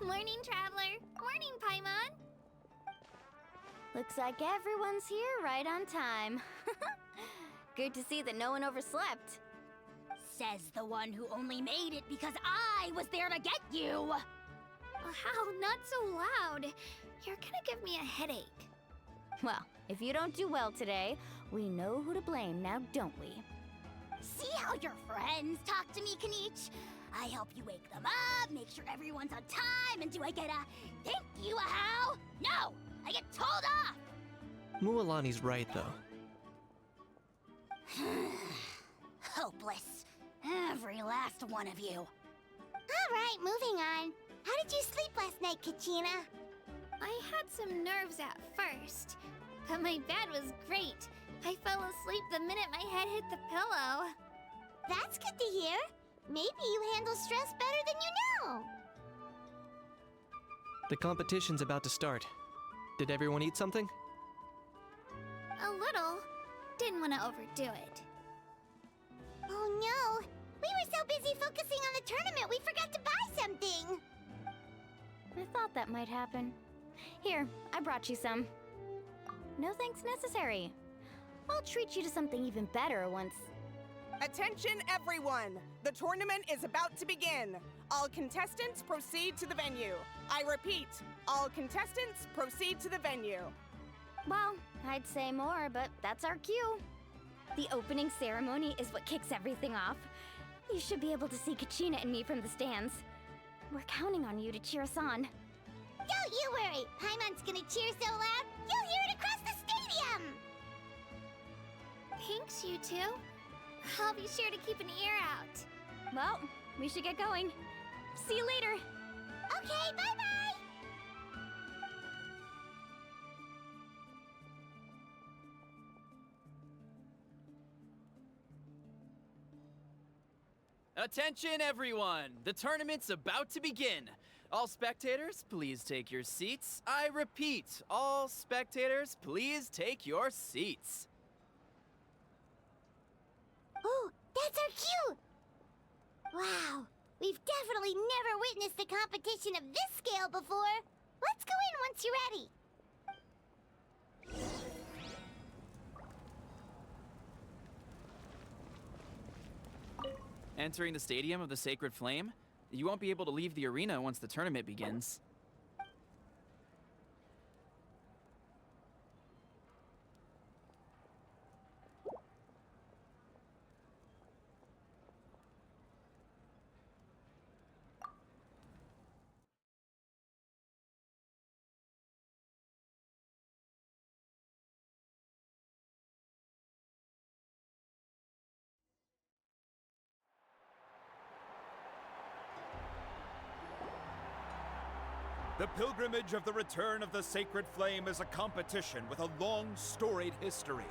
Morning, Traveler. Morning, Paimon. Looks like everyone's here right on time. Good to see that no one overslept. Says the one who only made it because I was there to get you! Wow, not so loud. You're gonna give me a headache. Well, if you don't do well today, we know who to blame now, don't we? See how your friends talk to me, Kanich? I help you wake them up, make sure everyone's on time, and do I get a thank you, a how? No! I get told off! Mualani's right, though. Hopeless. Every last one of you. All right, moving on. How did you sleep last night, Kachina? I had some nerves at first, but my bed was great. I fell asleep the minute my head hit the pillow. That's good to hear. Maybe you handle stress better than you know. The competition's about to start. Did everyone eat something? A little. Didn't want to overdo it. Oh no! We were so busy focusing on the tournament we forgot to buy something! I thought that might happen. Here, I brought you some. No thanks necessary. I'll treat you to something even better once... Attention everyone! The tournament is about to begin. All contestants proceed to the venue. I repeat, all contestants proceed to the venue. Well, I'd say more, but that's our cue. The opening ceremony is what kicks everything off. You should be able to see Kachina and me from the stands. We're counting on you to cheer us on. Don't you worry! Paimon's gonna cheer so loud, you'll hear it across the stadium! Thanks, you two. I'll be sure to keep an ear out. Well, we should get going. See you later. Okay, bye-bye! Attention everyone! The tournament's about to begin! All spectators, please take your seats. I repeat, all spectators, please take your seats. Oh, that's our cue! Wow, we've definitely never witnessed a competition of this scale before. Let's go in once you're ready. Entering the Stadium of the Sacred Flame, you won't be able to leave the arena once the tournament begins. The pilgrimage of the return of the Sacred Flame is a competition with a long, storied history.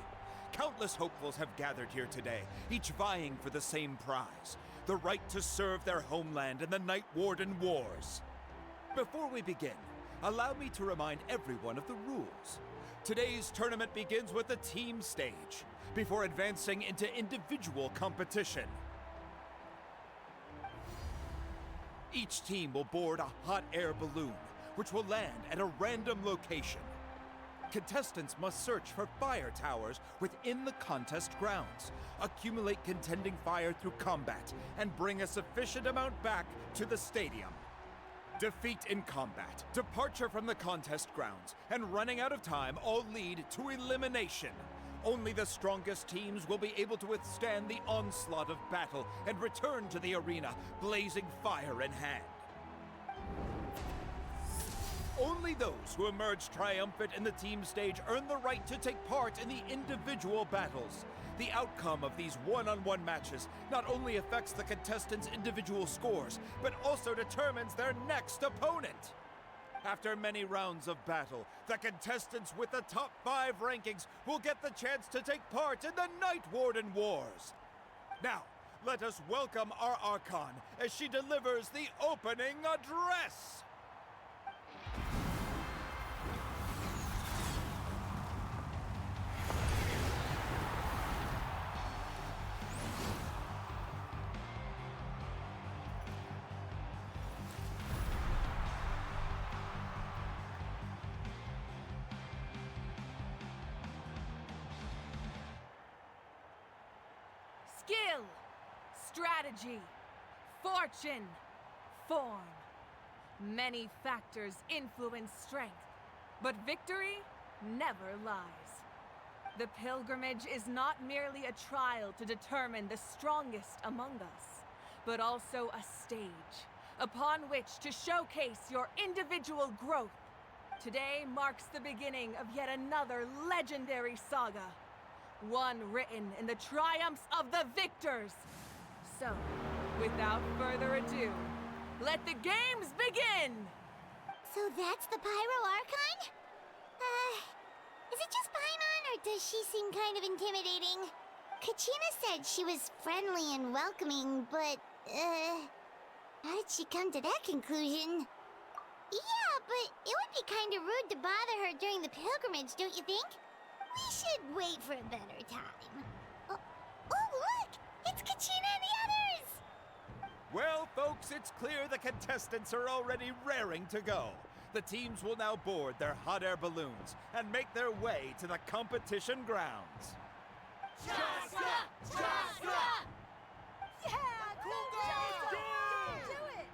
Countless hopefuls have gathered here today, each vying for the same prize, the right to serve their homeland in the Night Warden Wars. Before we begin, allow me to remind everyone of the rules. Today's tournament begins with the team stage, before advancing into individual competition. Each team will board a hot air balloon, which will land at a random location. Contestants must search for fire towers within the contest grounds, accumulate contending fire through combat, and bring a sufficient amount back to the stadium. Defeat in combat, departure from the contest grounds, and running out of time all lead to elimination. Only the strongest teams will be able to withstand the onslaught of battle and return to the arena, blazing fire in hand. Only those who emerge triumphant in the team stage earn the right to take part in the individual battles. The outcome of these one-on-one matches not only affects the contestants' individual scores, but also determines their next opponent. After many rounds of battle, the contestants with the top 5 rankings will get the chance to take part in the Night Warden Wars. Now, let us welcome our Archon as she delivers the opening address. Skill, strategy, fortune, form. Many factors influence strength, but victory never lies. The pilgrimage is not merely a trial to determine the strongest among us, but also a stage upon which to showcase your individual growth. Today marks the beginning of yet another legendary saga. One written in the triumphs of the victors. So, without further ado, let the games begin! So that's the Pyro Archon? Is it just Paimon, or does she seem kind of intimidating? Kachina said she was friendly and welcoming, but, how did she come to that conclusion? Yeah, but it would be kind of rude to bother her during the pilgrimage, don't you think? We should wait for a better time. Oh, look! It's Kachina and the others! Well, folks, it's clear the contestants are already raring to go. The teams will now board their hot air balloons and make their way to the competition grounds. Chaska! Chaska! Yeah! Cool! Do it!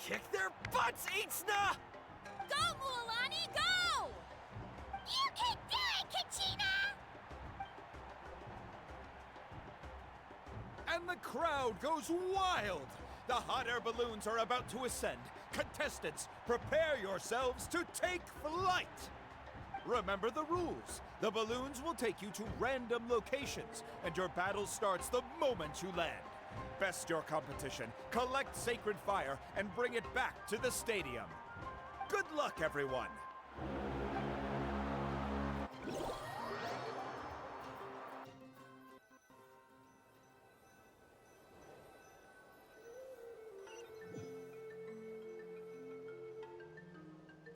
Kick their butts, Itzna! Go, Mualani, go! You can do it, Kachina! And the crowd goes wild! The hot air balloons are about to ascend. Contestants, prepare yourselves to take flight! Remember the rules. The balloons will take you to random locations, and your battle starts the moment you land. Best your competition, collect sacred fire, and bring it back to the stadium. Good luck, everyone!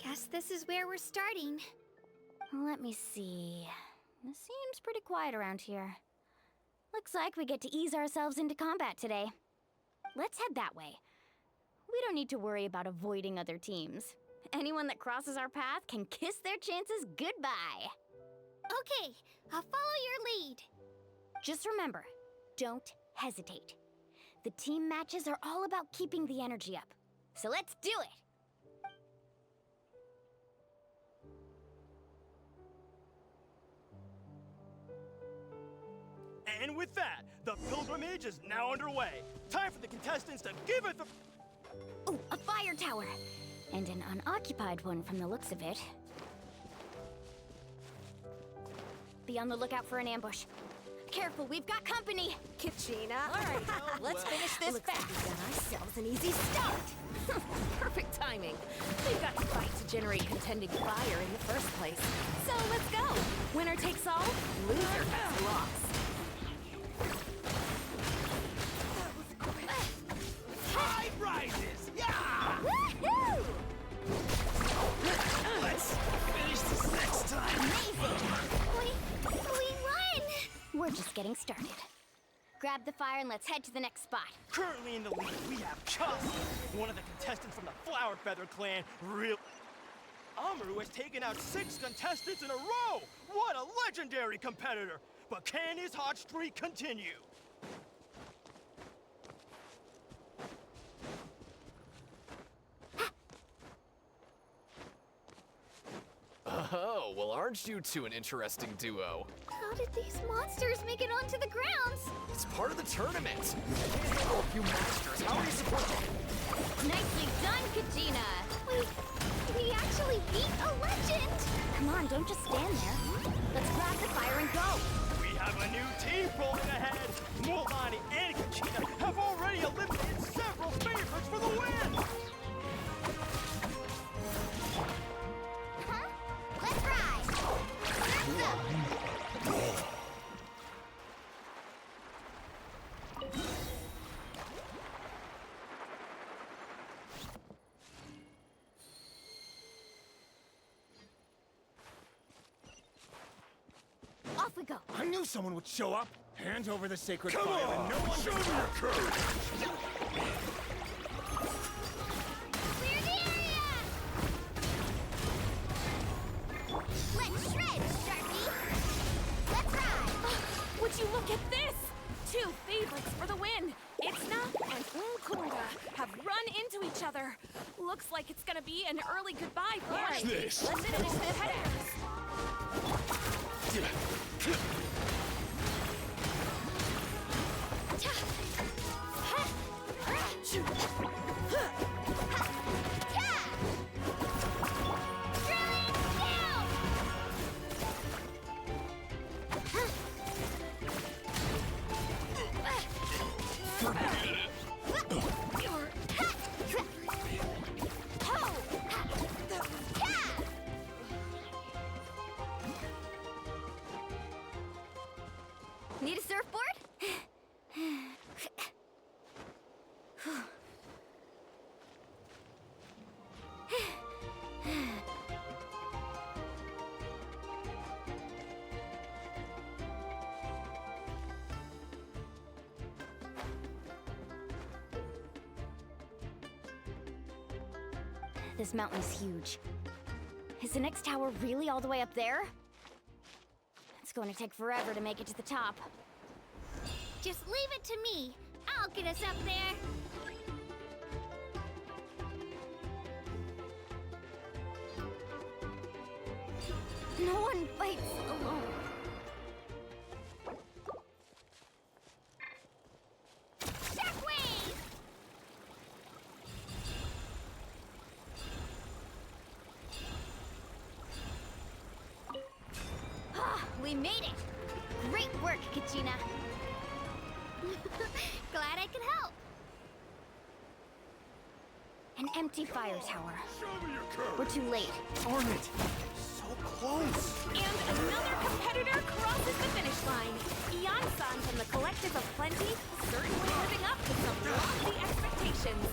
Guess this is where we're starting. Let me see. It seems pretty quiet around here. Looks like we get to ease ourselves into combat today. Let's head that way. We don't need to worry about avoiding other teams. Anyone that crosses our path can kiss their chances goodbye. Okay, I'll follow your lead. Just remember, don't hesitate. The team matches are all about keeping the energy up. So let's do it! And with that, the pilgrimage is now underway. Time for the contestants to give it the... Oh, a fire tower! And an unoccupied one from the looks of it. Be on the lookout for an ambush. Careful, we've got company! Kachina. All right, let's finish this Looks fast. like we got ourselves an easy start. Perfect timing. We've got to fight to generate contending fire in the first place. So let's go. Winner takes all, loser gets lost. Tide rises! Yeah! Woohoo! Let's finish this next time! Amazing! We won! We're just getting started. Grab the fire and let's head to the next spot. Currently in the lead, we have Chus, one of the contestants from the Flower Feather clan. Amaru has taken out 6 contestants in a row! What a legendary competitor! But can his hot streak continue? well, aren't you two an interesting duo? How did these monsters make it onto the grounds? It's part of the tournament. You can't handle a few monsters. How are you supposed to... Nicely done, Kachina! Wait, we actually beat a legend! Come on, don't just stand there. Let's grab the fire and go. We have a new team rolling ahead. Mulan and Kachina have already eliminated several favorites for the win. Huh? Let's ride! Surf's up! Off we go. I knew someone would show up. Hand over the sacred fire and no one... Show me your courage! Clear the area! Let's shred, Sharpie! Let's ride! Would you look at this? Two favorites for the win. Itsna and Kumda have run into each other. Looks like it's gonna be an early goodbye for Watch us. this. Let's finish the competitors. Need a surfboard? This mountain's huge. Is the next tower really all the way up there? It's going to take forever to make it to the top. Just leave it to me. I'll get us up there. No one fights alone. Shockwave! We made it! Great work, Kachina! Glad I could help. An empty fire tower. Show me your courage! We're too late. Darn it! So close. And another competitor crosses the finish line. Ian-san from the Collective of Plenty, certainly living up to some lofty expectations.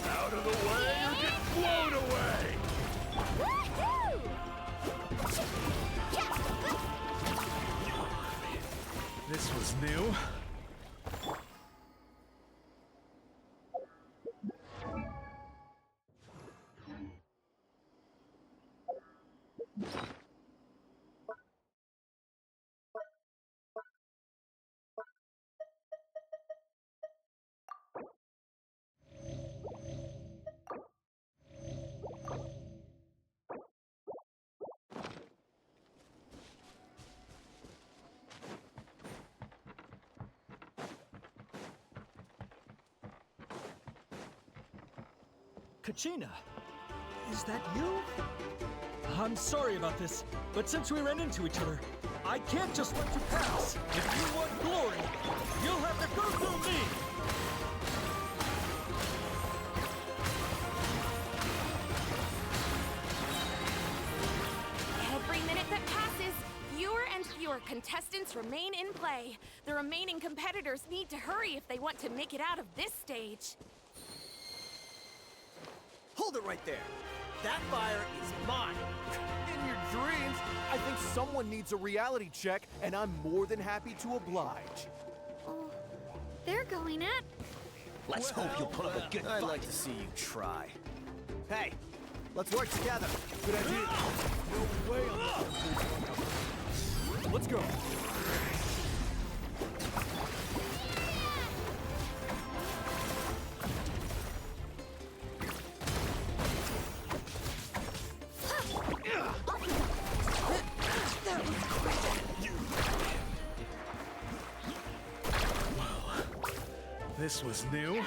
Out of the way or get blown away! This was new. Kachina, is that you? I'm sorry about this, but since we ran into each other, I can't just let you pass. If you want glory, you'll have to go through me! Every minute that passes, fewer and fewer contestants remain in play. The remaining competitors need to hurry if they want to make it out of this stage. Hold it right there. That fire is mine. In your dreams, I think someone needs a reality check, and I'm more than happy to oblige. Oh, they're going at... Let's hope you'll put up a good fight. I'd like to see you try. Hey, Let's work together. Good idea. No way I'm letting you run out. Let's go. This was new.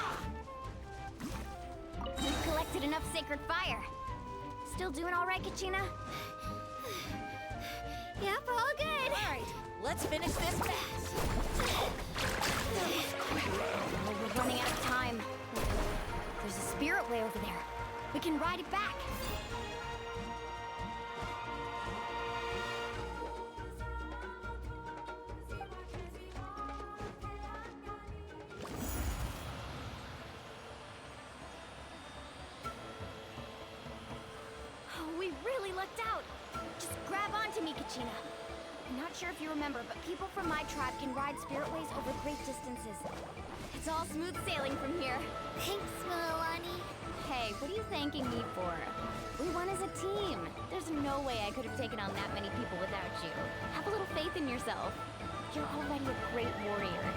We've collected enough sacred fire. Still doing all right, Kachina? Yep, all good. All right, let's finish this fast. Oh, we're running out of time. There's a spirit way over there. We can ride it back. Oh, we really lucked out. Just grab onto me, Kachina. I'm not sure if you remember, but people from my tribe can ride spiritways over great distances. It's all smooth sailing from here. Thanks, Milani. Hey, what are you thanking me for? We won as a team. There's no way I could have taken on that many people without you. Have a little faith in yourself. You're already a great warrior.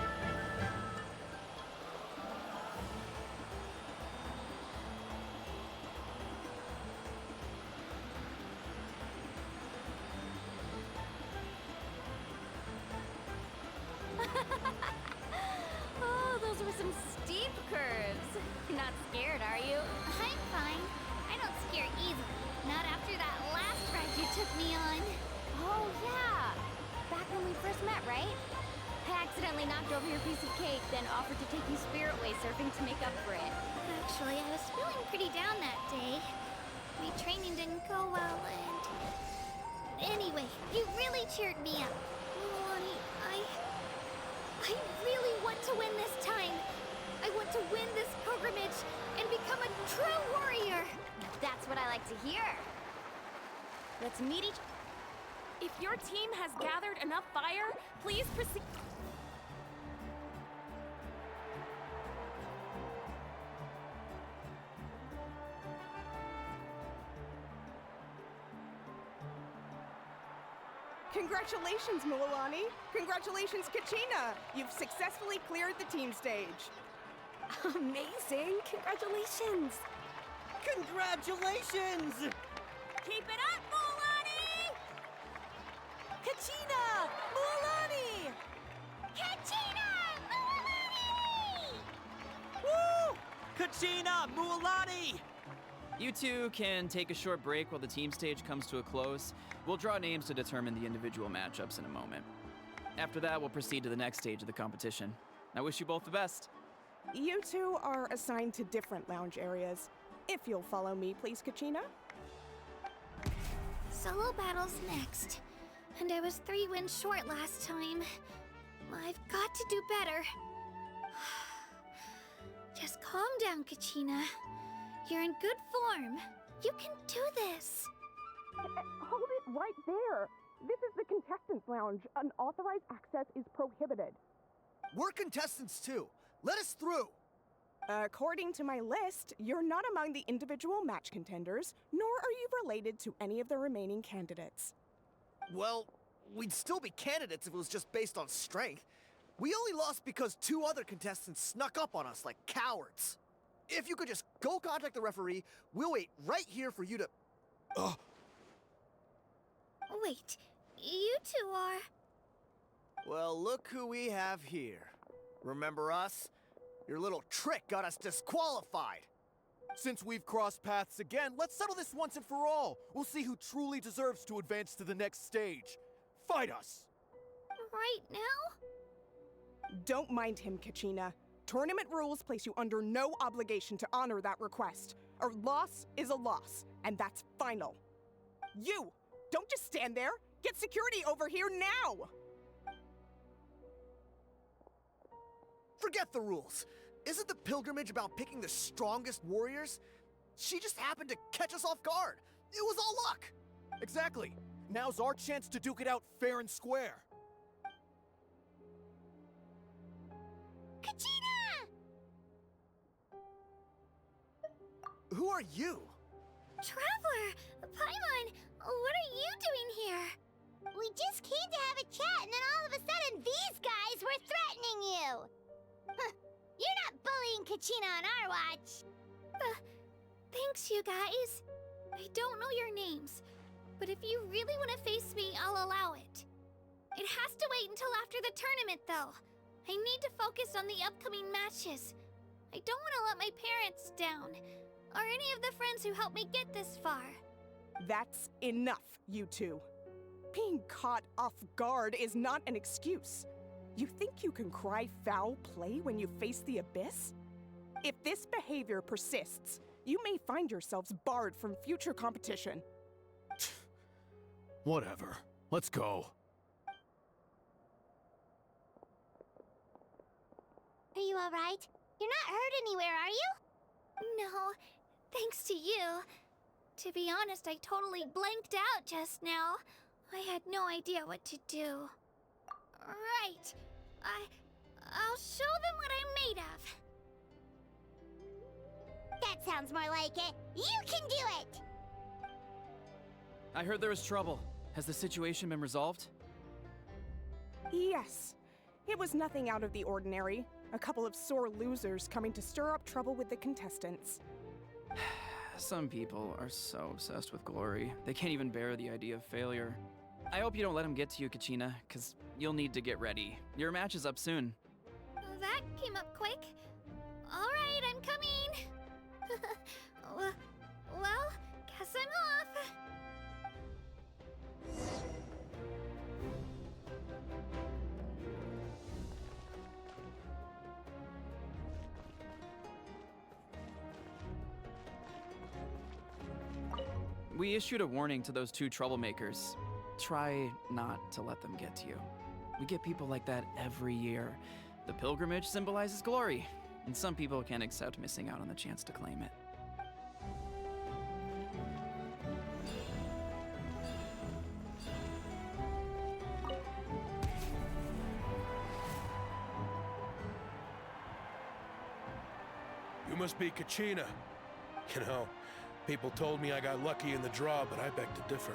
Oh, those were some steep curves. You're not scared, are you? I'm fine. I don't scare easily. Not after that last ride you took me on. Oh, yeah. Back when we first met, right? I accidentally knocked over your piece of cake, then offered to take you spiritway surfing to make up for it. Actually, I was feeling pretty down that day. My training didn't go well, and... Anyway, you really cheered me up. Milani, I really want to win this time. I want to win this pilgrimage and become a true warrior. That's what I like to hear. Let's meet each... If your team has gathered enough fire, please proceed. Congratulations, Milani. Congratulations, Kachina. You've successfully cleared the team stage. Amazing! Congratulations! Congratulations! Keep it up, Milani! Kachina! Milani! Kachina! Milani! Woo! Kachina! Mualani! You two can take a short break while the team stage comes to a close. We'll draw names to determine the individual matchups in a moment. After that, we'll proceed to the next stage of the competition. I wish you both the best. You two are assigned to different lounge areas. If you'll follow me, please, Kachina. Solo battle's next. And I was 3 wins short last time. I've got to do better. Just calm down, Kachina. You're in good form. You can do this. Hold it right there. This is the contestants' lounge. Unauthorized access is prohibited. We're contestants too. Let us through. According to my list, you're not among the individual match contenders, nor are you related to any of the remaining candidates. Well, we'd still be candidates if it was just based on strength. We only lost because 2 other contestants snuck up on us like cowards. If you could just go contact the referee, we'll wait right here for you to... Wait, you two are... Well, look who we have here. Remember us? Your little trick got us disqualified. Since we've crossed paths again, let's settle this once and for all. We'll see who truly deserves to advance to the next stage. Fight us! Right now? Don't mind him, Kachina. Tournament rules place you under no obligation to honor that request. A loss is a loss, and that's final. You! Don't just stand there! Get security over here now! Forget the rules. Isn't the pilgrimage about picking the strongest warriors? She just happened to catch us off guard. It was all luck. Exactly. Now's our chance to duke it out fair and square. Kachina! Who are you? Traveler, Paimon, what are you doing here? We just came to have a chat, and then all of a sudden, these guys were threatening you! Huh. You're not bullying Kachina on our watch! Thanks, you guys. I don't know your names, but if you really want to face me, I'll allow it. It has to wait until after the tournament, though. I need to focus on the upcoming matches. I don't want to let my parents down, or any of the friends who helped me get this far. That's enough, you two. Being caught off guard is not an excuse. You think you can cry foul play when you face the abyss? If this behavior persists, you may find yourselves barred from future competition. Whatever. Let's go. Are you alright? You're not hurt anywhere, are you? No, thanks to you. To be honest, I totally blanked out just now. I had no idea what to do. Right. I'll show them what I'm made of. That sounds more like it. You can do it! I heard there was trouble. Has the situation been resolved? Yes. It was nothing out of the ordinary. A couple of sore losers coming to stir up trouble with the contestants. Some people are so obsessed with glory, they can't even bear the idea of failure. I hope you don't let them get to you, Kachina, because you'll need to get ready. Your match is up soon. That came up quick. All right, I'm coming. Well, guess I'm off. We issued a warning to those two troublemakers. Try not to let them get to you. We get people like that every year. The pilgrimage symbolizes glory, and some people can't accept missing out on the chance to claim it. You must be Kachina. You know, people told me I got lucky in the draw, but I beg to differ.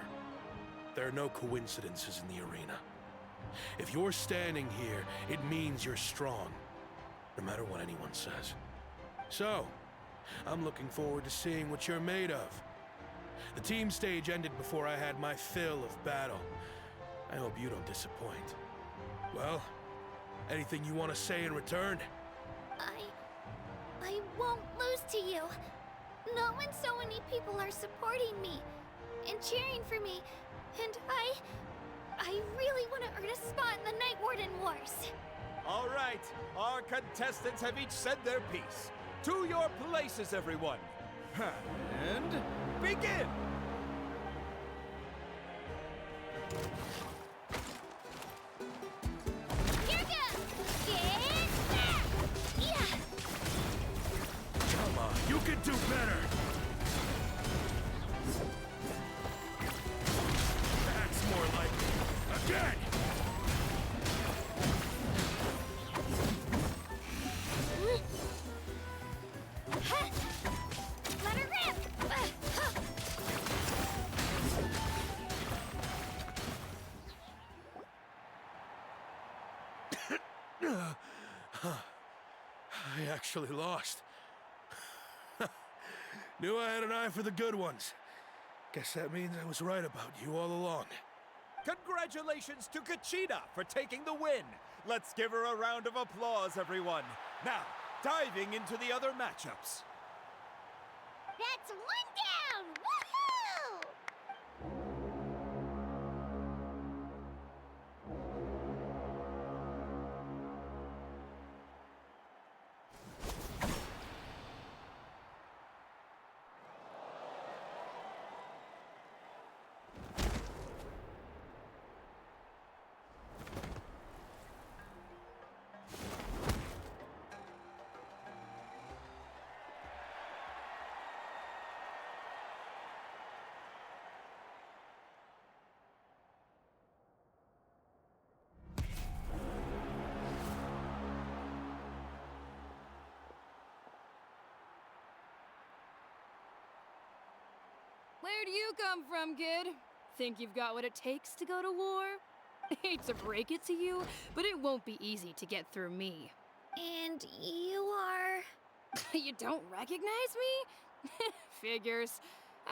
There are no coincidences in the arena. If you're standing here, it means you're strong, no matter what anyone says. So, I'm looking forward to seeing what you're made of. The team stage ended before I had my fill of battle. I hope you don't disappoint. Well, anything you want to say in return? I won't lose to you. Not when so many people are supporting me and cheering for me. And I really want to earn a spot in the Night Warden Wars. All right, our contestants have each said their piece. To your places, everyone. And begin! Here goes! Get back! Yeah! Come on, you can do better! That's more like it. Again! Let her rip! I actually lost. Knew I had an eye for the good ones. Guess that means I was right about you all along. Congratulations to Kachina for taking the win. Let's give her a round of applause, everyone. Now, diving into the other matchups. That's one down! Woohoo! Where do you come from, kid? Think you've got what it takes to go to war? Hate to break it to you, but it won't be easy to get through me. And you are... You don't recognize me? Figures.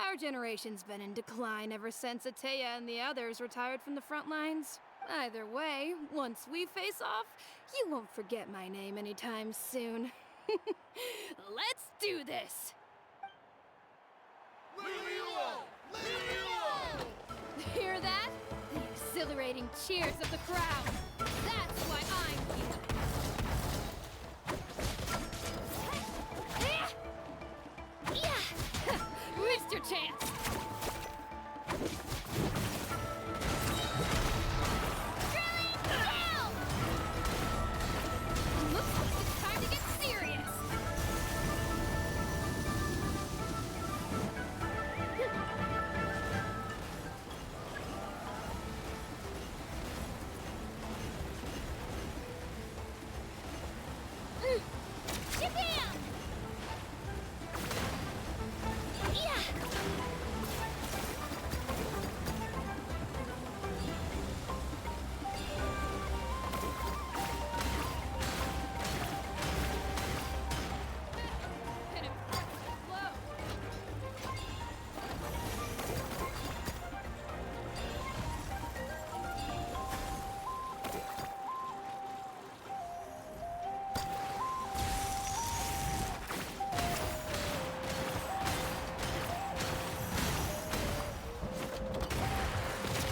Our generation's been in decline ever since Ateya and the others retired from the front lines. Either way, once we face off, you won't forget my name anytime soon. Let's do this! Hear that? The exhilarating cheers of the crowd. That's why I'm here. Yeah! Missed your chance! Looks like it's time to get serious! Shabam! Yeah! An impressive blow.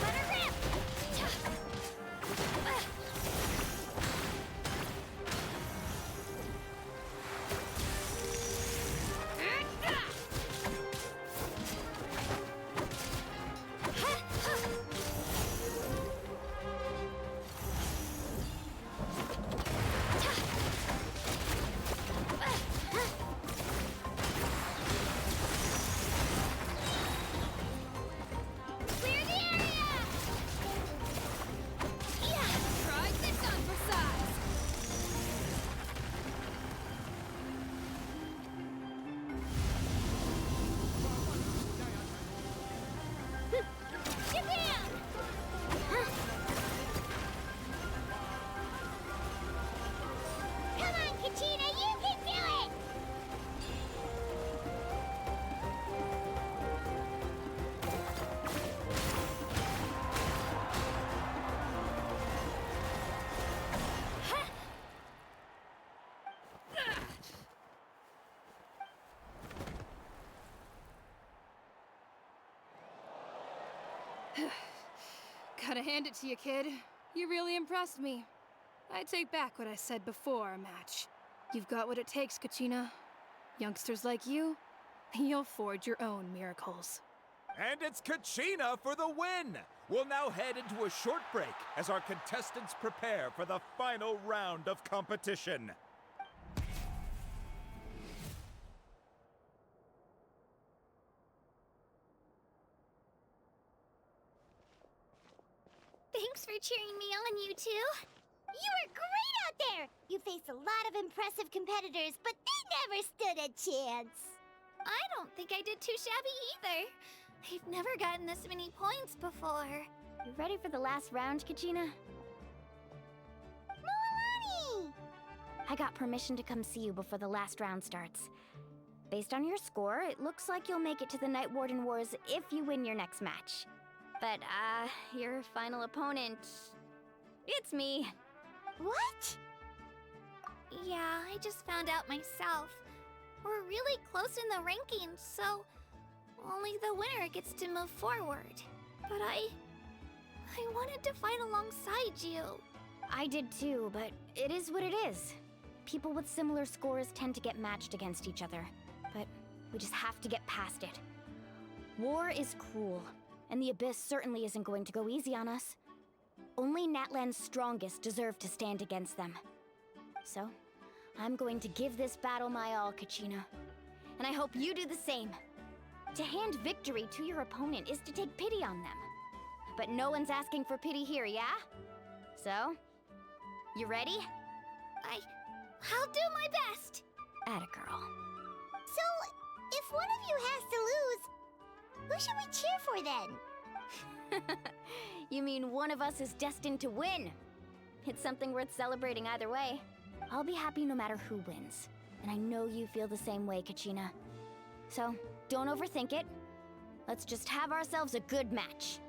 Let her rip! Clear the area! Yeah! Try this on for size. Shabam! Come on, Kachina, you can do it! Gotta hand it to you, kid. You really impressed me. I take back what I said before our match. You've got what it takes, Kachina. Youngsters like you, you'll forge your own miracles. And it's Kachina for the win! We'll now head into a short break as our contestants prepare for the final round of competition. Thanks for cheering me on, you two. You were great out there! You faced a lot of impressive competitors, but they never stood a chance. I don't think I did too shabby either. I've never gotten this many points before. You ready for the last round, Kachina? Moalani! I got permission to come see you before the last round starts. Based on your score, it looks like you'll make it to the Night Warden Wars if you win your next match. But, your final opponent... it's me. What? Yeah, I just found out myself. We're really close in the rankings, so only the winner gets to move forward. But I wanted to fight alongside you. I did too, but it is what it is. People with similar scores tend to get matched against each other. But we just have to get past it. War is cruel, and the Abyss certainly isn't going to go easy on us. Only Natlan's strongest deserve to stand against them. So, I'm going to give this battle my all, Kachina. And I hope you do the same. To hand victory to your opponent is to take pity on them. But no one's asking for pity here, yeah? So, you ready? I'll do my best. Atta girl. So, if one of you has to lose, Who should we cheer for then? You mean one of us is destined to win? It's something worth celebrating either way. I'll be happy no matter who wins. And I know you feel the same way, Kachina. So, don't overthink it. Let's just have ourselves a good match.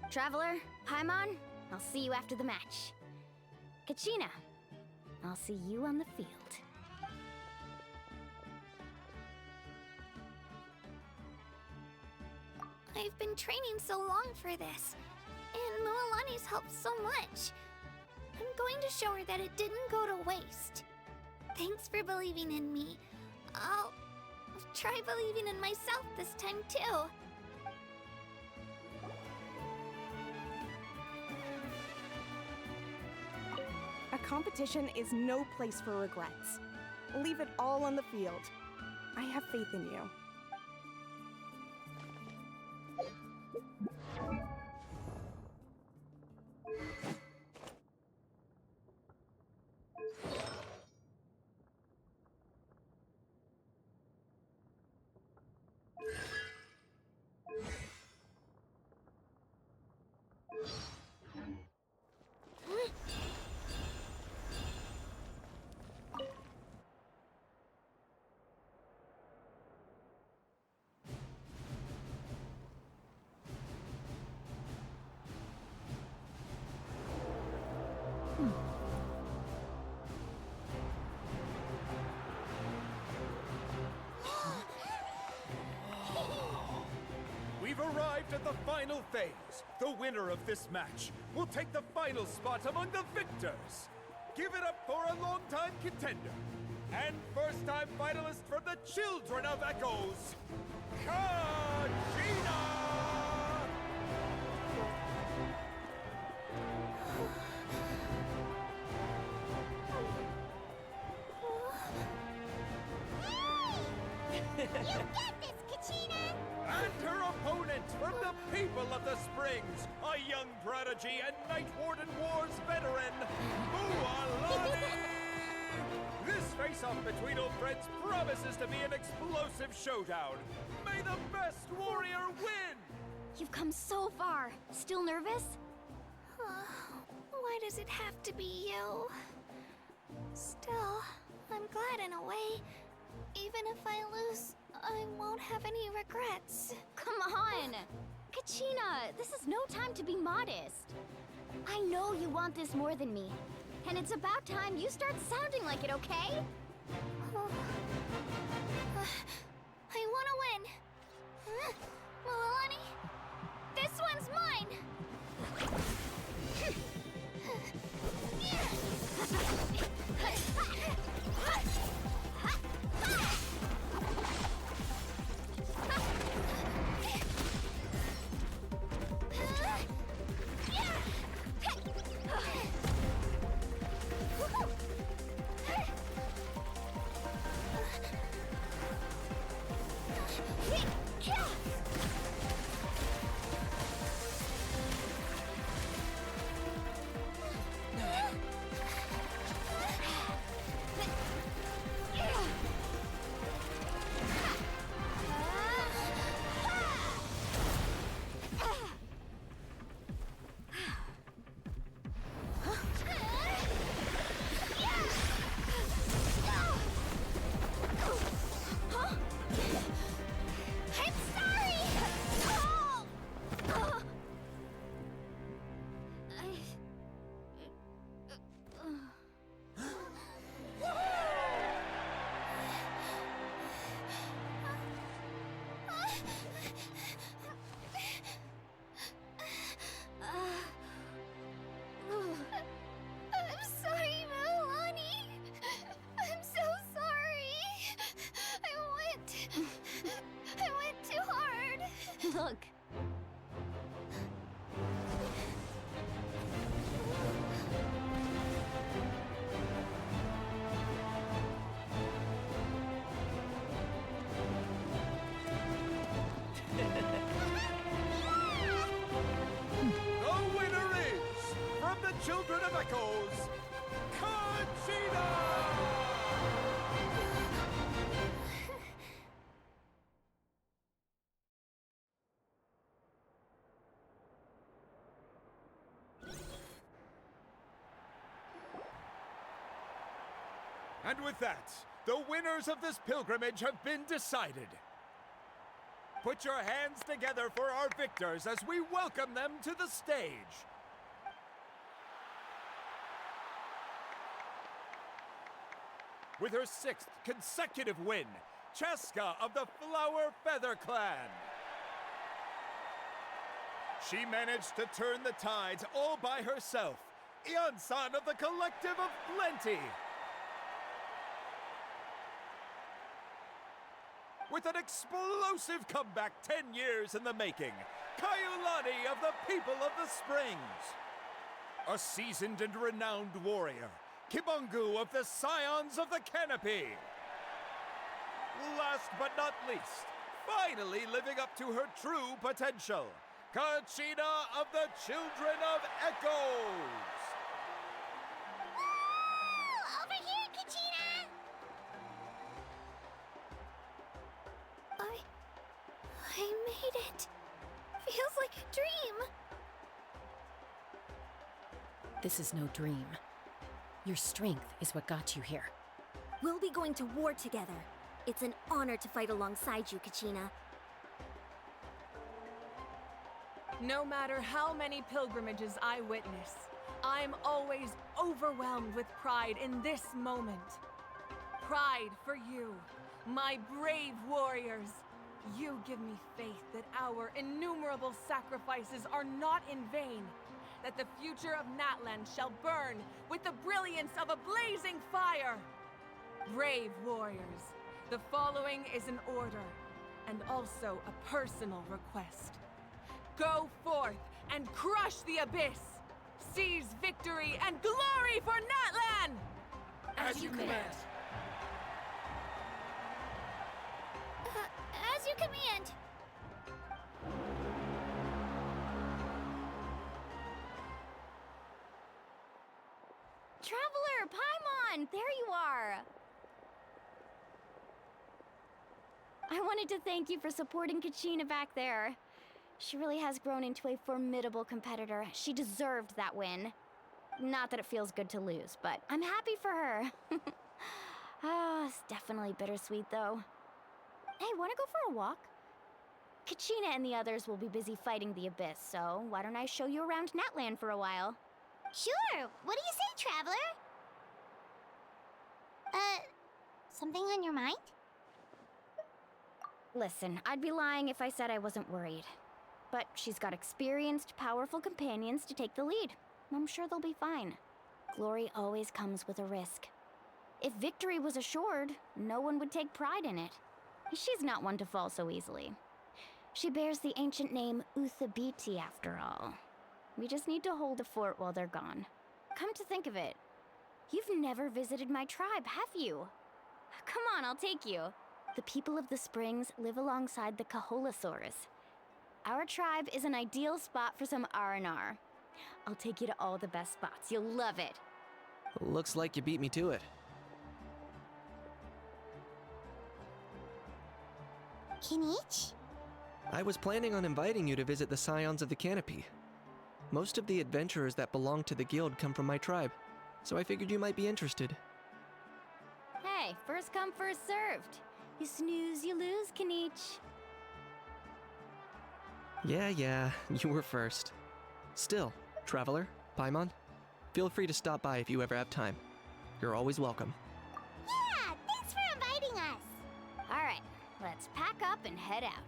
Traveler, Paimon, I'll see you after the match. Kachina, I'll see you on the field. I've been training so long for this, and Mualani's helped so much. I'm going to show her that it didn't go to waste. Thanks for believing in me. I'll try believing in myself this time too. A competition is no place for regrets. Leave it all on the field. I have faith in you. We've arrived at the final phase. The winner of this match will take the final spot among the victors. Give it up for a long-time contender and first-time finalist from the Children of Echoes, Kachina! You get this, Kachina! And her opponent from the people of the Springs, a young prodigy and Night Warden Wars veteran, Mualani! This face-off between old friends promises to be an explosive showdown. May the best warrior win! You've come so far. Still nervous? Why does it have to be you? Still, I'm glad in a way. Even if I lose, I won't have any regrets. Come on! Kachina, this is no time to be modest. I know you want this more than me. And it's about time you start sounding like it, okay? I want to win. Mualani, this one's mine. Look. The winner is, from the Children of Echoes, Kachina! And with that, the winners of this pilgrimage have been decided. Put your hands together for our victors as we welcome them to the stage. With her 6th consecutive win, Cheska of the Flower Feather Clan. She managed to turn the tides all by herself. Ian-san of the Collective of Plenty. With an explosive comeback 10 years in the making, Kaiulani of the People of the Springs. A seasoned and renowned warrior, Kibangu of the Scions of the Canopy. Last but not least, finally living up to her true potential, Kachina of the Children of Echoes. Woo! Over here, Kachina! I made it. Feels like a dream. This is no dream. Your strength is what got you here. We'll be going to war together. It's an honor to fight alongside you, Kachina. No matter how many pilgrimages I witness, I'm always overwhelmed with pride in this moment. Pride for you, my brave warriors. You give me faith that our innumerable sacrifices are not in vain, that the future of Natlan shall burn with the brilliance of a blazing fire. Brave warriors, the following is an order, and also a personal request. Go forth and crush the abyss! Seize victory and glory for Natlan! As you command. As you command. Traveler, Paimon, there you are! I wanted to thank you for supporting Kachina back there. She really has grown into a formidable competitor. She deserved that win. Not that it feels good to lose, but I'm happy for her. It's definitely bittersweet, though. Hey, wanna go for a walk? Kachina and the others will be busy fighting the Abyss, so why don't I show you around Natlan for a while? Sure. What do you say, traveler? Something on your mind? Listen, I'd be lying if I said I wasn't worried. But she's got experienced, powerful companions to take the lead. I'm sure they'll be fine. Glory always comes with a risk. If victory was assured, no one would take pride in it. She's not one to fall so easily. She bears the ancient name Uthabiti, after all. We just need to hold the fort while they're gone. Come to think of it, you've never visited my tribe, have you? Come on, I'll take you. The people of the Springs live alongside the Kaholasaurus. Our tribe is an ideal spot for some R&R. I'll take you to all the best spots. You'll love it. Looks like you beat me to it. Kinich? I was planning on inviting you to visit the Scions of the Canopy. Most of the adventurers that belong to the guild come from my tribe, so I figured you might be interested. Hey, first come, first served. You snooze, you lose, Kinich. Yeah, you were first. Still, Traveler, Paimon, feel free to stop by if you ever have time. You're always welcome. Yeah, thanks for inviting us. All right, let's pack up and head out.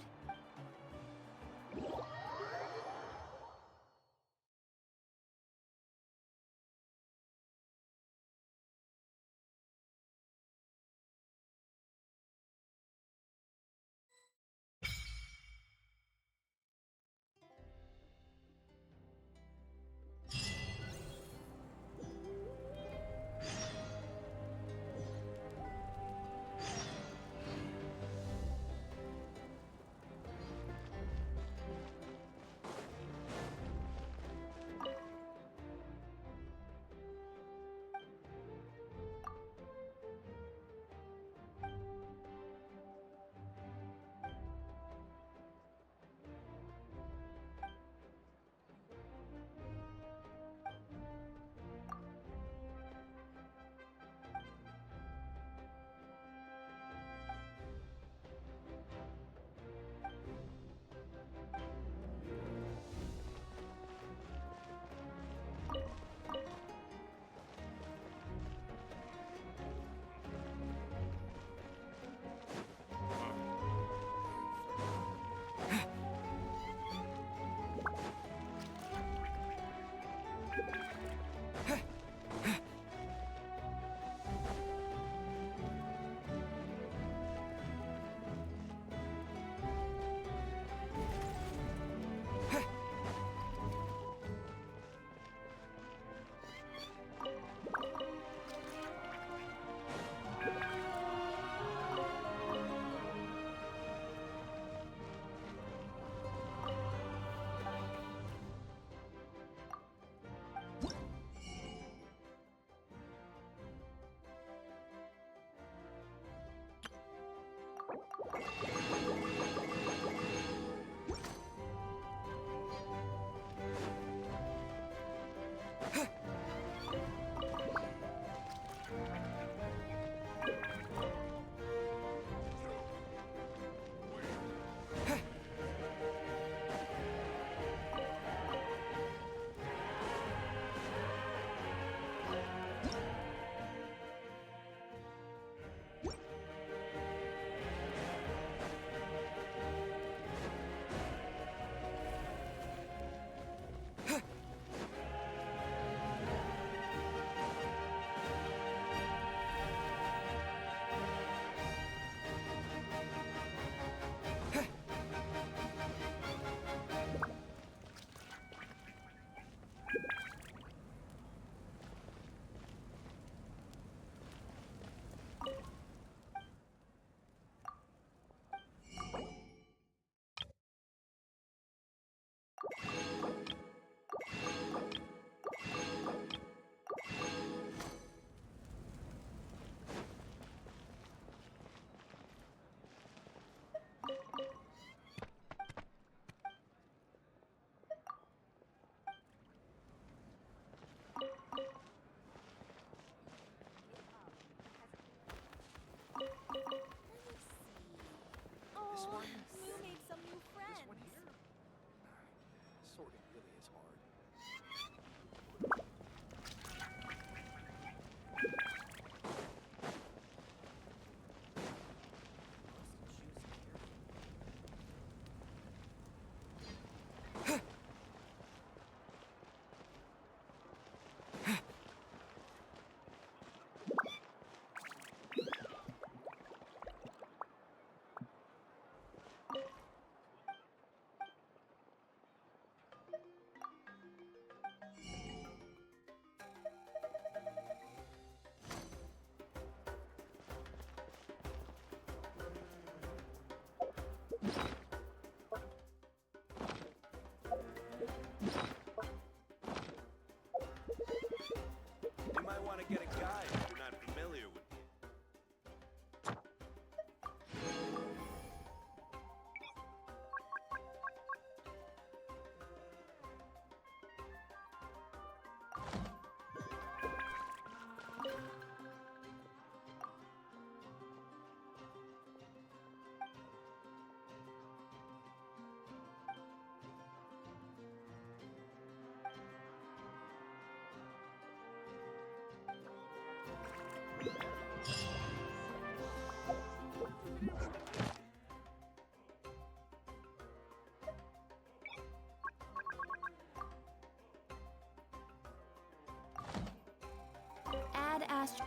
Add Astro.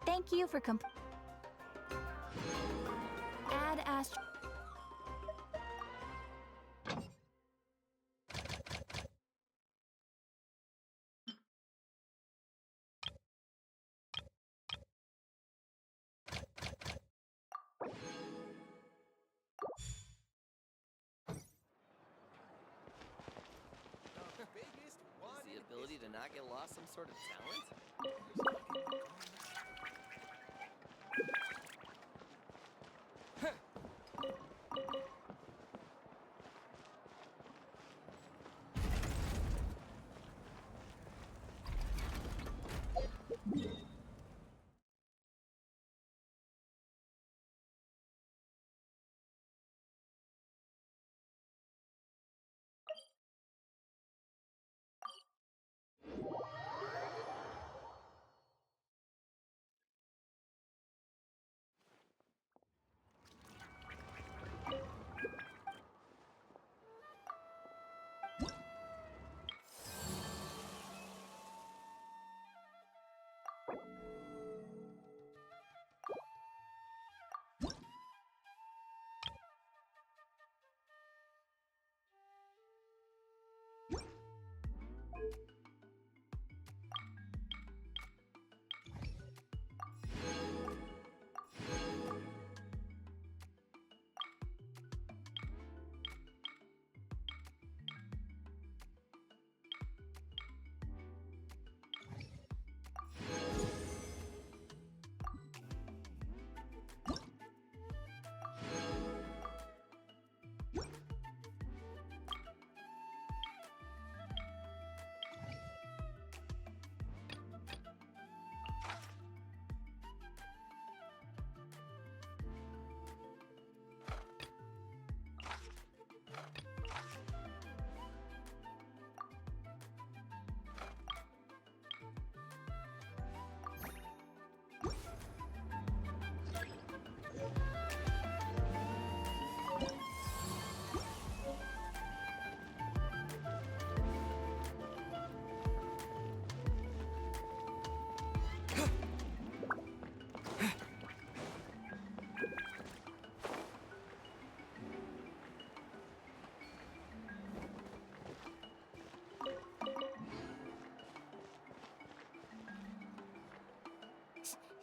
Thank you for Add Astro. Is the ability to not get lost some sort of talent?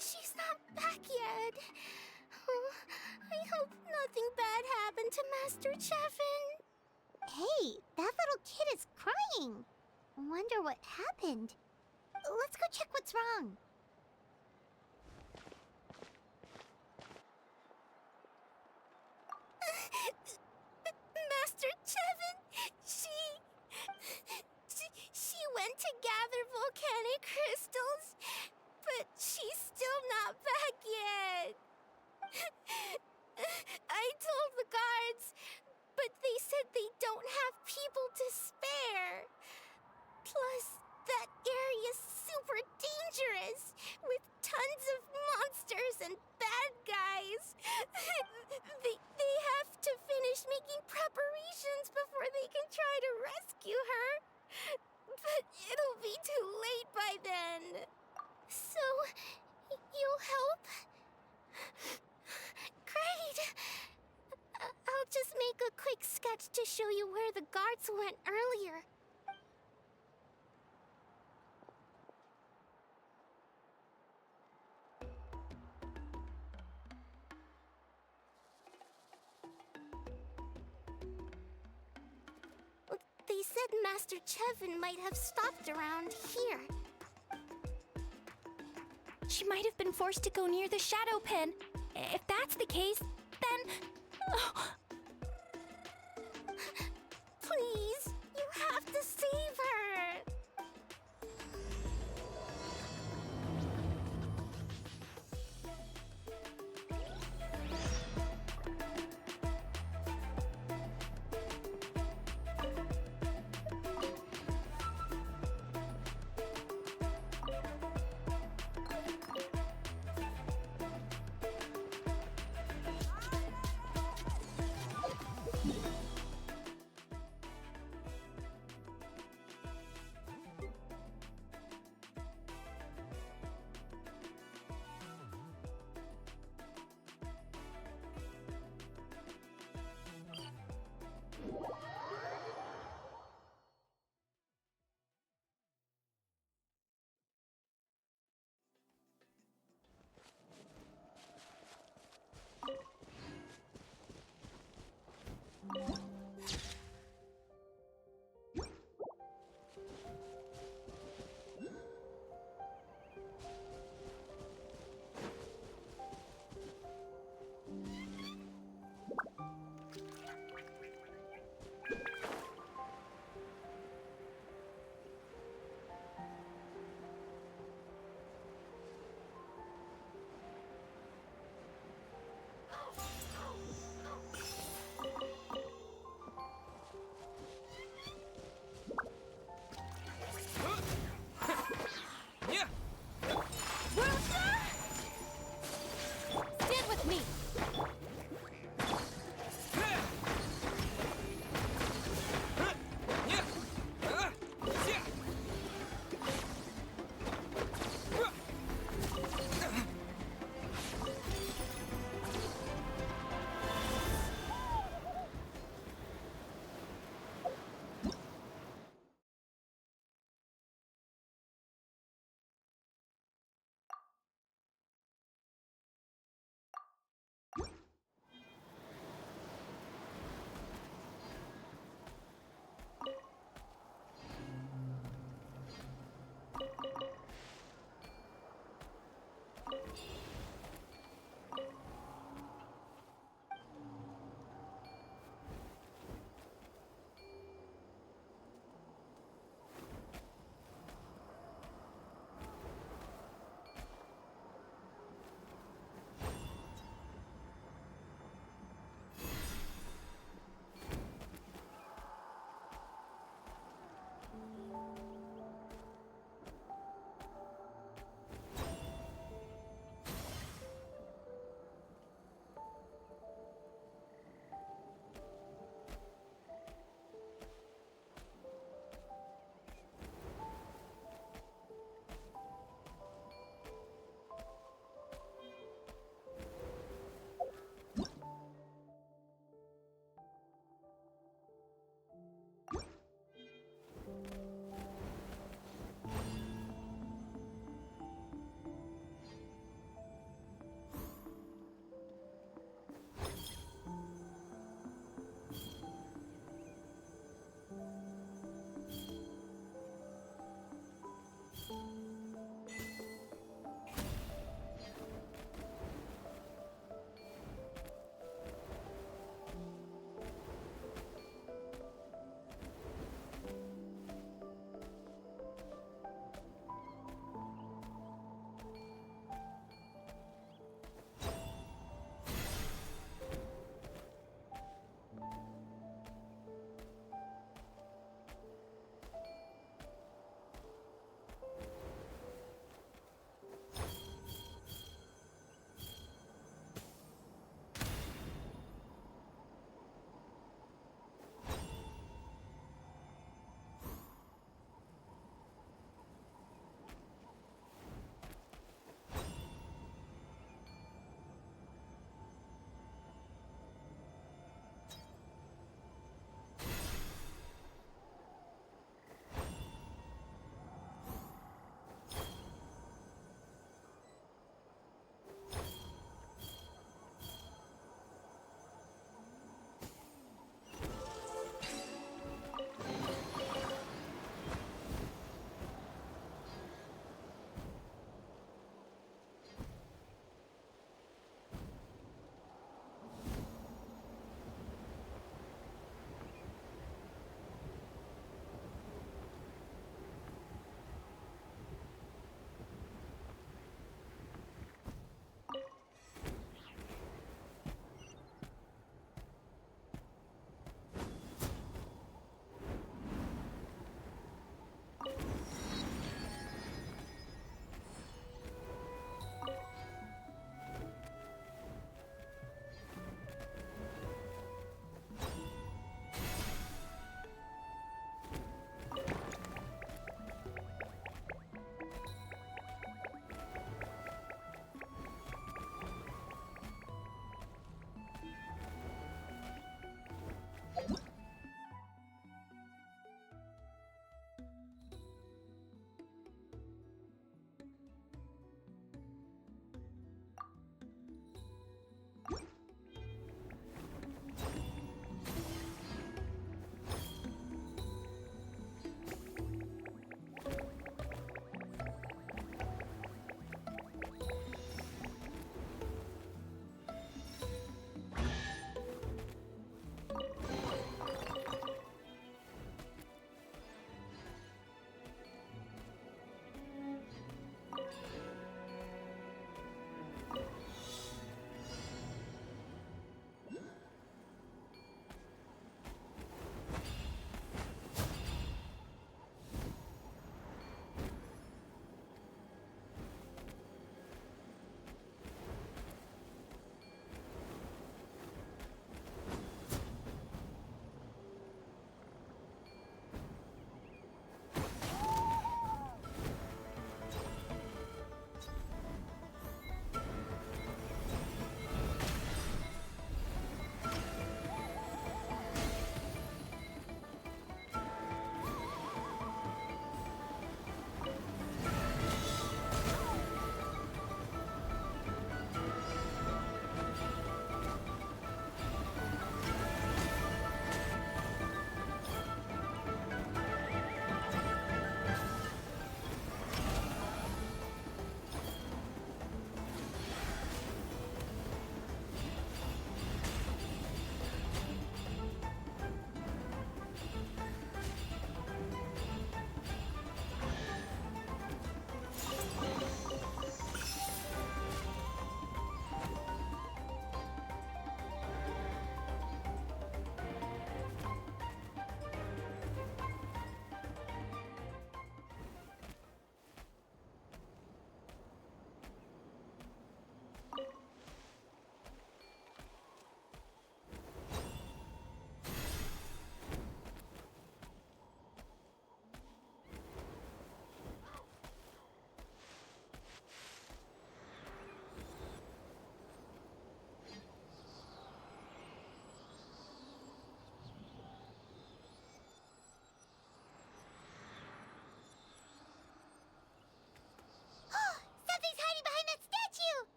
She's not back yet. Oh, I hope nothing bad happened to Master Cheffin. Hey, that little kid is crying. Wonder what happened. Let's go check what's wrong. Master Cheffin, she went to gather volcanic crystals, but she's still not back yet. I told the guards, but they said they don't have people to spare. Plus, that area's super dangerous, with tons of monsters and bad guys. They have to finish making preparations before they can try to rescue her. But it'll be too late by then. So, you'll help? Great! I'll just make a quick sketch to show you where the guards went earlier. They said Master Cheffin might have stopped around here. She might have been forced to go near the shadow pen. If that's the case, then... Please, you have to save her.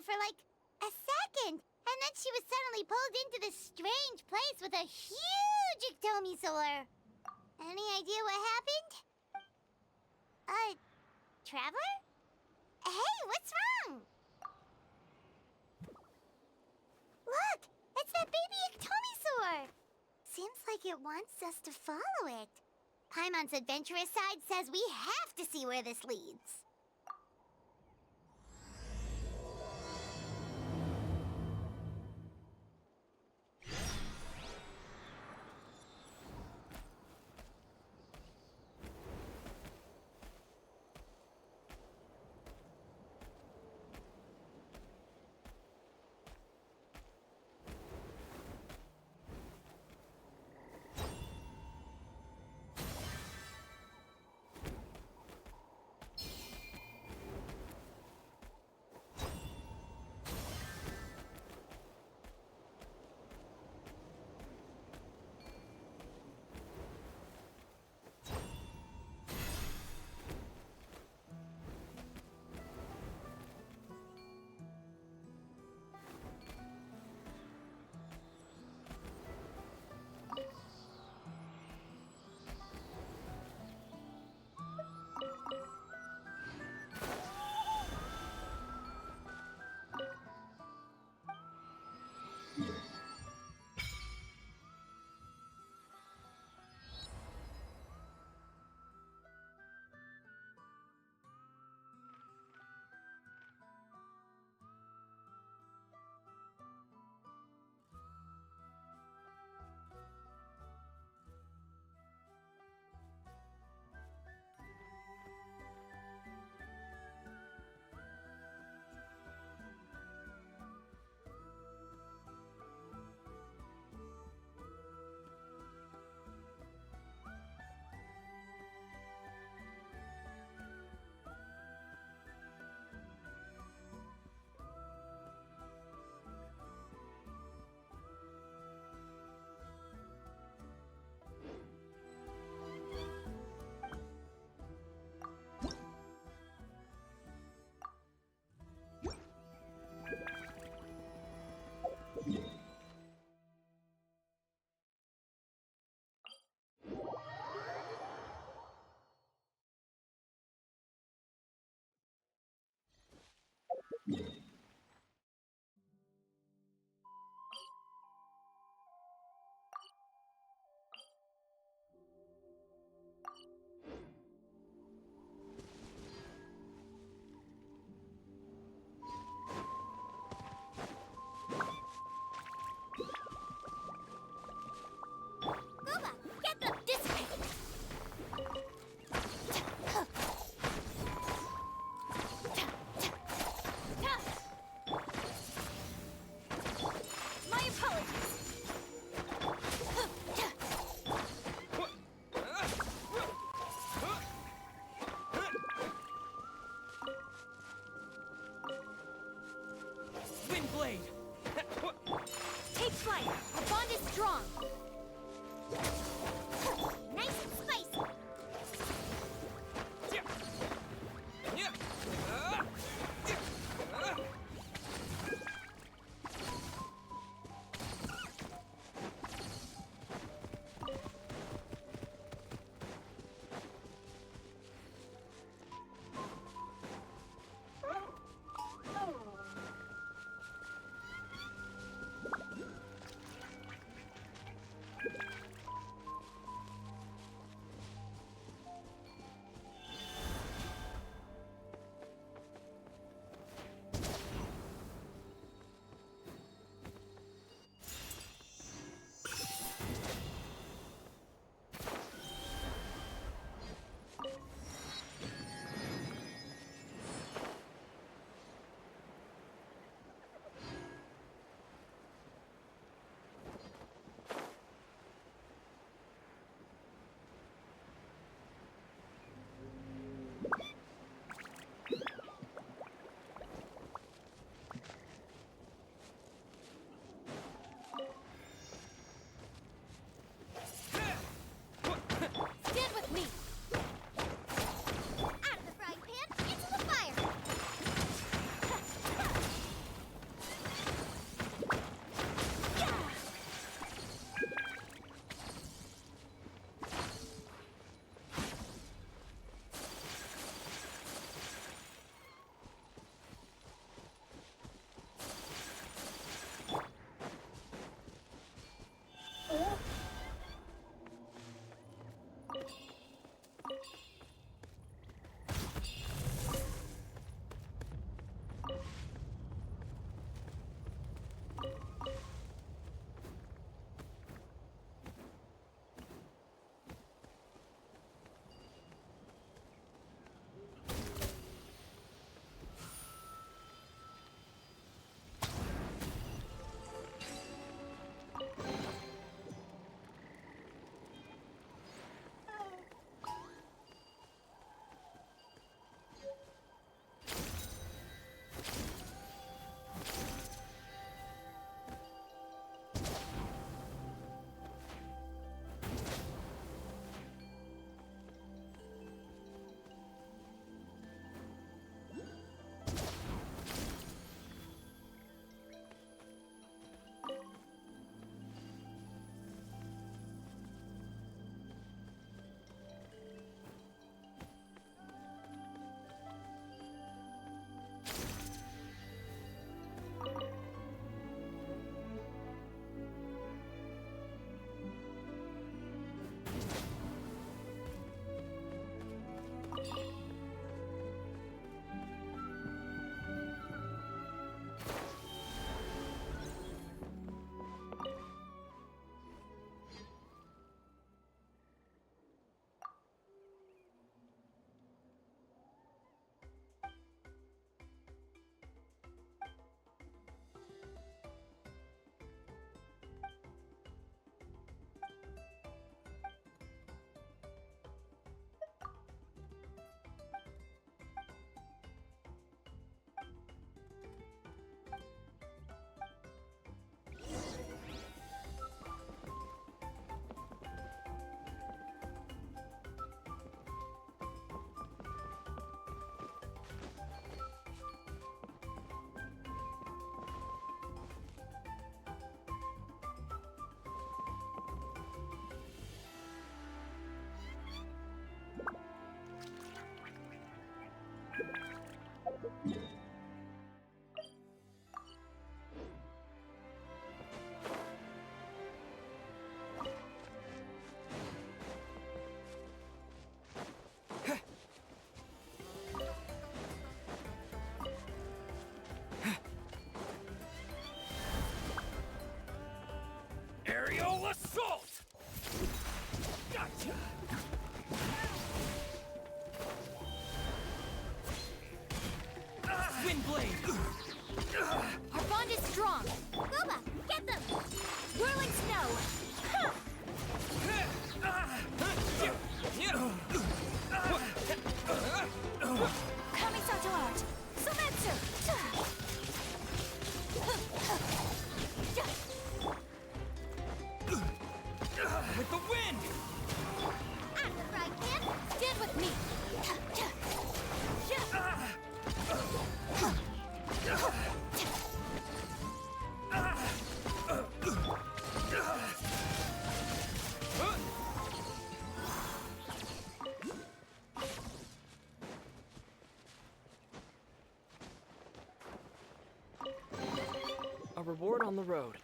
for like a second, and then she was suddenly pulled into this strange place with a huge ectomisaur. Any idea what happened? Traveler? Hey, what's wrong? Look, it's that baby ectomisaur. Seems like it wants us to follow it. Paimon's adventurous side says we have to see where this leads. Aerial assault! Gotcha! Wind blade! Our bond is strong. Booba, get them! Whirling snow! Ha! Kamisato art! Sumetsu! With the wind! At the frying pan! Stand with me! A reward on the road.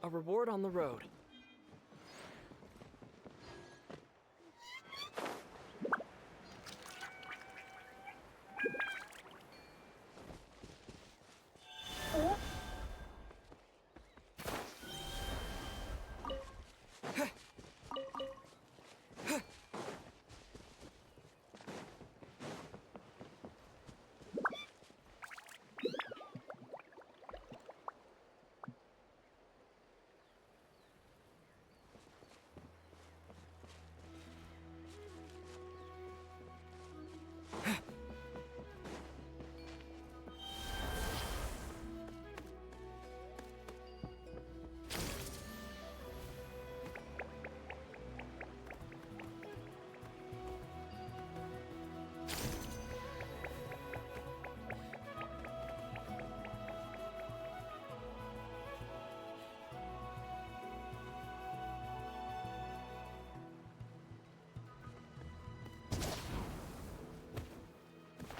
A reward on the road.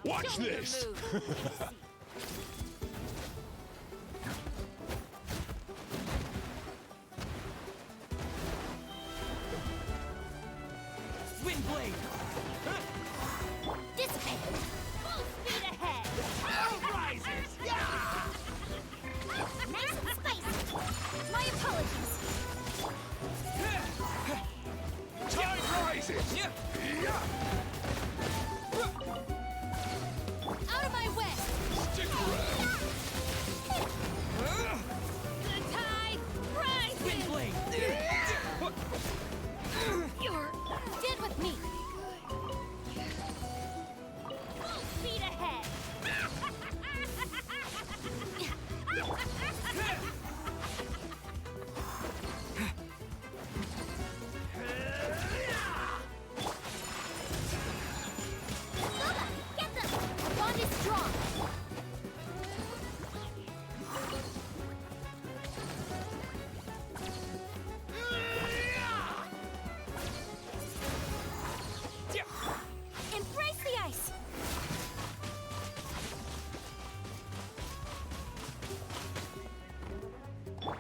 Watch this! Wind blade! Dissipate! Full speed ahead! Power rises! Yeah! Nice and spicy! My apologies! Tide rises! Yeah! Out of my way! Stick around! The tide rises! Wind blade! You're... Stand with me! Full speed ahead! Booba, get them! Our bond is strong! Embrace the ice!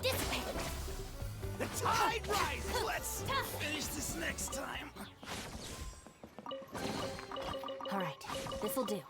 Dissipate! The tide rises! Let's finish this next time. All right, this'll do.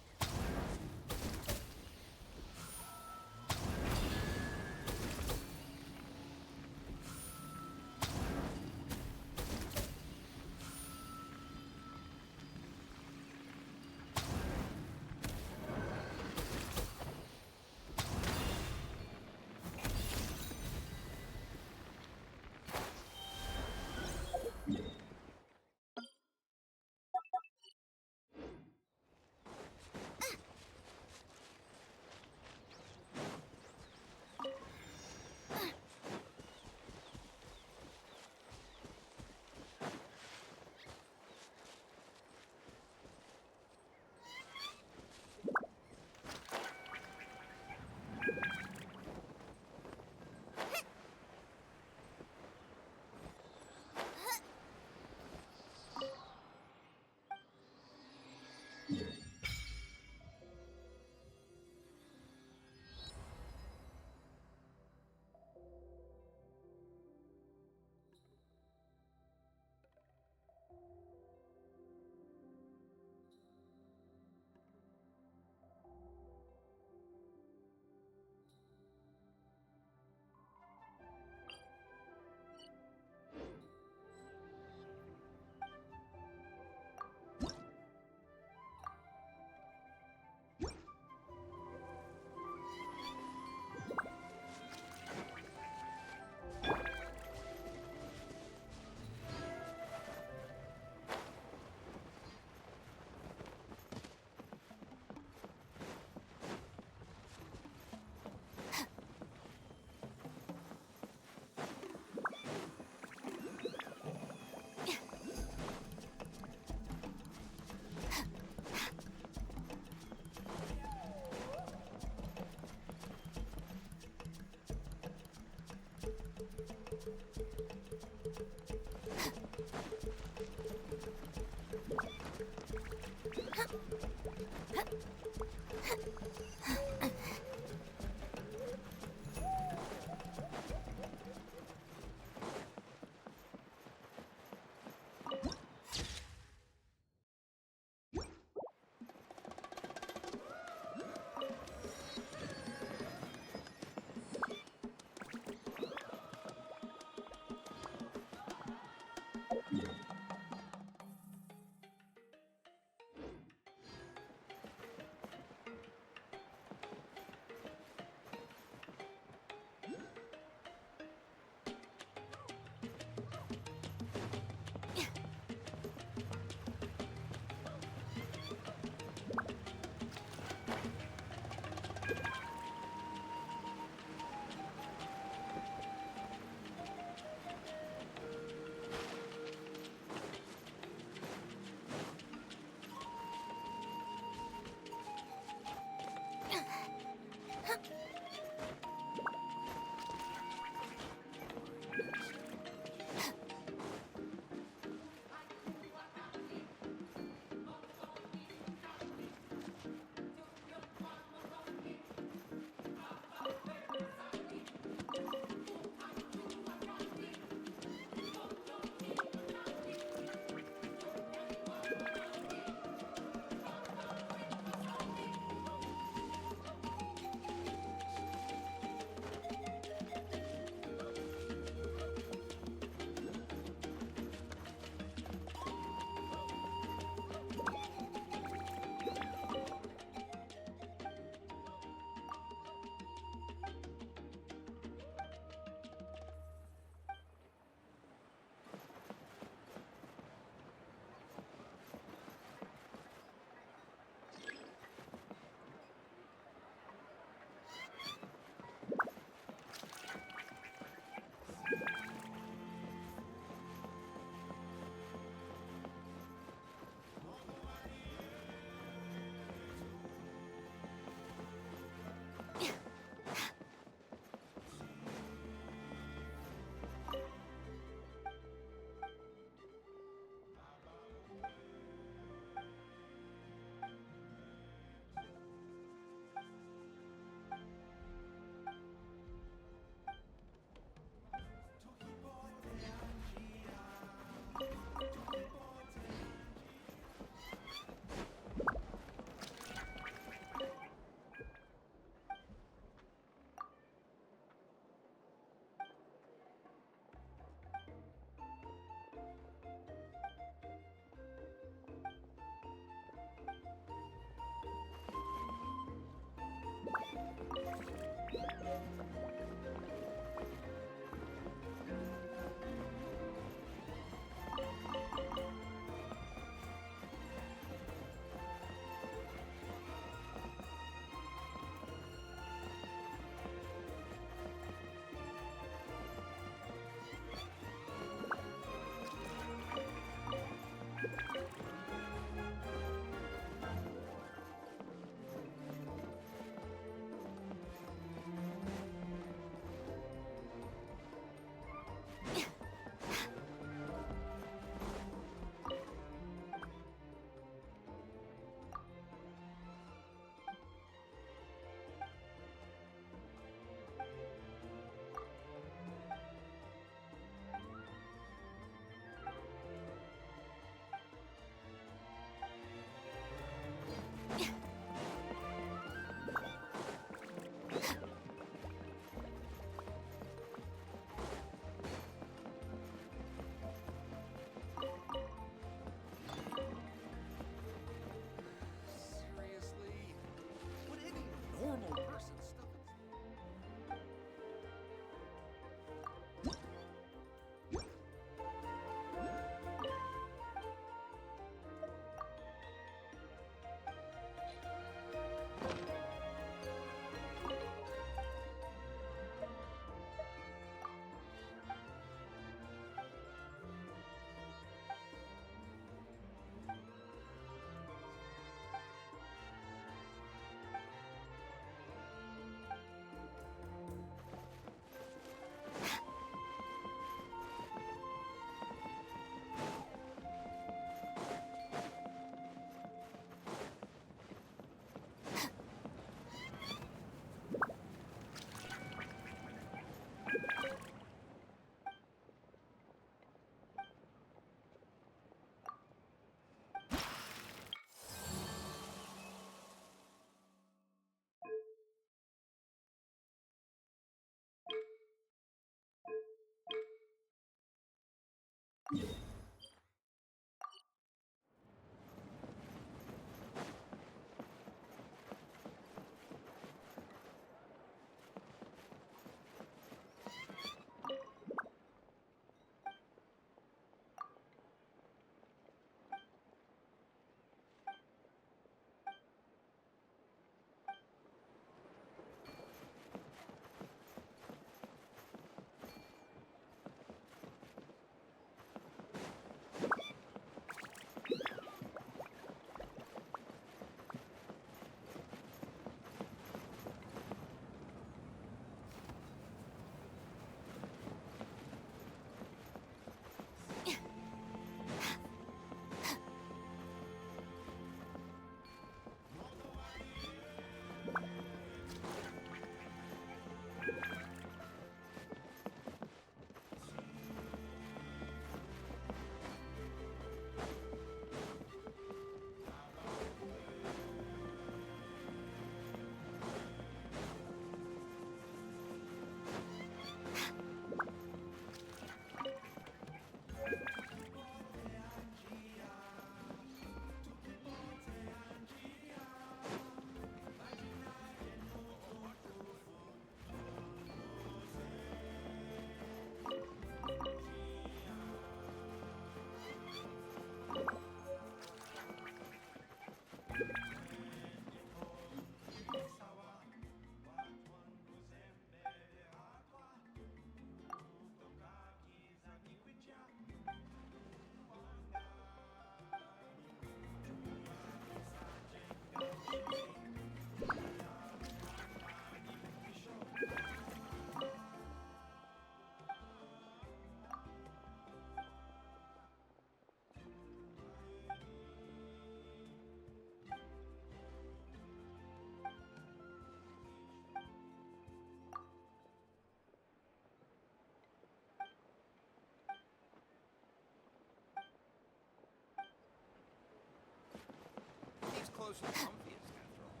He's closer to comfiest after all.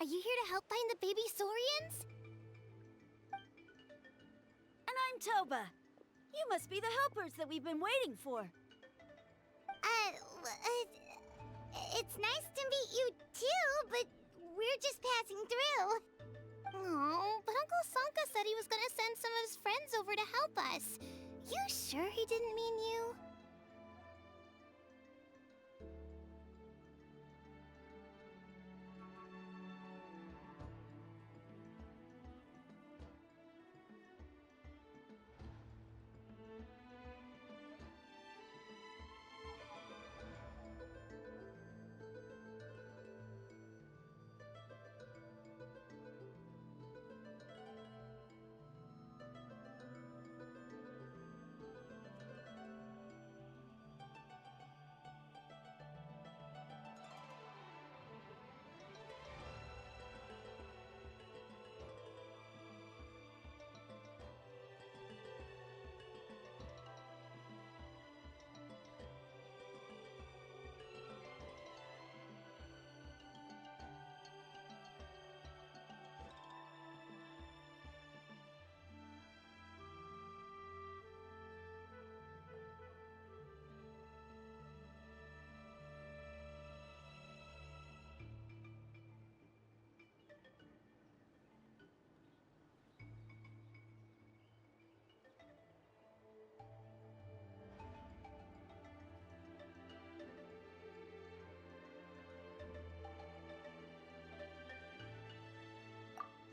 Are you here to help find the baby saurians? And I'm Toba. You must be the helpers that we've been waiting for. It's nice to meet you too, but we're just passing through. Oh, but Uncle Sanka said he was gonna send some of his friends over to help us. You sure he didn't mean you?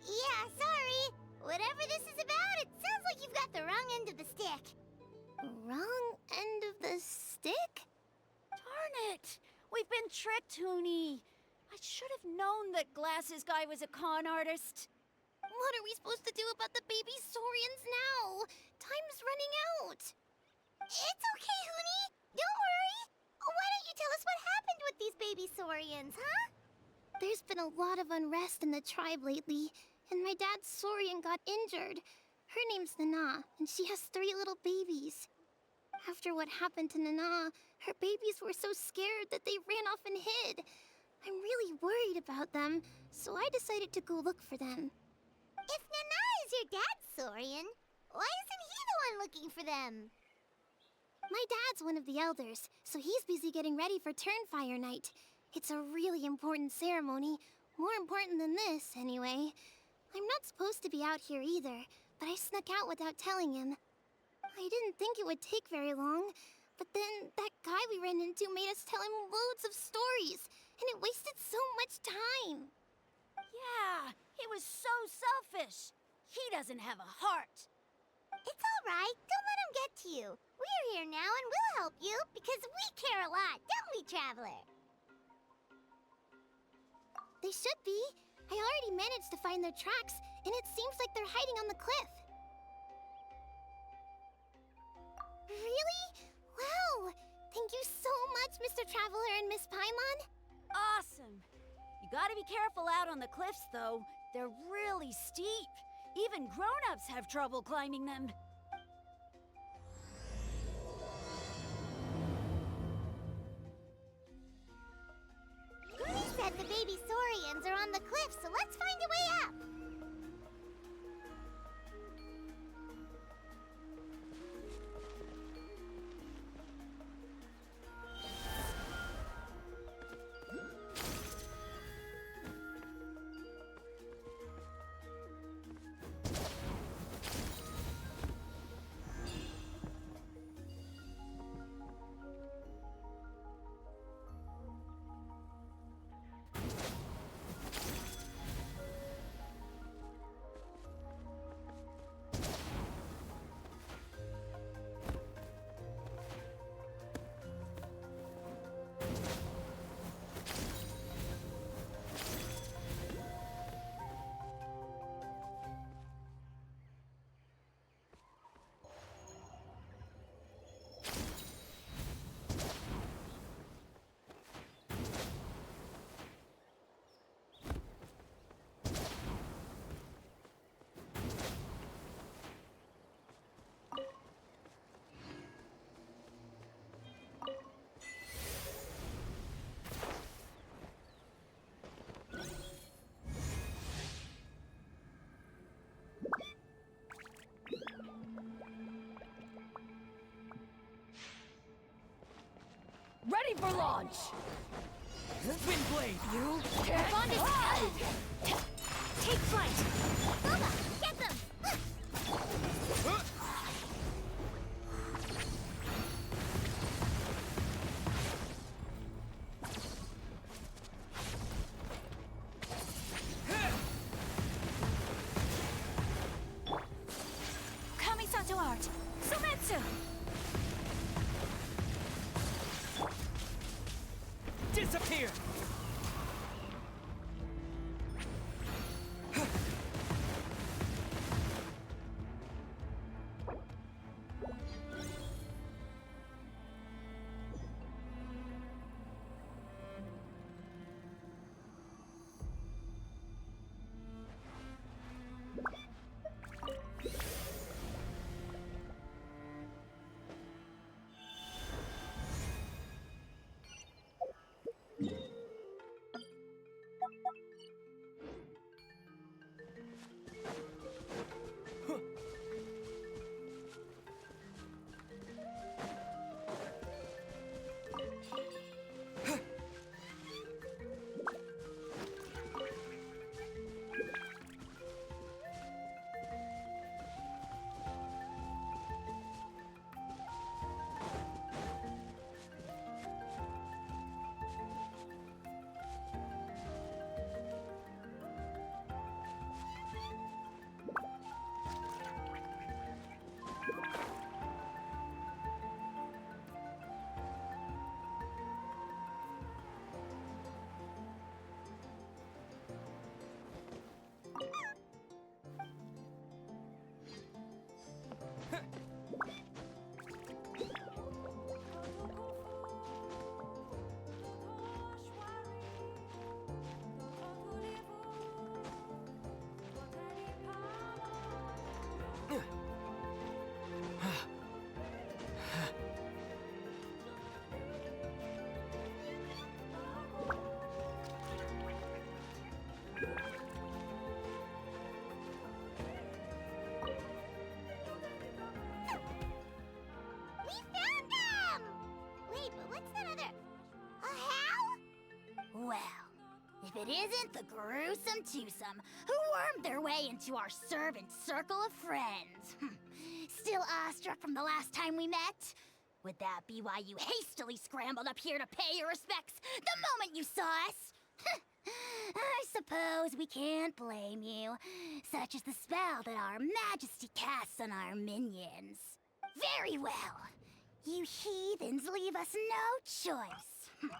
Yeah, sorry. Whatever this is about, it sounds like you've got the wrong end of the stick. Wrong end of the stick? Darn it! We've been tricked, Hoonie. I should have known that Glasses Guy was a con artist. What are we supposed to do about the baby saurians now? Time's running out. It's okay, Hoonie. Don't worry. Why don't you tell us what happened with these baby saurians, huh? There's been a lot of unrest in the tribe lately, and my dad's saurian got injured. Her name's Nana, and she has 3 little babies. After what happened to Nana, her babies were so scared that they ran off and hid. I'm really worried about them, so I decided to go look for them. If Nana is your dad's saurian, why isn't he the one looking for them? My dad's one of the elders, so he's busy getting ready for Turnfire Night. It's a really important ceremony, more important than this, anyway. I'm not supposed to be out here either, but I snuck out without telling him. I didn't think it would take very long, but then that guy we ran into made us tell him loads of stories, and it wasted so much time. Yeah, he was so selfish. He doesn't have a heart. It's all right. Don't let him get to you. We're here now and we'll help you because we care a lot, don't we, Traveler? They should be. I already managed to find their tracks, and it seems like they're hiding on the cliff. Really? Wow! Thank you so much, Mr. Traveler and Miss Paimon. Awesome. You gotta be careful out on the cliffs, though. They're really steep. Even grown-ups have trouble climbing them. Goonie said the baby saurians are on the cliff, so let's find a way up. for launch! Windblade! You Our bond is take flight! Boba, get them! Kamisato art! Sumetsu! Disappear! We found them! Wait, but what's that other... A how? Well, if it isn't the gruesome twosome who wormed their way into our servant circle of friends. Still awestruck from the last time we met? Would that be why you hastily scrambled up here to pay your respects the moment you saw us? I suppose we can't blame you. Such is the spell that our majesty casts on our minions. Very well. You heathens leave us no choice.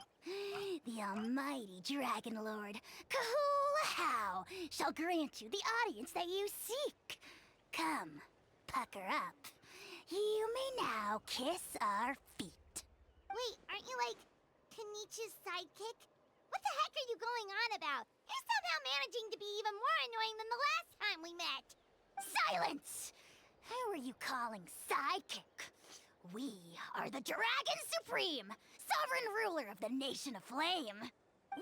The almighty Dragon Lord, Kahula How, shall grant you the audience that you seek. Come, pucker up. You may now kiss our feet. Wait, aren't you like Kenichi's sidekick? What the heck are you going on about? You're somehow managing to be even more annoying than the last time we met. Silence! Who are you calling sidekick? We are the Dragon Supreme, sovereign ruler of the Nation of Flame.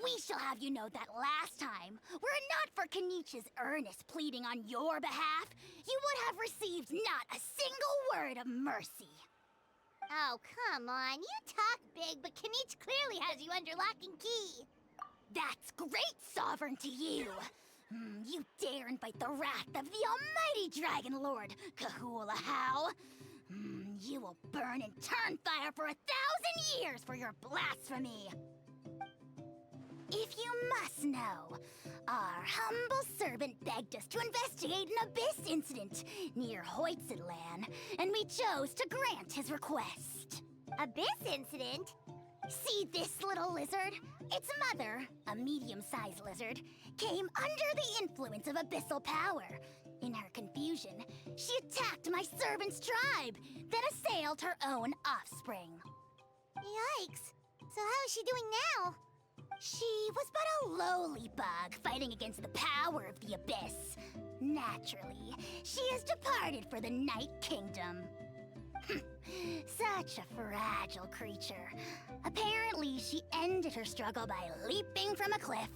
We shall have you know that last time, were it not for Kenichi's earnest pleading on your behalf, you would have received not a single word of mercy. Oh, come on. You talk big, but Kenichi clearly has you under lock and key. That's great, sovereign to you. You dare invite the wrath of the almighty Dragon Lord, Kahula How. You will burn in turn fire for 1,000 years for your blasphemy. If you must know, our humble servant begged us to investigate an abyss incident near Hoytsidland, and we chose to grant his request. Abyss incident? See this little lizard? Its mother, a medium-sized lizard, came under the influence of abyssal power. In her confusion, she attacked my servant's tribe, then assailed her own offspring. Yikes. So how is she doing now? She was but a lowly bug fighting against the power of the abyss. Naturally, she has departed for the Night Kingdom. Such a fragile creature. Apparently, she ended her struggle by leaping from a cliff.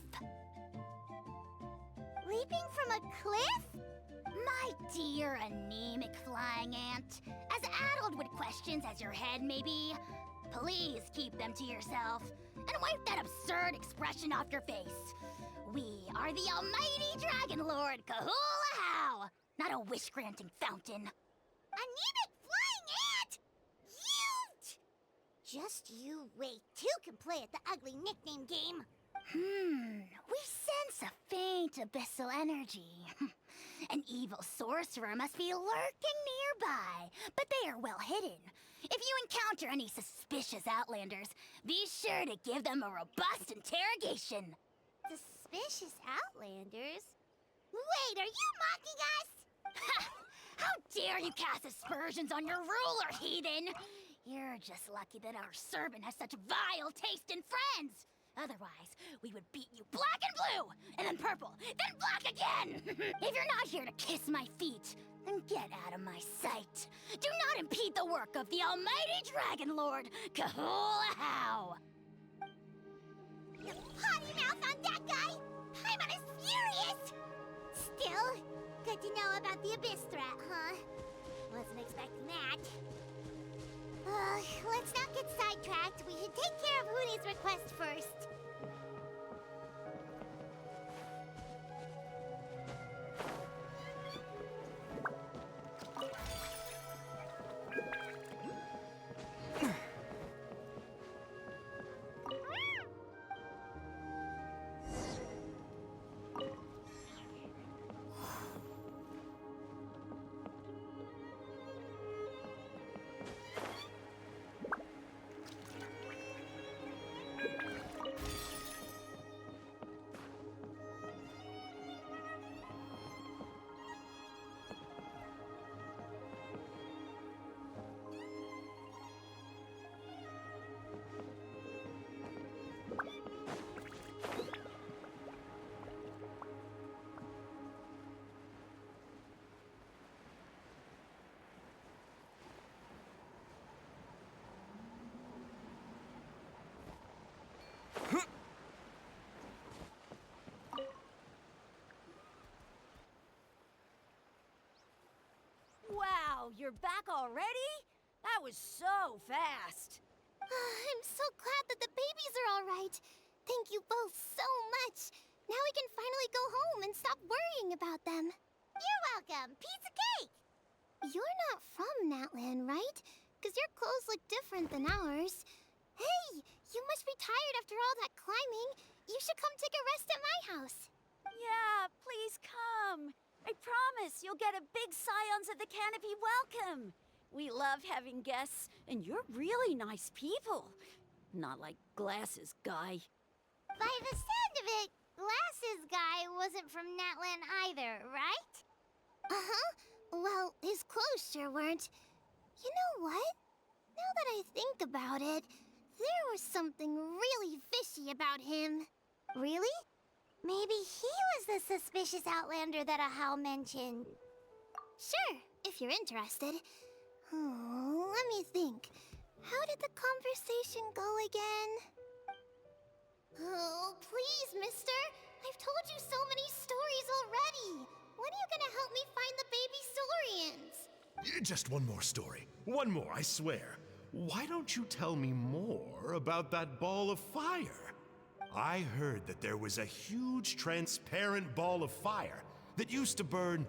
Leaping from a cliff? My dear anemic flying ant, as addled with questions as your head may be, Please keep them to yourself, and wipe that absurd expression off your face. We are the almighty Dragon Lord Kahula-How, not a wish-granting fountain. Anemic flying ant! You! Just you wait. Two can play at the ugly nickname game. We sense a faint abyssal energy. An evil sorcerer must be lurking nearby, but they are well hidden. If you encounter any suspicious Outlanders, be sure to give them a robust interrogation. Suspicious Outlanders? Wait, are you mocking us? Ha! How dare you cast aspersions on your ruler, heathen! You're just lucky that our servant has such vile taste in friends. Otherwise, we would beat you black and blue, and then purple, then black again! If you're not here to kiss my feet, then get out of my sight. Do not impede the work of the almighty Dragon Lord, Kahula-How! You potty mouth on that guy! Paimon is furious! Still, good to know about the abyss threat, huh? Wasn't expecting that. Let's not get sidetracked. We should take care of Hootie's request first. Wow, you're back already? That was so fast. I'm so glad that the babies are all right. Thank you both so much. Now we can finally go home and stop worrying about them. You're welcome. Pizza cake! You're not from Natland, right? Because your clothes look different than ours. Hey, you must be tired after all that climbing. You should come take a rest at my house. Yeah, please come. I promise you'll get a big Scions of the Canopy welcome. We love having guests, and you're really nice people. Not like Glasses Guy. By the sound of it, Glasses Guy wasn't from Natland either, right? Uh-huh. Well, his clothes sure weren't. You know what? Now that I think about it, there was something really fishy about him. Really? Maybe he was the suspicious Outlander that Ahau mentioned. Sure, if you're interested. Oh, let me think. How did the conversation go again? Oh, please, mister. I've told you so many stories already. When are you gonna help me find the baby Saurians? Just one more story. One more, I swear. Why don't you tell me more about that ball of fire? I heard that there was a huge transparent ball of fire that used to burn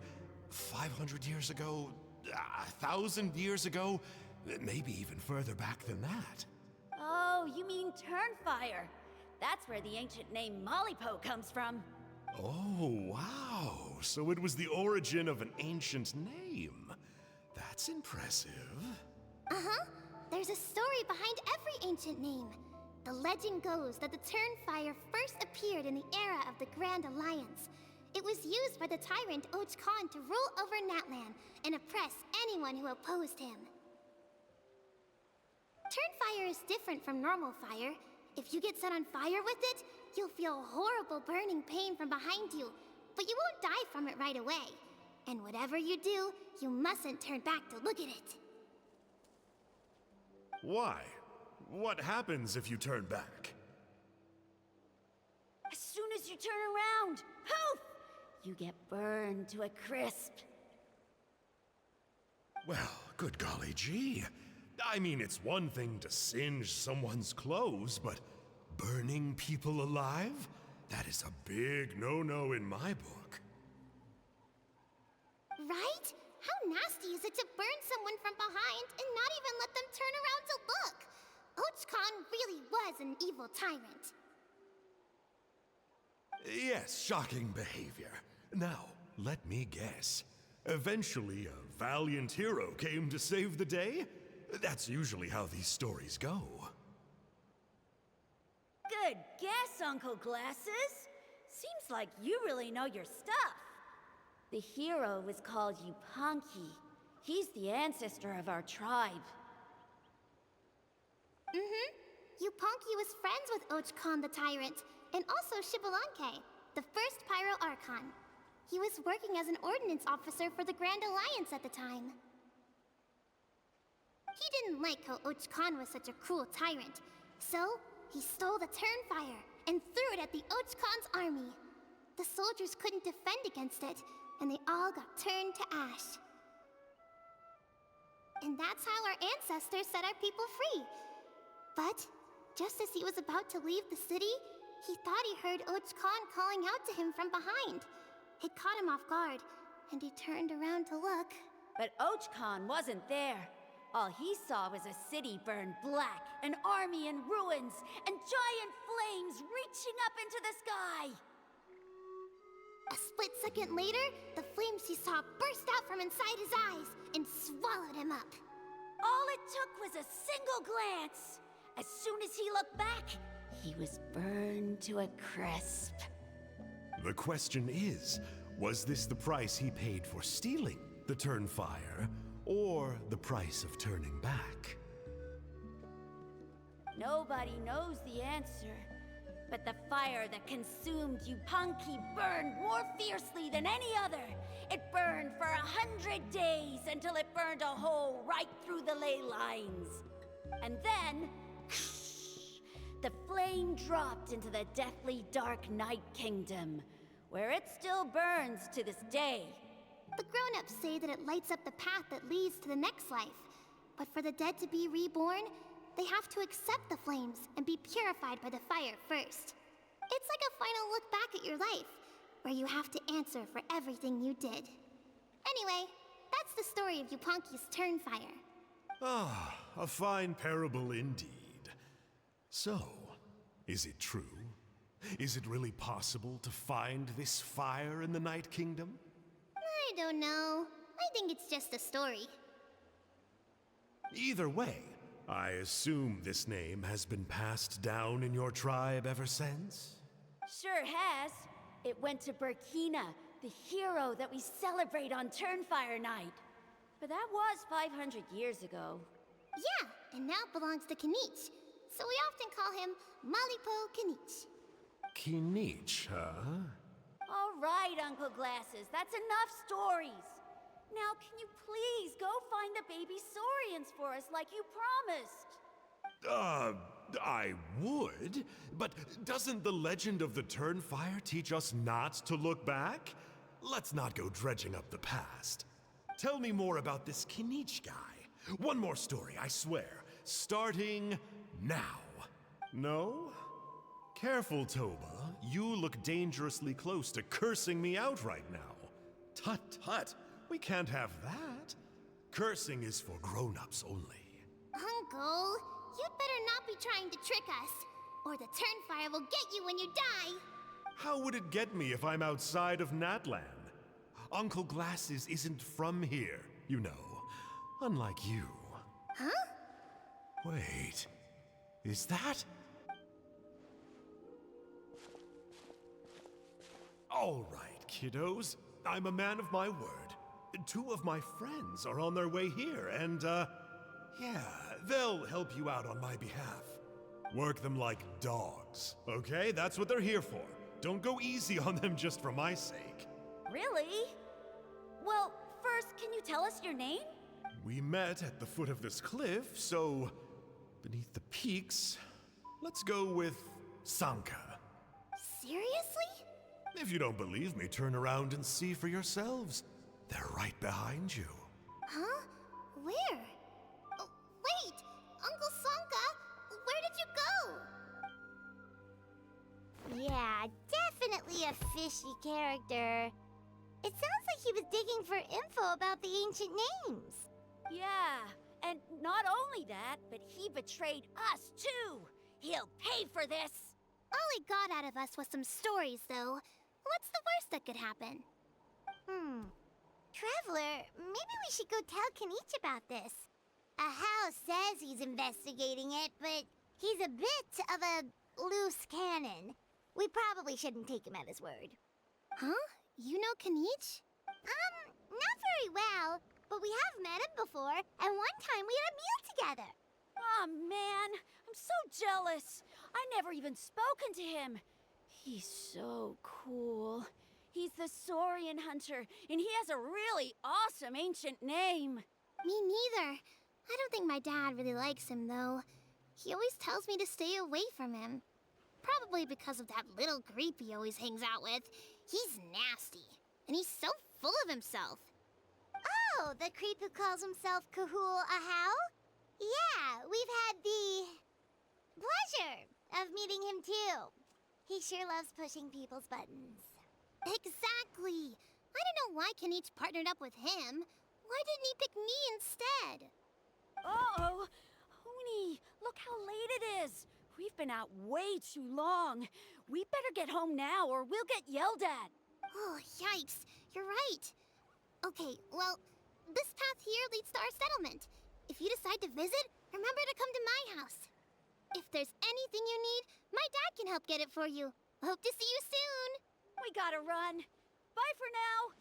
500 years ago, 1,000 years ago, maybe even further back than that. Oh, you mean Turnfire. That's where the ancient name Mollypo comes from. Oh, wow. So it was the origin of an ancient name. That's impressive. Uh-huh. There's a story behind every ancient name. The legend goes that the Turnfire first appeared in the era of the Grand Alliance. It was used by the tyrant Och Khan to rule over Natland and oppress anyone who opposed him. Turnfire is different from normal fire. If you get set on fire with it, you'll feel horrible burning pain from behind you, but you won't die from it right away. And whatever you do, you mustn't turn back to look at it. Why? What happens if you turn back? As soon as you turn around, poof! You get burned to a crisp. Well, good golly gee. I mean, it's one thing to singe someone's clothes, but burning people alive? That is a big no-no in my book. Right? How nasty is it to burn someone from behind and not even let them turn around to look? Ochcon really was an evil tyrant. Yes, shocking behavior. Now, let me guess. Eventually, a valiant hero came to save the day? That's usually how these stories go. Good guess, Uncle Glasses. Seems like you really know your stuff. The hero was called Yupanqui. He's the ancestor of our tribe. Yupanqui was friends with Ochcon the Tyrant, and also Shibalanke, the first Pyro Archon. He was working as an ordnance officer for the Grand Alliance at the time. He didn't like how Ochcon was such a cruel tyrant, so he stole the Turnfire and threw it at the Ochcon's army. The soldiers couldn't defend against it, and they all got turned to ash. And that's how our ancestors set our people free. But just as he was about to leave the city, he thought he heard Ochcon calling out to him from behind. It caught him off guard, and he turned around to look. But Ochcon wasn't there. All he saw was a city burned black, an army in ruins, and giant flames reaching up into the sky. A split second later, the flames he saw burst out from inside his eyes and swallowed him up. All it took was a single glance. As soon as he looked back, he was burned to a crisp. The question is, was this the price he paid for stealing the Turnfire, or the price of turning back? Nobody knows the answer, but the fire that consumed Yupanqui burned more fiercely than any other. It burned for 100 days until it burned a hole right through the ley lines. And then, the flame dropped into the deathly dark Night Kingdom, where it still burns to this day. The grown-ups say that it lights up the path that leads to the next life. But for the dead to be reborn, they have to accept the flames and be purified by the fire first. It's like a final look back at your life, where you have to answer for everything you did. Anyway, that's the story of Yupanqui's Turnfire. Ah, a fine parable indeed. So, is it true? Is it really possible to find this fire in the Night Kingdom? I don't know. I think it's just a story. Either way, I assume this name has been passed down in your tribe ever since? Sure has. It went to Burkina, the hero that we celebrate on Turnfire Night. But that was 500 years ago. Yeah, and now it belongs to Kinich. So we often call him Malipo Kinich. Kinich, huh? All right, Uncle Glasses, that's enough stories. Now, can you please go find the baby saurians for us like you promised? I would, but doesn't the legend of the Turnfire teach us not to look back? Let's not go dredging up the past. Tell me more about this Kinich guy. One more story, I swear. Starting now. No? Careful, Toba. You look dangerously close to cursing me out right now. Tut tut. We can't have that. Cursing is for grown-ups only. Uncle, you'd better not be trying to trick us, or the Turnfire will get you when you die. How would it get me if I'm outside of Natlan? Uncle Glasses isn't from here, you know. Unlike you. Huh? Wait. Is that? All right, kiddos. I'm a man of my word. 2 of my friends are on their way here, and, yeah, they'll help you out on my behalf. Work them like dogs, okay? That's what they're here for. Don't go easy on them just for my sake. Really? Well, first, can you tell us your name? We met at the foot of this cliff, so beneath the peaks, let's go with Sanka. Seriously? If you don't believe me, turn around and see for yourselves. They're right behind you. Huh? Where? Oh, wait! Yeah, definitely a fishy character. It sounds like he was digging for info about the ancient names. Yeah, and not only that, but he betrayed us too. He'll pay for this. All he got out of us was some stories, though. What's the worst that could happen? Traveler, maybe we should go tell Kanich about this. Ahau says he's investigating it, but he's a bit of a loose cannon. We probably shouldn't take him at his word. Huh? You know Kanich? Not very well, but we have met him before, and one time we had a meal together. Aw, man, I'm so jealous. I never even spoken to him. He's so cool. He's the Saurian hunter, and he has a really awesome ancient name. Me neither. I don't think my dad really likes him, though. He always tells me to stay away from him. Probably because of that little creep he always hangs out with. He's nasty, and he's so full of himself. Oh, the creep who calls himself Kahul Ahau? Yeah, we've had the pleasure of meeting him too. He sure loves pushing people's buttons. Exactly. I don't know why Kanich partnered up with him. Why didn't he pick me instead? Uh-oh. Honi, look how late it is. We've been out way too long. We better get home now or we'll get yelled at. Oh, yikes. You're right. Okay, well, this path here leads to our settlement. If you decide to visit, remember to come to my house. If there's anything you need, my dad can help get it for you. Hope to see you soon. We gotta run. Bye for now.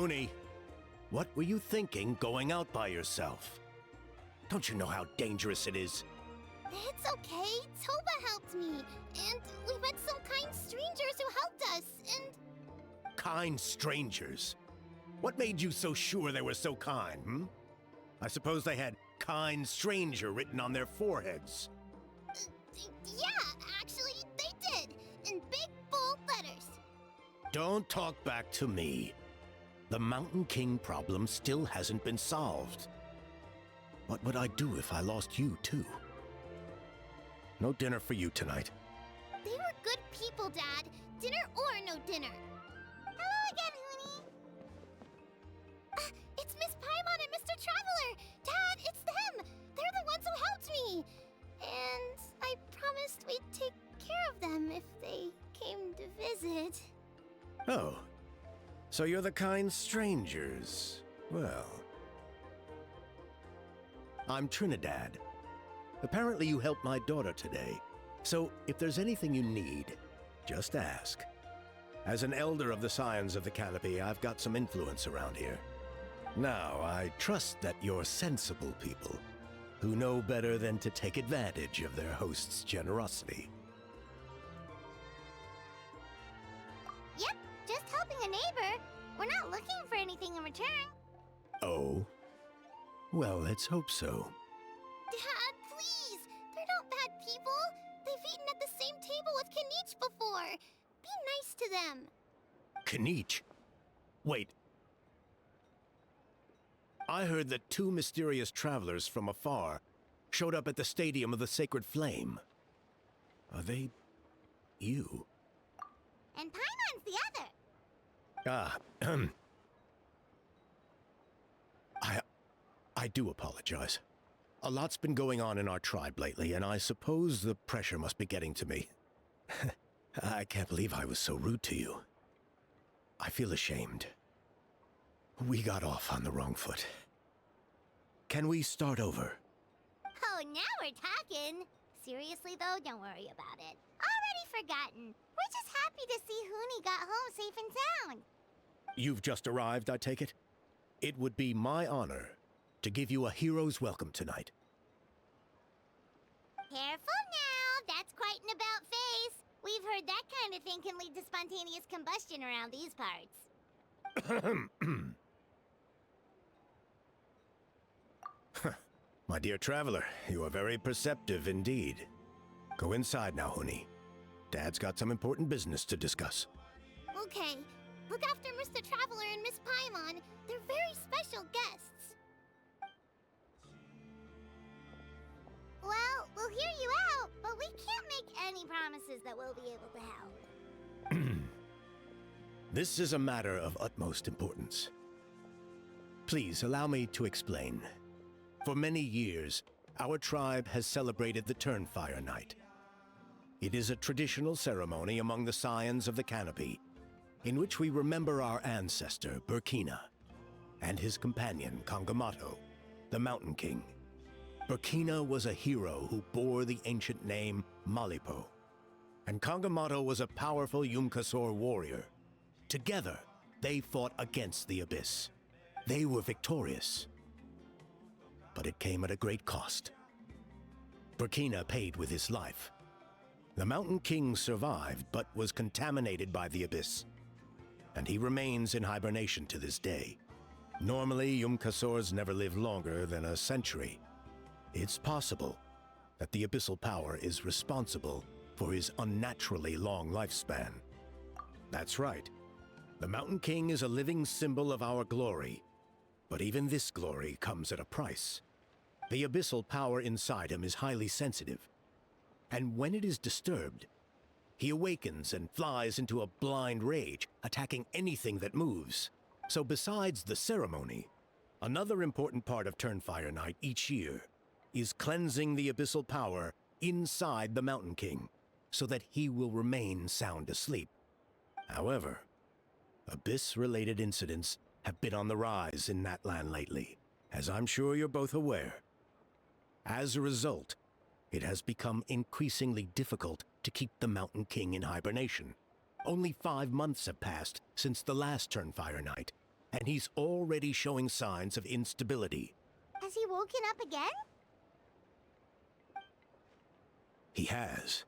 Huni, what were you thinking going out by yourself? Don't you know how dangerous it is? It's okay. Toba helped me. And we met some kind strangers who helped us, and... Kind strangers? What made you so sure they were so kind, hmm? I suppose they had kind stranger written on their foreheads. Yeah, actually, they did. In big, bold letters. Don't talk back to me. The Mountain King problem still hasn't been solved. What would I do if I lost you, too? No dinner for you tonight. They were good people, Dad. Dinner or no dinner. Hello again, Huni. It's Miss Paimon and Mr. Traveler. Dad, it's them. They're the ones who helped me. And I promised we'd take care of them if they came to visit. Oh. So you're the kind strangers. Well... I'm Trinidad. Apparently you helped my daughter today. So if there's anything you need, just ask. As an elder of the Scions of the Canopy, I've got some influence around here. Now, I trust that you're sensible people who know better than to take advantage of their host's generosity. Yep, just helping a neighbor. We're not looking for anything in return. Oh? Well, let's hope so. Dad, please! They're not bad people. They've eaten at the same table with Kanich before. Be nice to them. Kanich? Wait. I heard that two mysterious travelers from afar showed up at the Stadium of the Sacred Flame. Are they... you? And Paimon's the other. I do apologize. A lot's been going on in our tribe lately, and I suppose the pressure must be getting to me. I can't believe I was so rude to you. I feel ashamed. We got off on the wrong foot. Can we start over? Oh, now we're talking. Seriously, though, don't worry about it. Already forgotten. We're just happy to see Huni got home safe and sound. You've just arrived, I take it? It would be my honor to give you a hero's welcome tonight. Careful now. That's quite an about-face. We've heard that kind of thing can lead to spontaneous combustion around these parts. My dear traveler, you are very perceptive indeed. Go inside now, Huni. Dad's got some important business to discuss. Okay. Look after Mr. Traveler and Miss Paimon. They're very special guests. Well, we'll hear you out, but we can't make any promises that we'll be able to help. This is a matter of utmost importance. Please allow me to explain. For many years, our tribe has celebrated the Turnfire Night. It is a traditional ceremony among the Scions of the Canopy, in which we remember our ancestor, Burkina, and his companion, Kangamato, the Mountain King. Burkina was a hero who bore the ancient name Malipo, and Kangamato was a powerful Yumkasor warrior. Together, they fought against the Abyss. They were victorious, but it came at a great cost. Burkina paid with his life. The Mountain King survived, but was contaminated by the Abyss, and he remains in hibernation to this day. Normally, Yumkasors never live longer than a century. It's possible that the Abyssal power is responsible for his unnaturally long lifespan. That's right. The Mountain King is a living symbol of our glory, but even this glory comes at a price. The abyssal power inside him is highly sensitive, and when it is disturbed, he awakens and flies into a blind rage, attacking anything that moves. So besides the ceremony, another important part of Turnfire Night each year is cleansing the abyssal power inside the Mountain King, so that he will remain sound asleep. However, Abyss-related incidents have been on the rise in that land lately, as I'm sure you're both aware. As a result, it has become increasingly difficult to keep the Mountain King in hibernation. Only 5 months have passed since the last Turnfire Night, and he's already showing signs of instability. Has he woken up again? He has.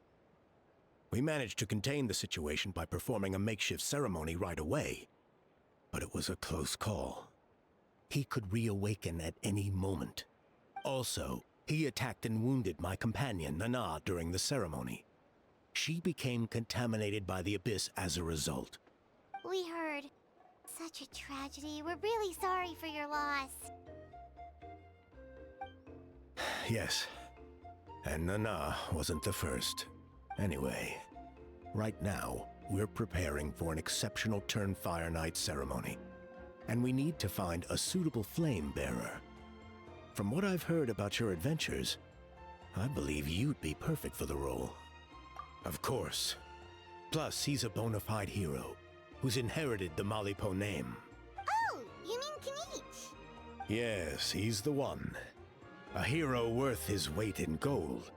We managed to contain the situation by performing a makeshift ceremony right away. But it was a close call. He could reawaken at any moment. Also, he attacked and wounded my companion, Nana, during the ceremony. She became contaminated by the Abyss as a result. We heard. Such a tragedy. We're really sorry for your loss. Yes. And Nana wasn't the first. Anyway, right now, we're preparing for an exceptional Turnfire Night ceremony. And we need to find a suitable flame bearer. From what I've heard about your adventures, I believe you'd be perfect for the role. Of course. Plus, he's a bona fide hero who's inherited the Malipo name. Oh, you mean Kinich? Yes, he's the one. A hero worth his weight in gold.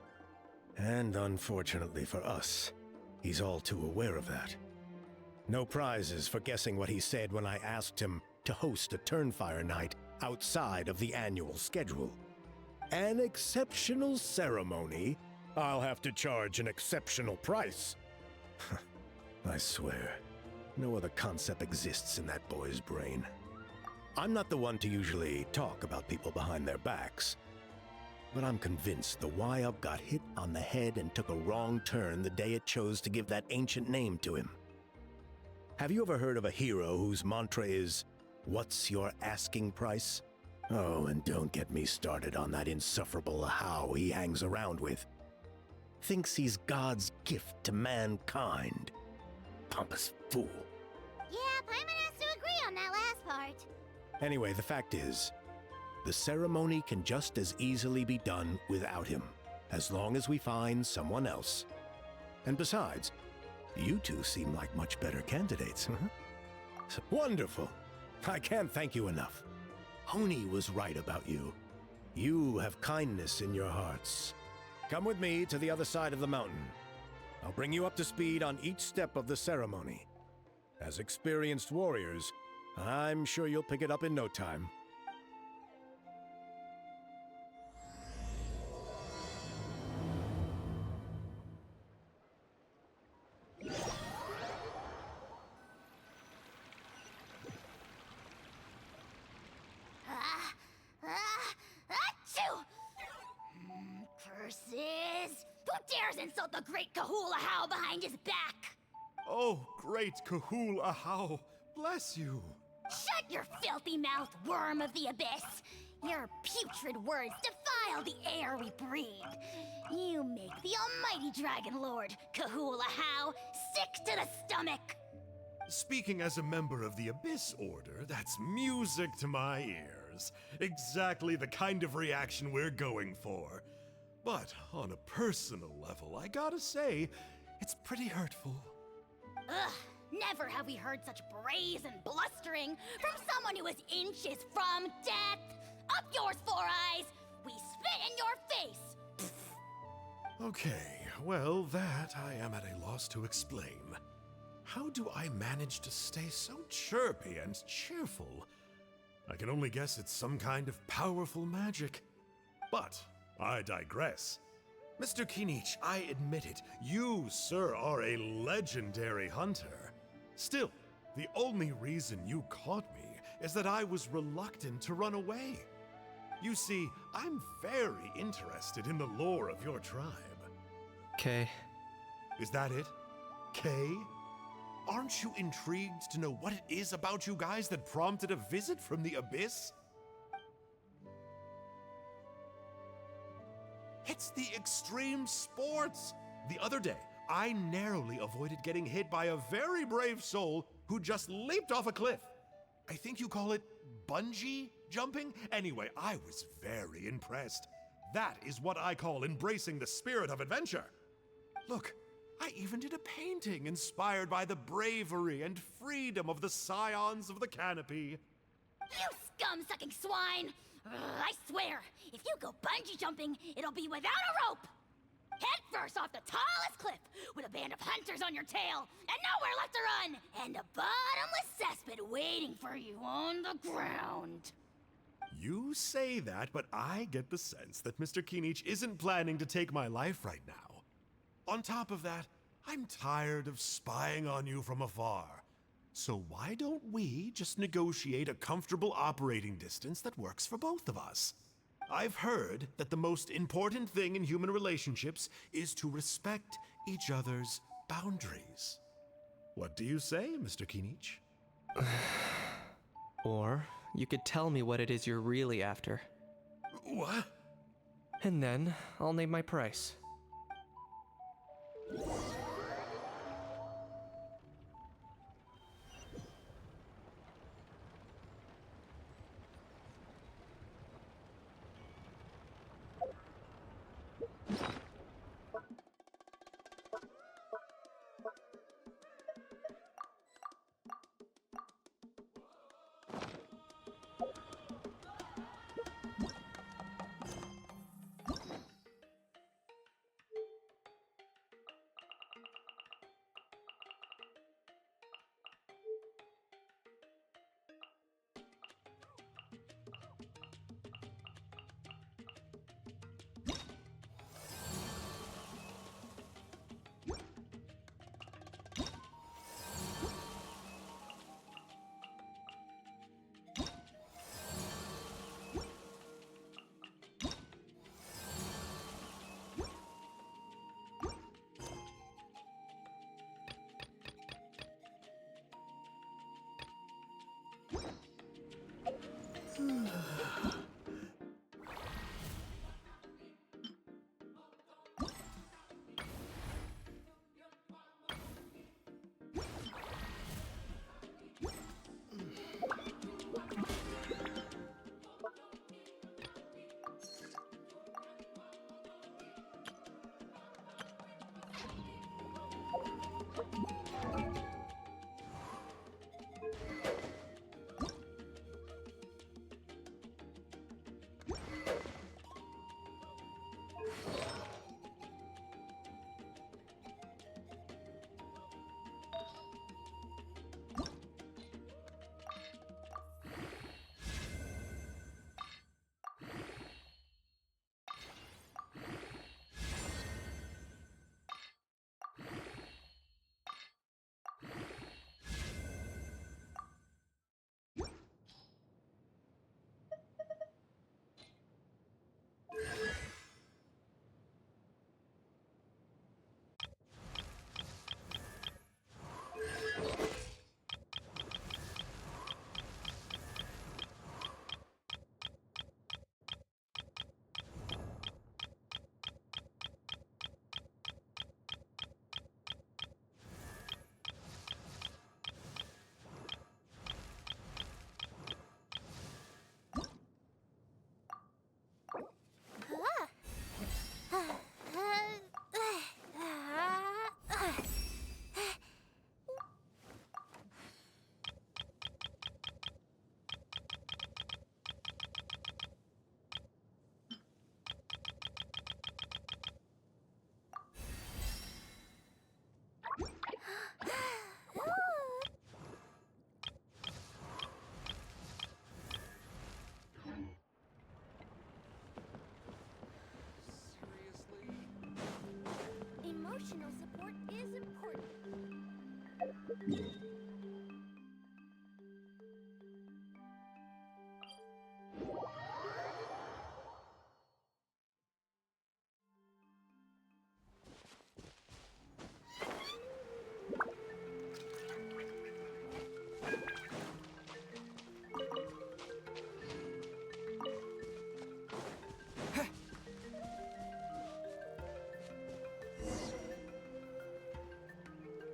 And unfortunately for us, he's all too aware of that. No prizes for guessing what he said when I asked him to host a Turnfire Night outside of the annual schedule. An exceptional ceremony? I'll have to charge an exceptional price. I swear, no other concept exists in that boy's brain. I'm not the one to usually talk about people behind their backs, but I'm convinced the Y-Up got hit on the head and took a wrong turn the day it chose to give that ancient name to him. Have you ever heard of a hero whose mantra is, "What's your asking price?" Oh, and don't get me started on that insufferable How he hangs around with. Thinks he's God's gift to mankind. Pompous fool. Yeah, Paimon has to agree on that last part. Anyway, the fact is, the ceremony can just as easily be done without him, as long as we find someone else. And besides, you two seem like much better candidates. Wonderful. I can't thank you enough. Oni was right about you. You have kindness in your hearts. Come with me to the other side of the mountain. I'll bring you up to speed on each step of the ceremony. As experienced warriors, I'm sure you'll pick it up in no time. Achoo! Curses! Who dares insult the great Kahula How behind his back? Oh, great Kahul Ahau, bless you. Shut your filthy mouth, worm of the abyss! Your putrid words defile the air we breathe. You make the almighty Dragon Lord, Kahula How, sick to the stomach! Speaking as a member of the Abyss Order, that's music to my ears. Exactly the kind of reaction we're going for. But on a personal level, I gotta say, it's pretty hurtful. Ugh, never have we heard such brazen blustering from someone who is inches from death! Up yours, Four Eyes! We spit in your face! Okay, well, that I am at a loss to explain. How do I manage to stay so chirpy and cheerful? I can only guess it's some kind of powerful magic. But I digress. Mr. Kinich, I admit it, you, sir, are a legendary hunter. Still, the only reason you caught me is that I was reluctant to run away. You see, I'm very interested in the lore of your tribe. Kay. Is that it? Kay? Aren't you intrigued to know what it is about you guys that prompted a visit from the Abyss? It's the extreme sports! The other day, I narrowly avoided getting hit by a very brave soul who just leaped off a cliff. I think you call it bungee jumping? Anyway, I was very impressed. That is what I call embracing the spirit of adventure. Look, I even did a painting inspired by the bravery and freedom of the Scions of the Canopy. You scum-sucking swine! I swear, if you go bungee jumping, it'll be without a rope! Head first off the tallest cliff, with a band of hunters on your tail, and nowhere left to run, and a bottomless cesspit waiting for you on the ground. You say that, but I get the sense that Mr. Kinich isn't planning to take my life right now. On top of that, I'm tired of spying on you from afar. So why don't we just negotiate a comfortable operating distance that works for both of us? I've heard that the most important thing in human relationships is to respect each other's boundaries. What do you say, Mr. Kinich? Or you could tell me what it is you're really after. What? And then I'll name my price. Emotional support is important.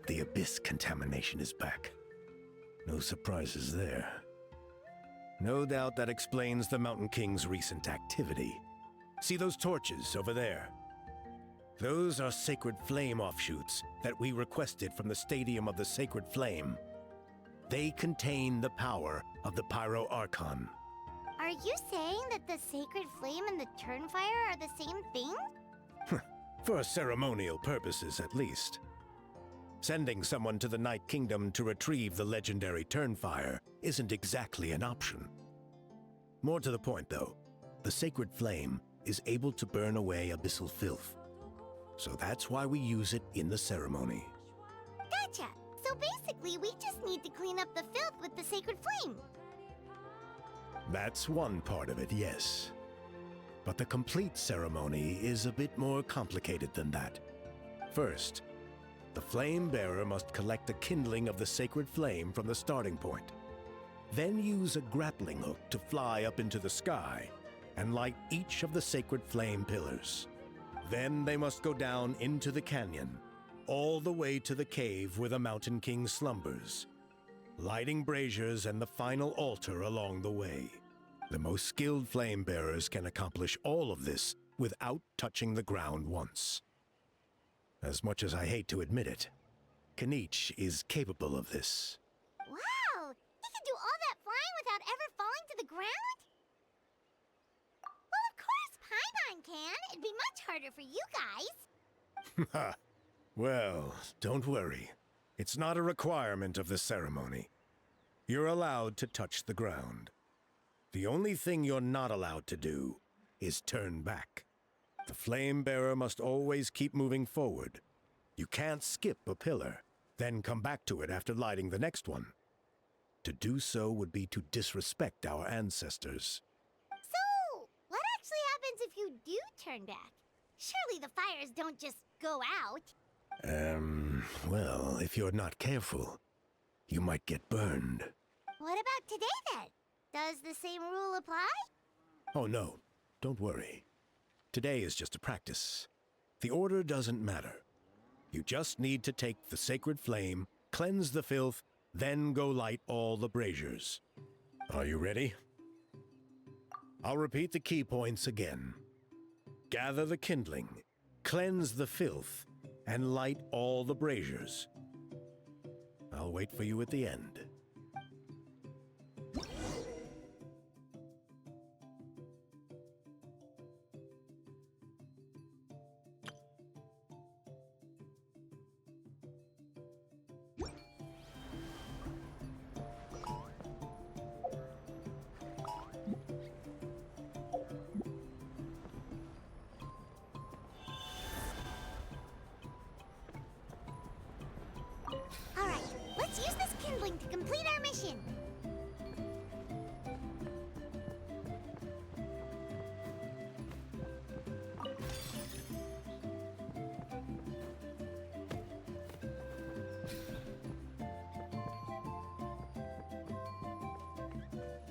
The abyss contamination is back. No surprises there. No doubt that explains the Mountain King's recent activity. See those torches over there? Those are Sacred Flame offshoots that we requested from the Stadium of the Sacred Flame. They contain the power of the Pyro Archon. Are you saying that the Sacred Flame and the Turnfire are the same thing? For ceremonial purposes, at least. Sending someone to the Night Kingdom to retrieve the legendary Turnfire isn't exactly an option. More to the point, though, the sacred flame is able to burn away abyssal filth. So that's why we use it in the ceremony. Gotcha! So basically, we just need to clean up the filth with the sacred flame. That's one part of it, yes. But the complete ceremony is a bit more complicated than that. First, the flame bearer must collect a kindling of the sacred flame from the starting point. Then use a grappling hook to fly up into the sky and light each of the sacred flame pillars. Then they must go down into the canyon, all the way to the cave where the Mountain King slumbers, lighting braziers and the final altar along the way. The most skilled flame bearers can accomplish all of this without touching the ground once. As much as I hate to admit it, Kanich is capable of this. Wow! He can do all that flying without ever falling to the ground? Well, of course Paimon can. It'd be much harder for you guys. Ha! Well, don't worry. It's not a requirement of the ceremony. You're allowed to touch the ground. The only thing you're not allowed to do is turn back. The flame bearer must always keep moving forward. You can't skip a pillar, then come back to it after lighting the next one. To do so would be to disrespect our ancestors. So, what actually happens if you do turn back? Surely the fires don't just go out. Well, if you're not careful, you might get burned. What about today then? Does the same rule apply? Oh no, don't worry. Today is just a practice. The order doesn't matter. You just need to take the sacred flame, cleanse the filth, then go light all the braziers. Are you ready? I'll repeat the key points again. Gather the kindling, cleanse the filth, and light all the braziers. I'll wait for you at the end. Alright, let's use this kindling to complete our mission.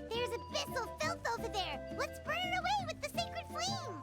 There's abyssal filth over there. Let's burn it away with the sacred flame.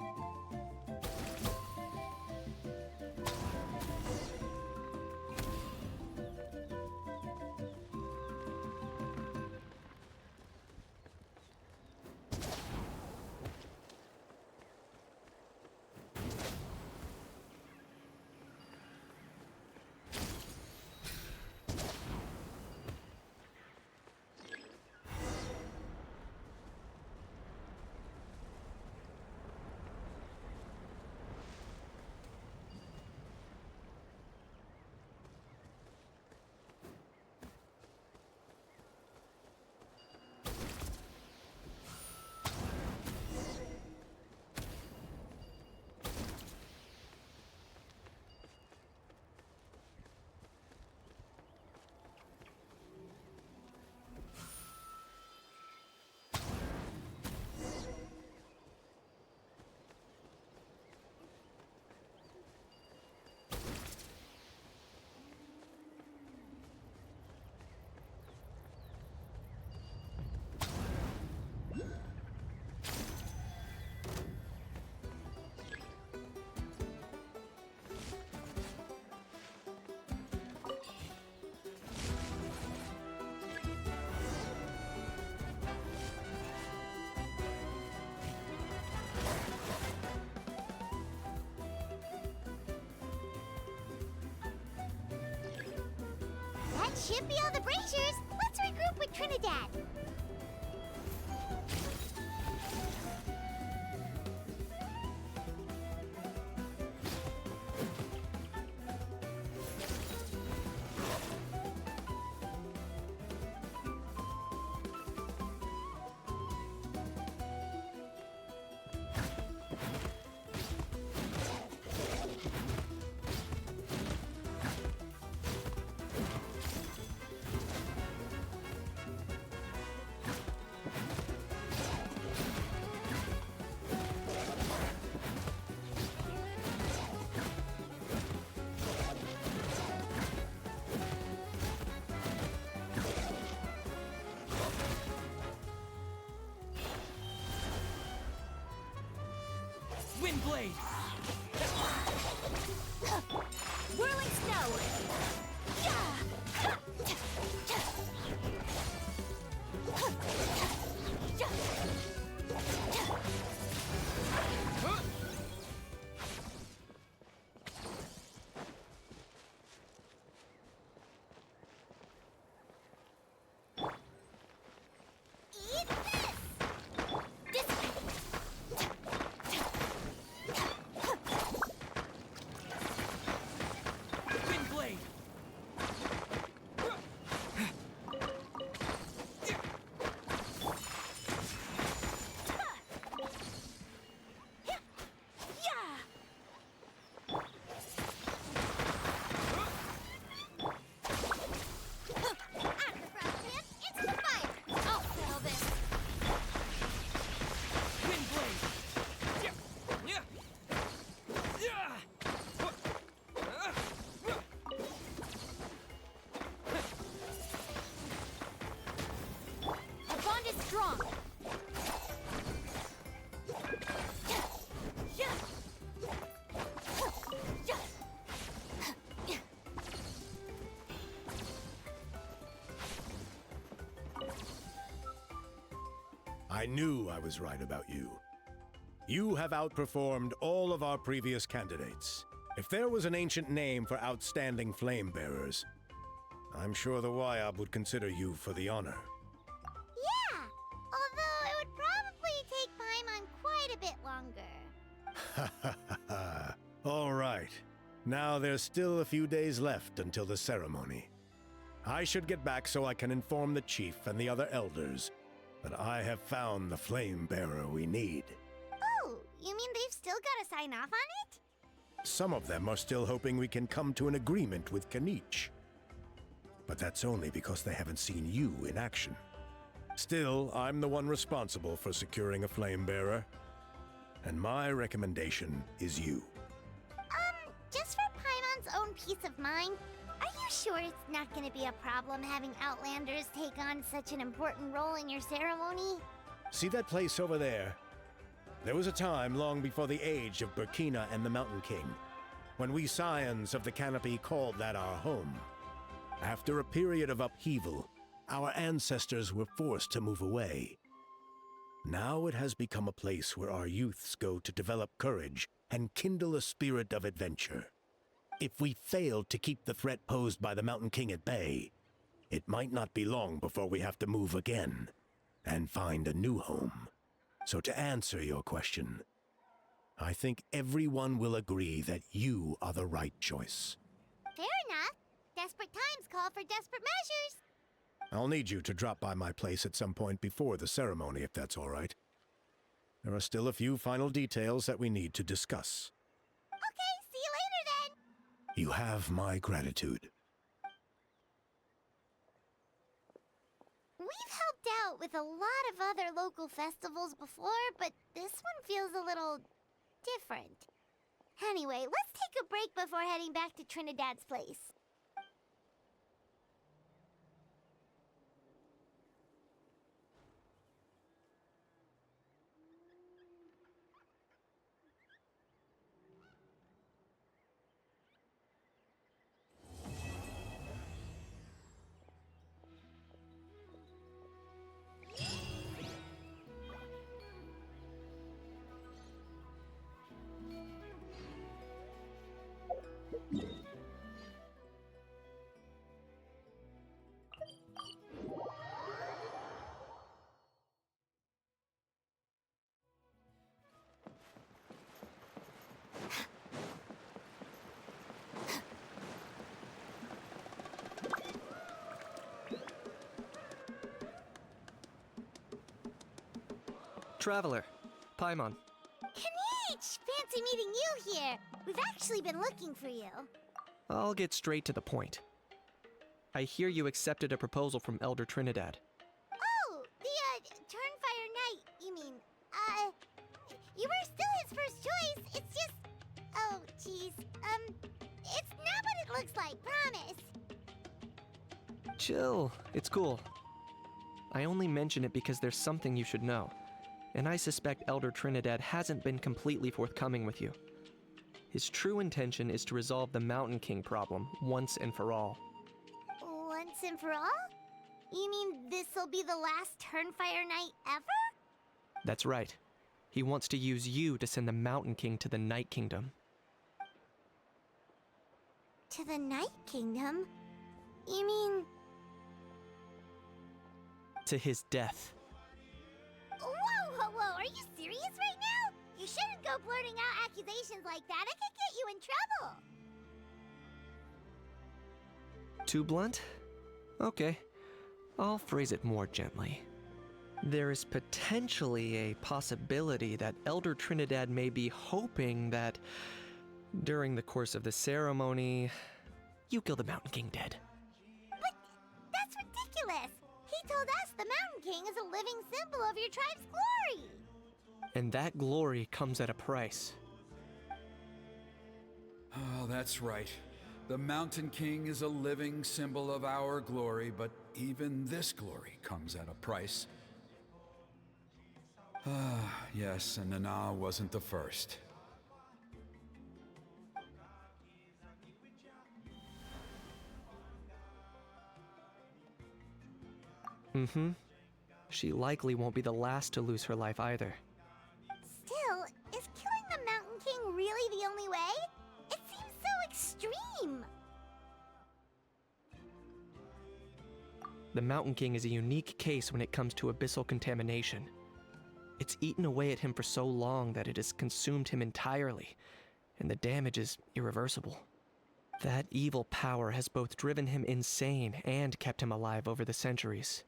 That should be all the braziers. Let's regroup with Trinidad. Wind Blade! Whirling Snow! Wind Blade! Wind Blade! Our bond is strong! I knew I was right about you. You have outperformed all of our previous candidates. If there was an ancient name for outstanding flame bearers, I'm sure the Wyab would consider you for the honor. Yeah, although it would probably take Paimon quite a bit longer. All right. Now there's still a few days left until the ceremony. I should get back so I can inform the chief and the other elders that I have found the flame bearer we need. Oh, you mean they've still got to sign off on it? Some of them are still hoping we can come to an agreement with Kanich. But that's only because they haven't seen you in action. Still, I'm the one responsible for securing a flame bearer. And my recommendation is you. Just for Paimon's own peace of mind, are you sure it's not going to be a problem having Outlanders take on such an important role in your ceremony? See that place over there? There was a time long before the age of Burkina and the Mountain King, when we Scions of the Canopy called that our home. After a period of upheaval, our ancestors were forced to move away. Now it has become a place where our youths go to develop courage and kindle a spirit of adventure. If we fail to keep the threat posed by the Mountain King at bay, it might not be long before we have to move again and find a new home. So to answer your question, I think everyone will agree that you are the right choice. Fair enough. Desperate times call for desperate measures. I'll need you to drop by my place at some point before the ceremony, if that's all right. There are still a few final details that we need to discuss. Okay, see you later then. You have my gratitude. We've helped out with a lot of other local festivals before, but this one feels a little different. Anyway, let's take a break before heading back to Trinidad's place. Traveler, Paimon. Kanich! Fancy meeting you here. We've actually been looking for you. I'll get straight to the point. I hear you accepted a proposal from Elder Trinidad. Oh, the, Turnfire Knight, you mean. You were still his first choice. It's just... Oh, jeez. It's not what it looks like, promise. Chill, it's cool. I only mention it because there's something you should know. and I suspect Elder Trinidad hasn't been completely forthcoming with you. His true intention is to resolve the Mountain King problem once and for all. Once and for all? You mean this'll be the last Turnfire night ever? That's right. He wants to use you to send the Mountain King to the Night Kingdom. To the Night Kingdom? You mean... To his death. Whoa! Are you serious right now? You shouldn't go blurting out accusations like that. It could get you in trouble. Too blunt? Okay. I'll phrase it more gently. There is potentially a possibility that Elder Trinidad may be hoping that during the course of the ceremony, you kill the Mountain King dead. But that's ridiculous. He told us the Mountain King is a living symbol of your tribe's glory. And that glory comes at a price. Oh, that's right. The Mountain King is a living symbol of our glory, but even this glory comes at a price. Ah, yes, and Nana wasn't the first. Mm-hmm. She likely won't be the last to lose her life either. Still, is killing the Mountain King really the only way? It seems so extreme. The Mountain King is a unique case when it comes to abyssal contamination. It's eaten away at him for so long that it has consumed him entirely, and the damage is irreversible. That evil power has both driven him insane and kept him alive over the centuries.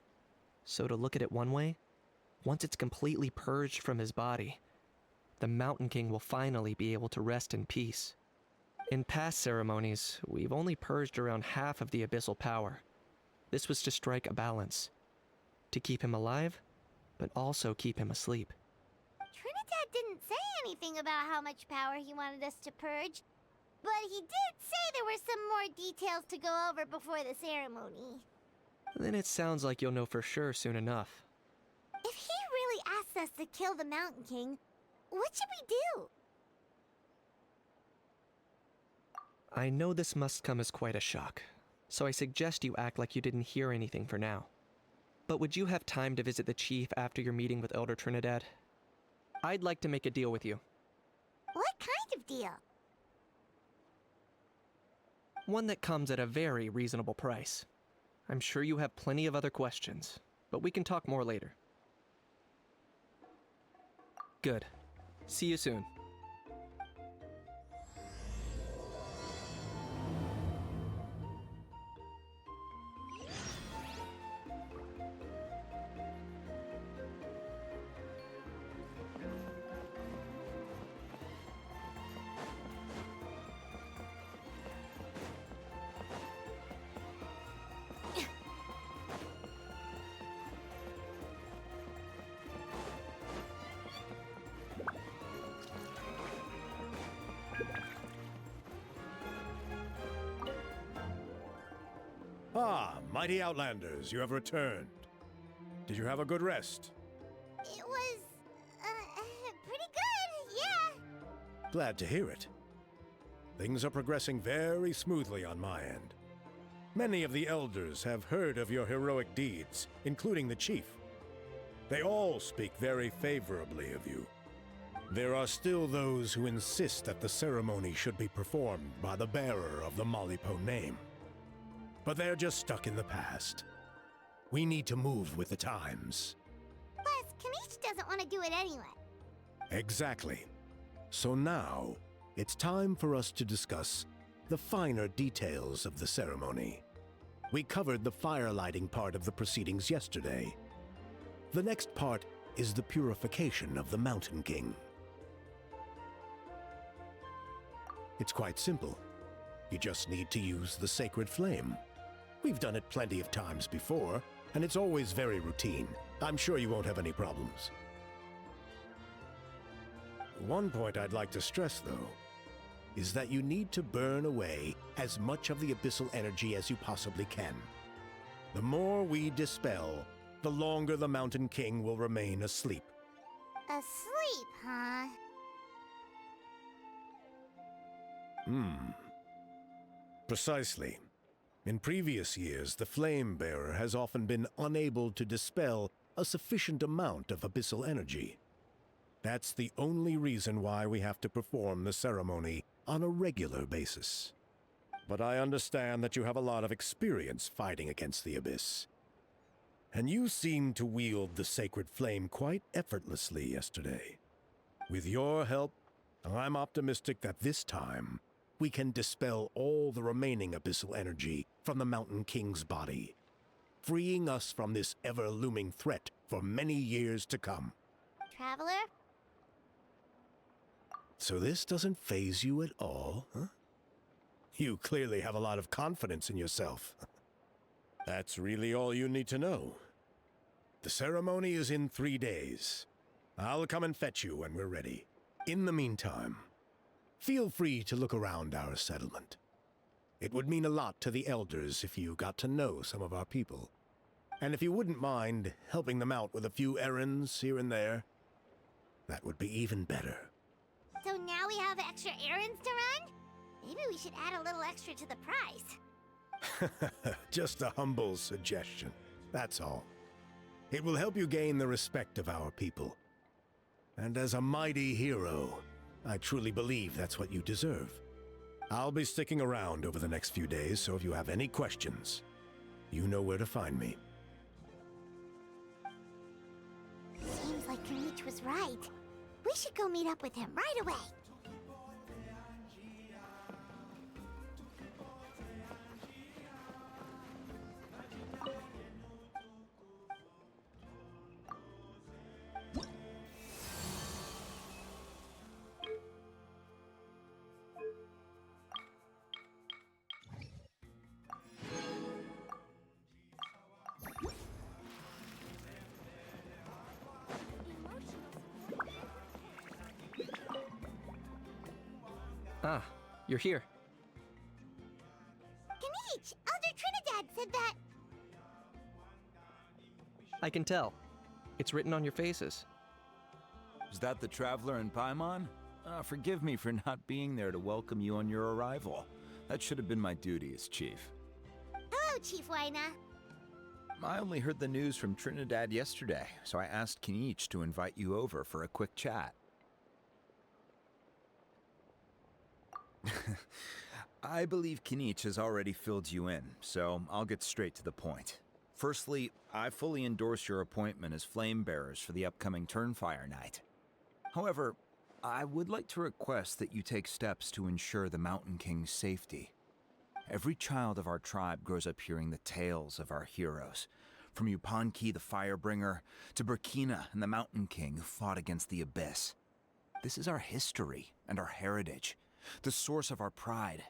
So to look at it one way, once it's completely purged from his body, the Mountain King will finally be able to rest in peace. In past ceremonies, we've only purged around half of the abyssal power. This was to strike a balance, to keep him alive, but also keep him asleep. Trinidad didn't say anything about how much power he wanted us to purge, but he did say there were some more details to go over before the ceremony. Then it sounds like you'll know for sure soon enough. If he really asks us to kill the Mountain King, what should we do? I know this must come as quite a shock, so I suggest you act like you didn't hear anything for now. But would you have time to visit the chief after your meeting with Elder Trinidad? I'd like to make a deal with you. What kind of deal? One that comes at a very reasonable price. I'm sure you have plenty of other questions, but we can talk more later. Good. See you soon. Ah, mighty Outlanders, you have returned. Did you have a good rest? It was, pretty good, yeah. Glad to hear it. Things are progressing very smoothly on my end. Many of the elders have heard of your heroic deeds, including the chief. They all speak very favorably of you. There are still those who insist that the ceremony should be performed by the bearer of the Malipo name. But they're just stuck in the past. We need to move with the times. Plus, Kanish doesn't want to do it anyway. Exactly. So now, it's time for us to discuss the finer details of the ceremony. We covered the fire lighting part of the proceedings yesterday. The next part is the purification of the Mountain King. It's quite simple. You just need to use the sacred flame. We've done it plenty of times before, and it's always very routine. I'm sure you won't have any problems. One point I'd like to stress, though, is that you need to burn away as much of the abyssal energy as you possibly can. The more we dispel, the longer the Mountain King will remain asleep. Asleep, huh? Precisely. In previous years, the Flame Bearer has often been unable to dispel a sufficient amount of abyssal energy. That's the only reason why we have to perform the ceremony on a regular basis. But I understand that you have a lot of experience fighting against the Abyss. And you seemed to wield the sacred flame quite effortlessly yesterday. With your help, I'm optimistic that this time we can dispel all the remaining abyssal energy from the Mountain King's body, freeing us from this ever-looming threat for many years to come. Traveler? So this doesn't faze you at all, huh? You clearly have a lot of confidence in yourself. That's really all you need to know. The ceremony is in 3 days. I'll come and fetch you when we're ready. In the meantime, feel free to look around our settlement. It would mean a lot to the elders if you got to know some of our people. And if you wouldn't mind helping them out with a few errands here and there, that would be even better. So now we have extra errands to run? Maybe we should add a little extra to the price. Just a humble suggestion, that's all. It will help you gain the respect of our people. And as a mighty hero, I truly believe that's what you deserve. I'll be sticking around over the next few days, so if you have any questions, you know where to find me. Seems like Kanich was right. We should go meet up with him right away. Ah, you're here. Kanich! Elder Trinidad said that... I can tell. It's written on your faces. Is that the Traveler and Paimon? Forgive me for not being there to welcome you on your arrival. That should have been my duty as chief. Hello, Chief Waina. I only heard the news from Trinidad yesterday, so I asked Kanich to invite you over for a quick chat. I believe Kanich has already filled you in, so I'll get straight to the point. Firstly, I fully endorse your appointment as flame bearers for the upcoming Turnfire Night. However, I would like to request that you take steps to ensure the Mountain King's safety. Every child of our tribe grows up hearing the tales of our heroes, from Yupanqui the Firebringer to Burkina and the Mountain King who fought against the Abyss. This is our history and our heritage, the source of our pride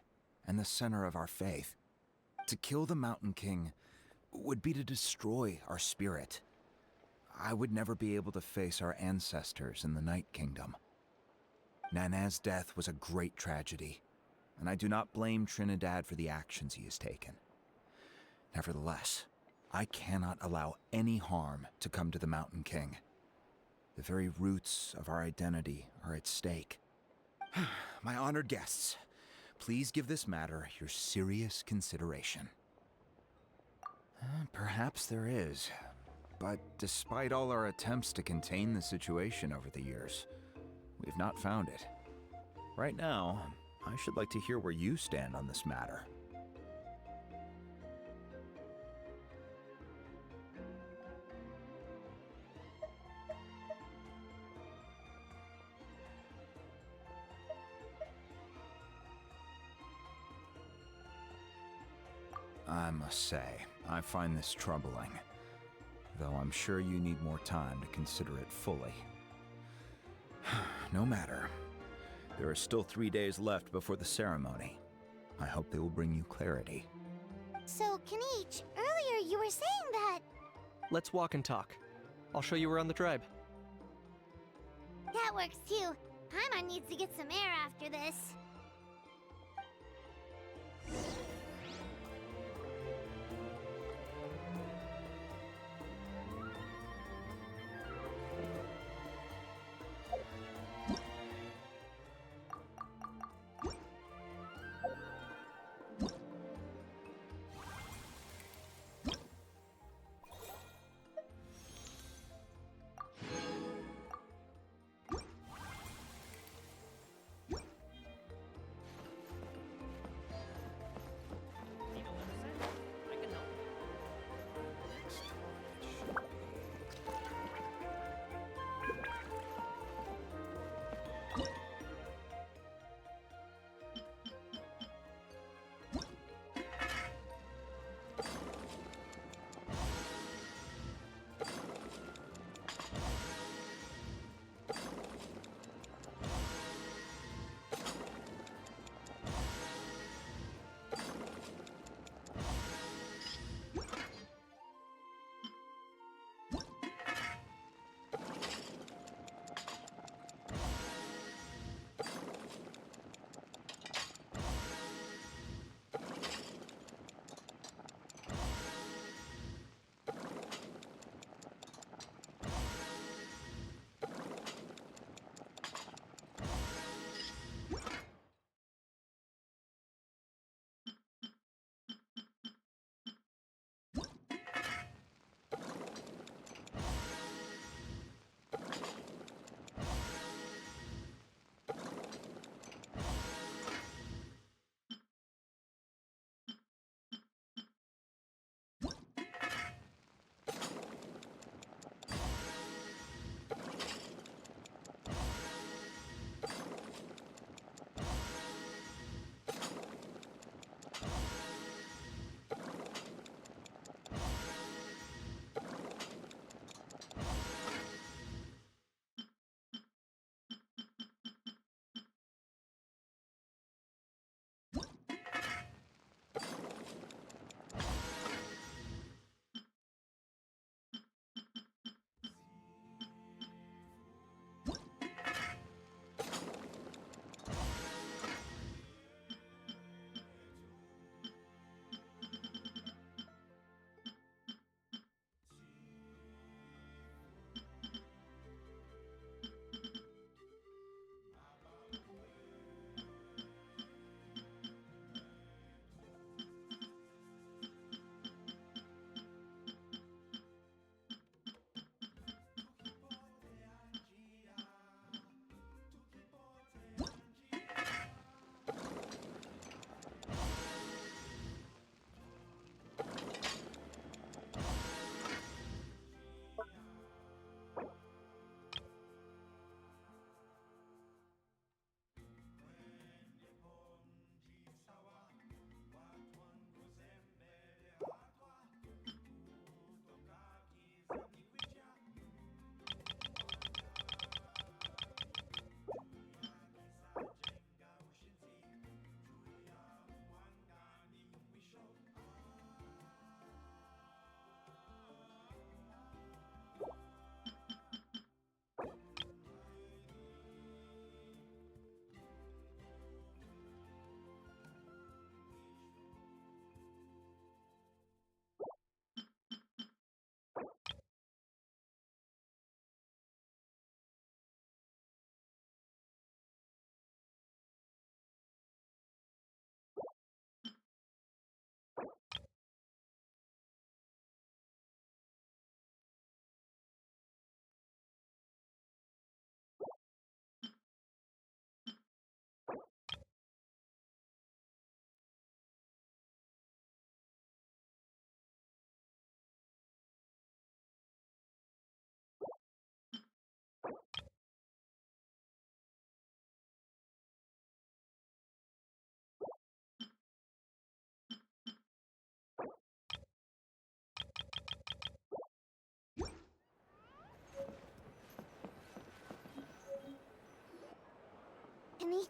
and the center of our faith. To kill the Mountain King would be to destroy our spirit. I would never be able to face our ancestors in the Night Kingdom. Nana's death was a great tragedy, and I do not blame Trinidad for the actions he has taken. Nevertheless, I cannot allow any harm to come to the Mountain King. The very roots of our identity are at stake. My honored guests, please give this matter your serious consideration. Perhaps there is, but despite all our attempts to contain the situation over the years, we've not found it. Right now, I should like to hear where you stand on this matter. I must say, I find this troubling, though I'm sure you need more time to consider it fully. No matter. There are still 3 days left before the ceremony. I hope they will bring you clarity. So, Kanich, earlier you were saying that... Let's walk and talk. I'll show you around the tribe. That works too. Paimon needs to get some air after this.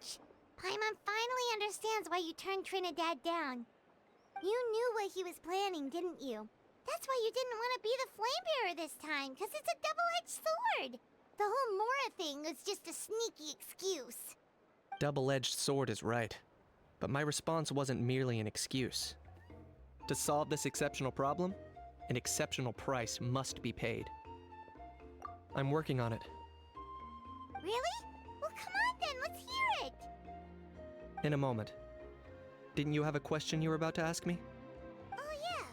much. Paimon finally understands why you turned Trinidad down. You knew what he was planning, didn't you? That's why you didn't want to be the Flame Bearer this time, because it's a double-edged sword. The whole Mora thing was just a sneaky excuse. Double-edged sword is right, but my response wasn't merely an excuse. To solve this exceptional problem, an exceptional price must be paid. I'm working on it. Really? Well, come on then, let's hear it! In a moment. Didn't you have a question you were about to ask me? Oh yeah.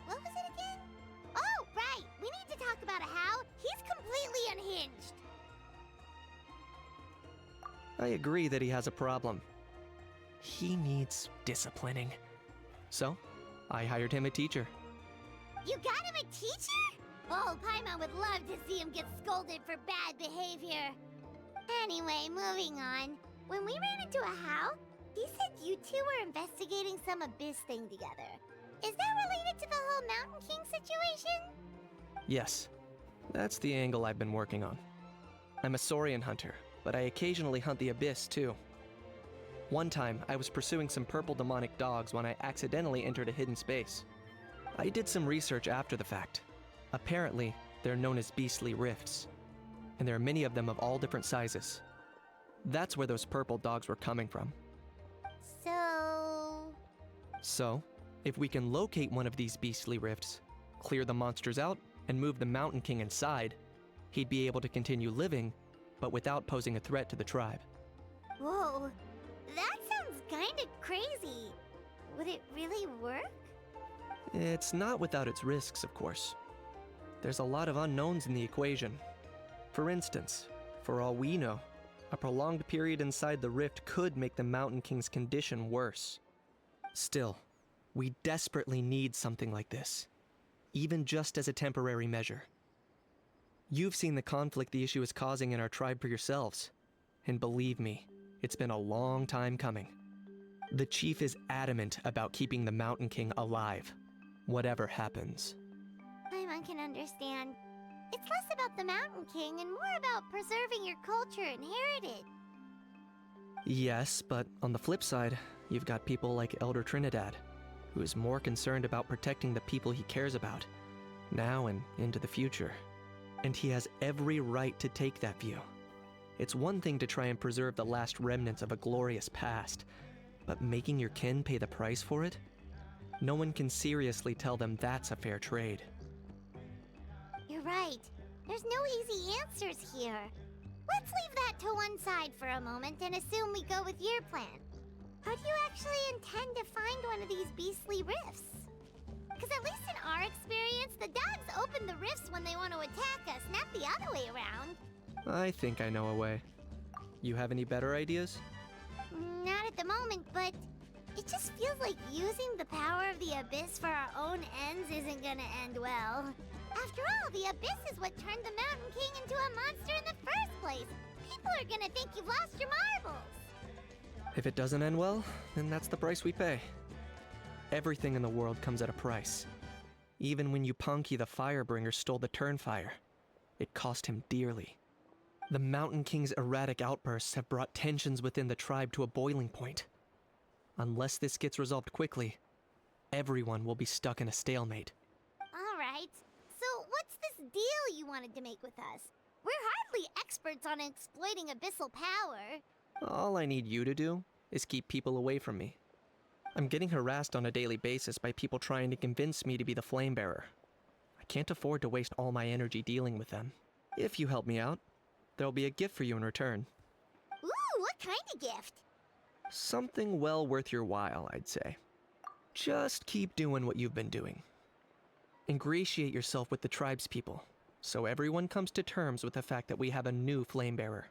What was it again? Oh, right! We need to talk about how he's completely unhinged. I agree that he has a problem. He needs disciplining. So, I hired him a teacher. You got him a teacher? Oh, Paimon would love to see him get scolded for bad behavior. Anyway, moving on. When we ran into a How, he said you two were investigating some abyss thing together. Is that related to the whole Mountain King situation? Yes, that's the angle I've been working on. I'm a Saurian hunter, but I occasionally hunt the abyss too. One time, I was pursuing some purple demonic dogs when I accidentally entered a hidden space. I did some research after the fact. Apparently, they're known as beastly rifts, and there are many of them of all different sizes. That's where those purple dogs were coming from. So, if we can locate one of these beastly rifts, clear the monsters out, and move the Mountain King inside, he'd be able to continue living, but without posing a threat to the tribe. whoa, that sounds kinda crazy. Would it really work? It's not without its risks, of course. There's a lot of unknowns in the equation. For instance, for all we know, a prolonged period inside the rift could make the Mountain King's condition worse. Still, we desperately need something like this, even just as a temporary measure. You've seen the conflict the issue is causing in our tribe for yourselves, and believe me, it's been a long time coming. The chief is adamant about keeping the Mountain King alive, whatever happens. Paimon can understand. It's less about the Mountain King and more about preserving your culture and heritage. Yes, but on the flip side, you've got people like Elder Trinidad, who is more concerned about protecting the people he cares about, now and into the future. And he has every right to take that view. It's one thing to try and preserve the last remnants of a glorious past, but making your kin pay the price for it? No one can seriously tell them that's a fair trade. You're right. There's no easy answers here. Let's leave that to one side for a moment and assume we go with your plan. How do you actually intend to find one of these beastly rifts? Because at least in our experience, the dogs open the rifts when they want to attack us, not the other way around. I think I know a way. You have any better ideas? Not at the moment, but it just feels like using the power of the Abyss for our own ends isn't gonna end well. After all, the Abyss is what turned the Mountain King into a monster in the first place. People are gonna think you've lost your marbles. If it doesn't end well, then that's the price we pay. Everything in the world comes at a price. Even when Yupanqui the Firebringer stole the Turnfire, it cost him dearly. The Mountain King's erratic outbursts have brought tensions within the tribe to a boiling point. Unless this gets resolved quickly, everyone will be stuck in a stalemate. All right. So what's this deal you wanted to make with us? We're hardly experts on exploiting abyssal power. All I need you to do is keep people away from me. I'm getting harassed on a daily basis by people trying to convince me to be the Flame Bearer. I can't afford to waste all my energy dealing with them. If you help me out, there'll be a gift for you in return. Ooh, what kind of gift? Something well worth your while, I'd say. Just keep doing what you've been doing. Ingratiate yourself with the tribe's people, so everyone comes to terms with the fact that we have a new Flame Bearer.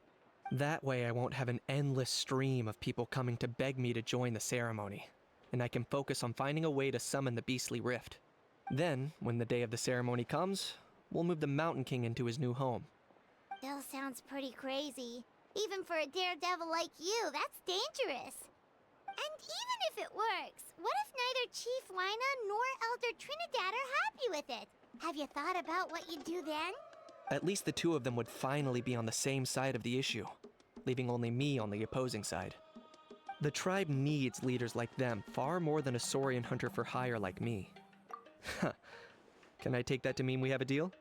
That way I won't have an endless stream of people coming to beg me to join the ceremony, and I can focus on finding a way to summon the Beastly Rift. Then, when the day of the ceremony comes, we'll move the Mountain King into his new home. Still sounds pretty crazy. Even for a daredevil like you, that's dangerous. And even if it works, what if neither Chief Lina nor Elder Trinidad are happy with it? Have you thought about what you'd do then? At least the two of them would finally be on the same side of the issue. leaving only me on the opposing side. The tribe needs leaders like them far more than a Saurian hunter for hire like me. Huh. Can I take that to mean we have a deal?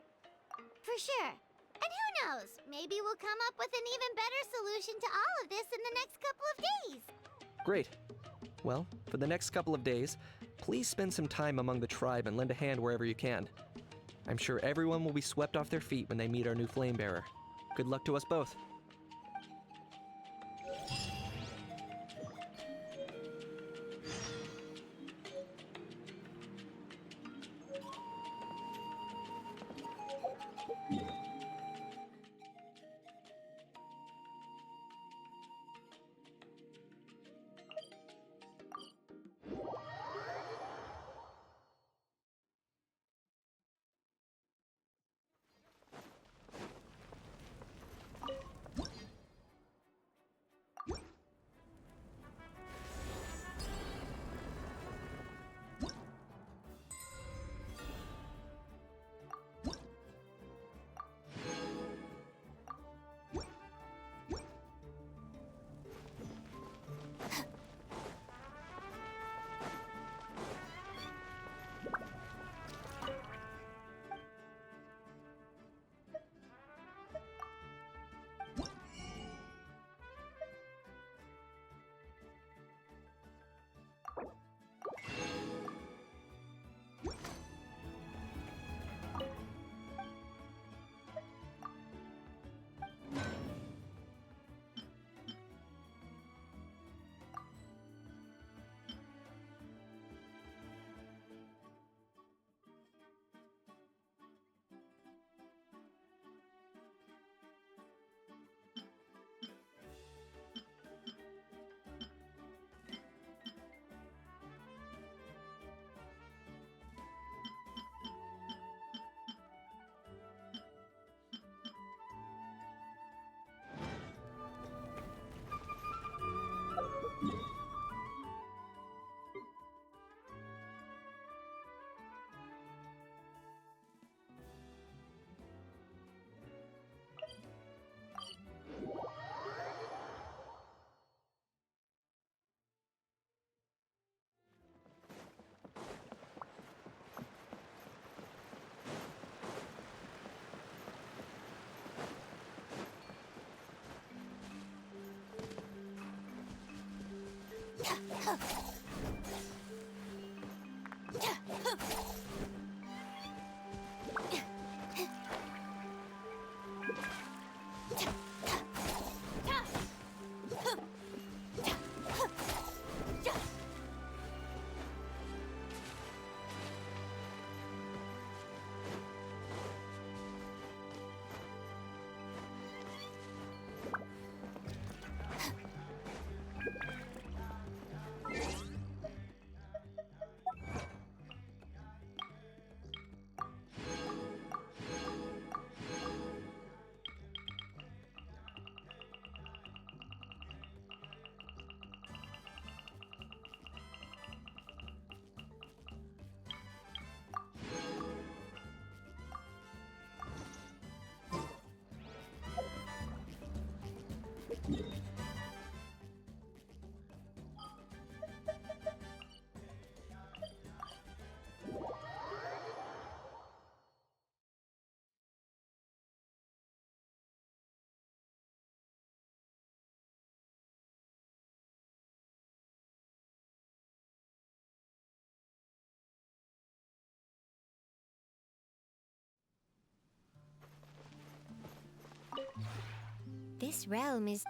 For sure. And who knows? Maybe we'll come up with an even better solution to all of this in the next couple of days. Great. Well, for the next couple of days, please spend some time among the tribe and lend a hand wherever you can. I'm sure everyone will be swept off their feet when they meet our new flame bearer. Good luck to us both. This realm is...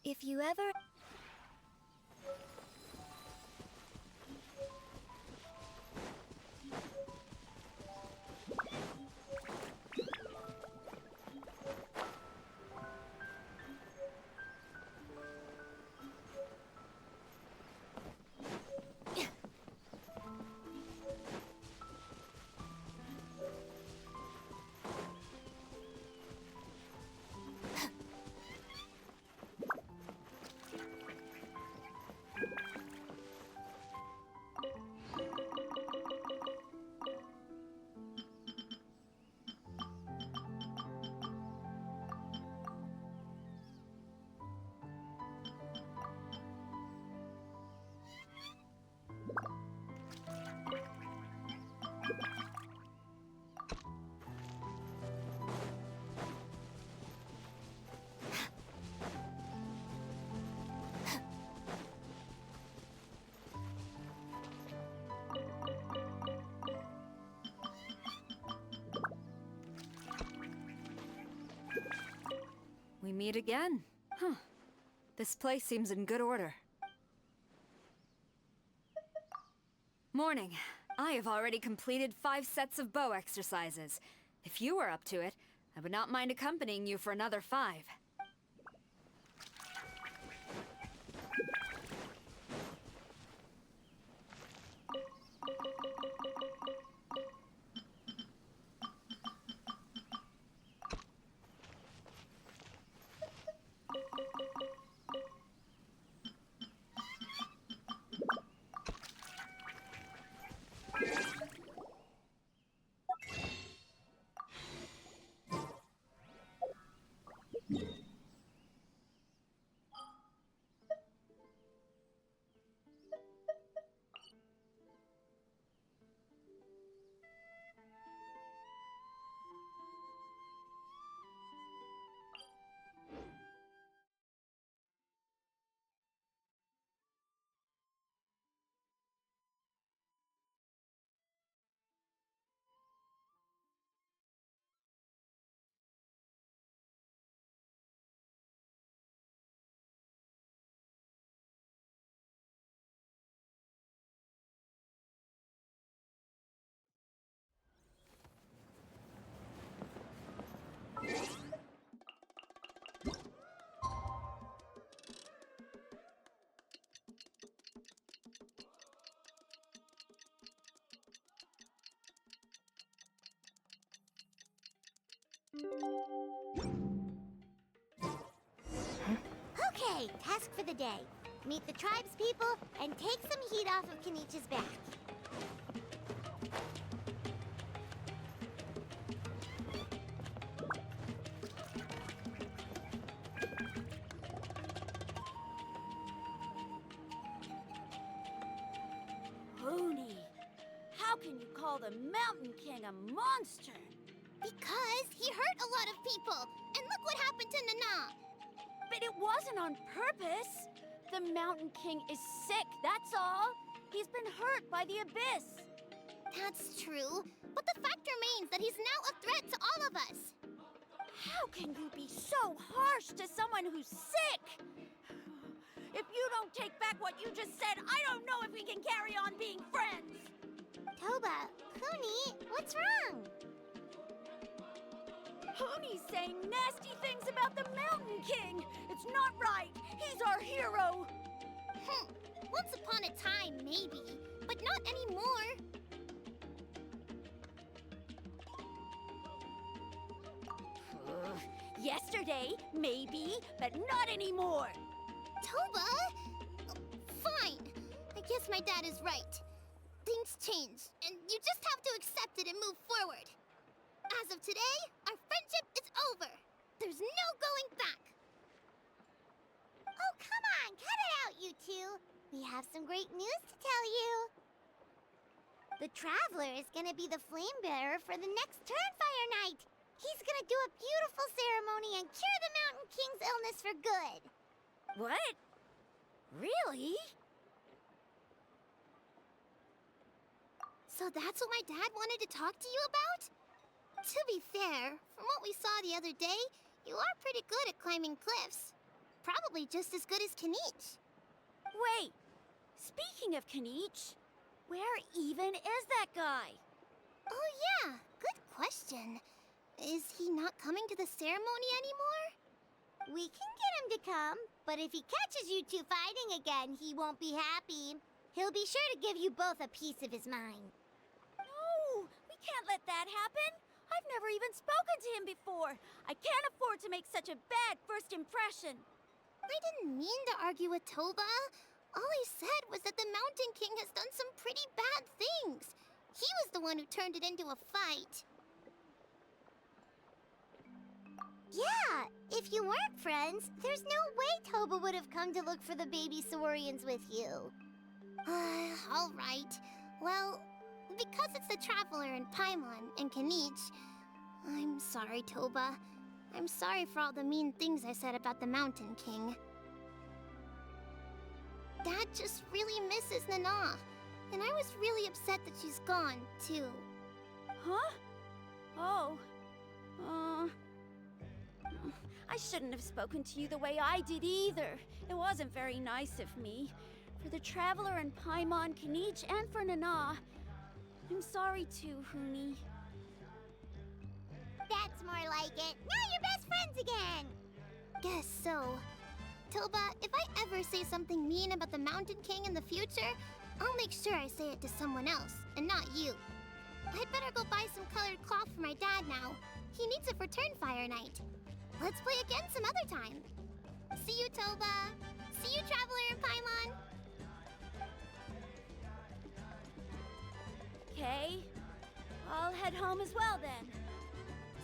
If you ever... We meet again. Huh. This place seems in good order. Morning. I have already completed 5 sets of bow exercises. If you were up to it, I would not mind accompanying you for another 5. Okay, task for the day. Meet the tribespeople and take some heat off of Kenichi's back. Hoonie, how can you call the Mountain King a monster? Because he hurt a lot of people, and look what happened to Nana. But it wasn't on purpose. The Mountain King is sick, that's all. He's been hurt by the Abyss. That's true, but the fact remains that he's now a threat to all of us. How can you be so harsh to someone who's sick? If you don't take back what you just said, I don't know if we can carry on being friends. Toba, Huni, what's wrong? Huni's saying nasty things about the Mountain King. It's not right. He's our hero. Once upon a time, maybe, but not anymore. Yesterday, maybe, but not anymore. Toba? Fine. I guess my dad is right. Things change, and you just have to accept it and move forward. As of today, our friendship is over. There's no going back. Oh, come on, cut it out, you two. We have some great news to tell you. The Traveler is gonna be the flame bearer for the next Turnfire Night. He's gonna do a beautiful ceremony and cure the Mountain King's illness for good. What? Really? So that's what my dad wanted to talk to you about? To be fair, from what we saw the other day, you are pretty good at climbing cliffs. probably just as good as Kanich. Wait, speaking of Kanich, where even is that guy? Oh yeah, good question. Is he not coming to the ceremony anymore? We can get him to come, but if he catches you two fighting again, he won't be happy. He'll be sure to give you both a piece of his mind. No, we can't let that happen. I've never even spoken to him before. I can't afford to make such a bad first impression. I didn't mean to argue with Toba. All I said was that the Mountain King has done some pretty bad things. He was the one who turned it into a fight. Yeah, if you weren't friends, there's no way Toba would have come to look for the baby Saurians with you. All right. Well, because it's the Traveler and Paimon and Kanich, I'm sorry, Toba. I'm sorry for all the mean things I said about the Mountain King. Dad just really misses Nana, and I was really upset that she's gone, too. Huh? Oh. I shouldn't have spoken to you the way I did either. It wasn't very nice of me. For the Traveler and Paimon, Kanich, and for Nana. I'm sorry too, Huni. That's more like it. Now you're best friends again! Guess so. Toba, if I ever say something mean about the Mountain King in the future, I'll make sure I say it to someone else, and not you. I'd better go buy some colored cloth for my dad now. He needs it for Turnfire Night. Let's play again some other time. See you, Toba. See you, Traveler and Paimon. Okay. I'll head home as well then.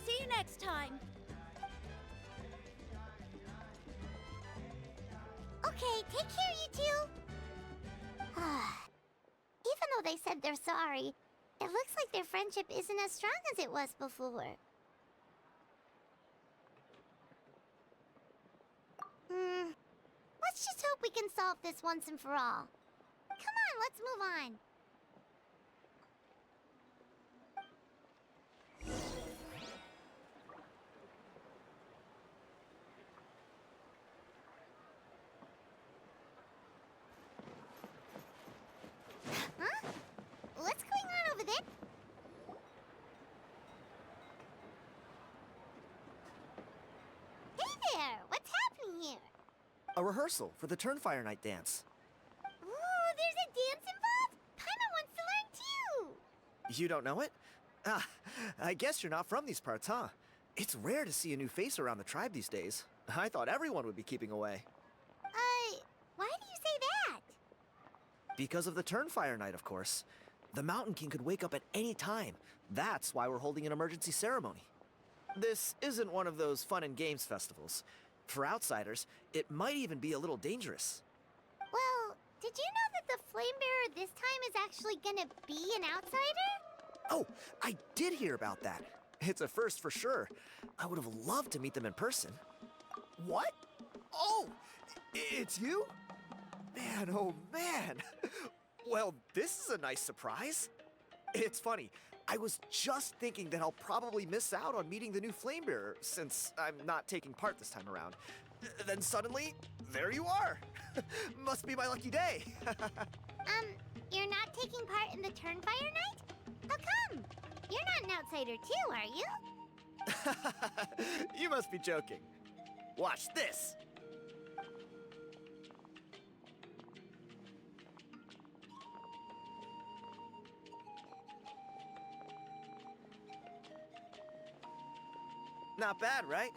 See you next time. Okay, take care, you two. Even though they said they're sorry, it looks like their friendship isn't as strong as it was before. Let's just hope we can solve this once and for all. Come on, let's move on. Huh? What's going on over there? Hey there! What's happening here? A rehearsal for the Turnfire Night dance. Ooh, there's a dance involved? Paimon wants to learn too! You don't know it? Ah, I guess you're not from these parts, huh? It's rare to see a new face around the tribe these days. I thought everyone would be keeping away. Why do you say that? Because of the Turnfire Night, of course. The Mountain King could wake up at any time. That's why we're holding an emergency ceremony. This isn't one of those fun and games festivals. For outsiders, it might even be a little dangerous. Well, did you know that the Flame Bearer this time is actually gonna be an outsider? Oh, I did hear about that. It's a first for sure. I would have loved to meet them in person. What? Oh, it's you? Man, oh man. Well, this is a nice surprise. It's funny. I was just thinking that I'll probably miss out on meeting the new Flame Bearer since I'm not taking part this time around. Then suddenly, there you are. Must be my lucky day. You're not taking part in the Turnfire Night? How come? You're not an outsider too, are you? You must be joking. Watch this. Not bad, right?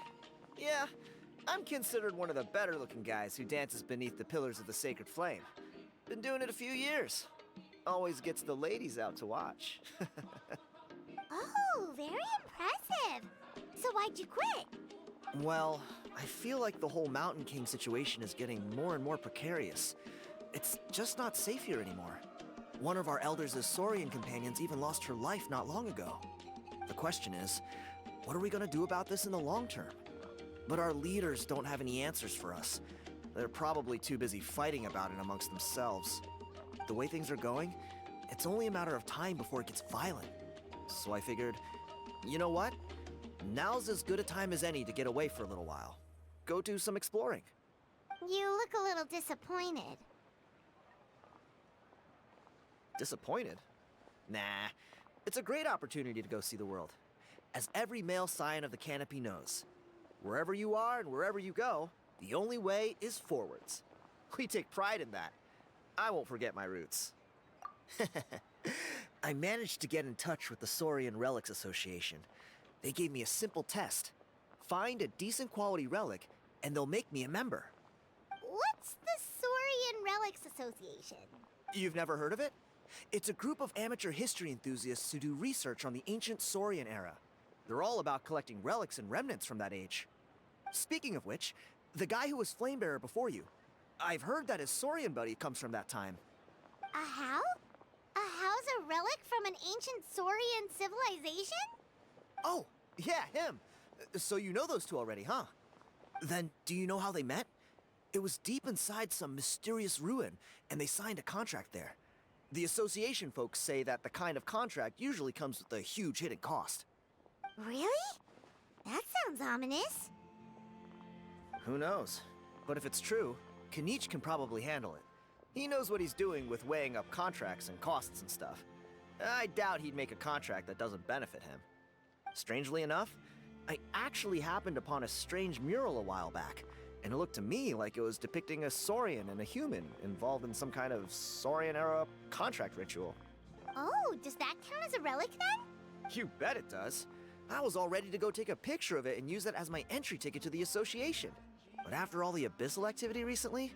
Yeah, I'm considered one of the better looking guys who dances beneath the pillars of the sacred flame. Been doing it a few years. Always gets the ladies out to watch. Oh, very impressive. So why'd you quit? Well, I feel like the whole Mountain King situation is getting more and more precarious. It's just not safe here anymore. One of our elders' Saurian companions even lost her life not long ago. The question is, what are we gonna do about this in the long term? But our leaders don't have any answers for us. They're probably too busy fighting about it amongst themselves. The way things are going, it's only a matter of time before it gets violent. So I figured, you know what? Now's as good a time as any to get away for a little while. Go do some exploring. You look a little disappointed. Disappointed? Nah, it's a great opportunity to go see the world. As every male scion of the canopy knows, wherever you are and wherever you go, the only way is forwards. We take pride in that. I won't forget my roots. I managed to get in touch with the Saurian Relics Association. They gave me a simple test. Find a decent quality relic, and they'll make me a member. What's the Saurian Relics Association? You've never heard of it? It's a group of amateur history enthusiasts who do research on the ancient Saurian era. They're all about collecting relics and remnants from that age. Speaking of which, the guy who was Flamebearer before you, I've heard that his Saurian buddy comes from that time. A how? A how's a relic from an ancient Saurian civilization? Oh, yeah, him. So you know those two already, huh? Then, do you know how they met? It was deep inside some mysterious ruin, and they signed a contract there. The association folks say that the kind of contract usually comes with a huge hidden cost. Really? That sounds ominous. Who knows? But if it's true, Kanich can probably handle it. He knows what he's doing with weighing up contracts and costs and stuff. I doubt he'd make a contract that doesn't benefit him. Strangely enough, I actually happened upon a strange mural a while back, and it looked to me like it was depicting a Saurian and a human involved in some kind of Saurian-era contract ritual. Oh, does that count as a relic then? You bet it does. I was all ready to go take a picture of it and use that as my entry ticket to the association. But after all the abyssal activity recently,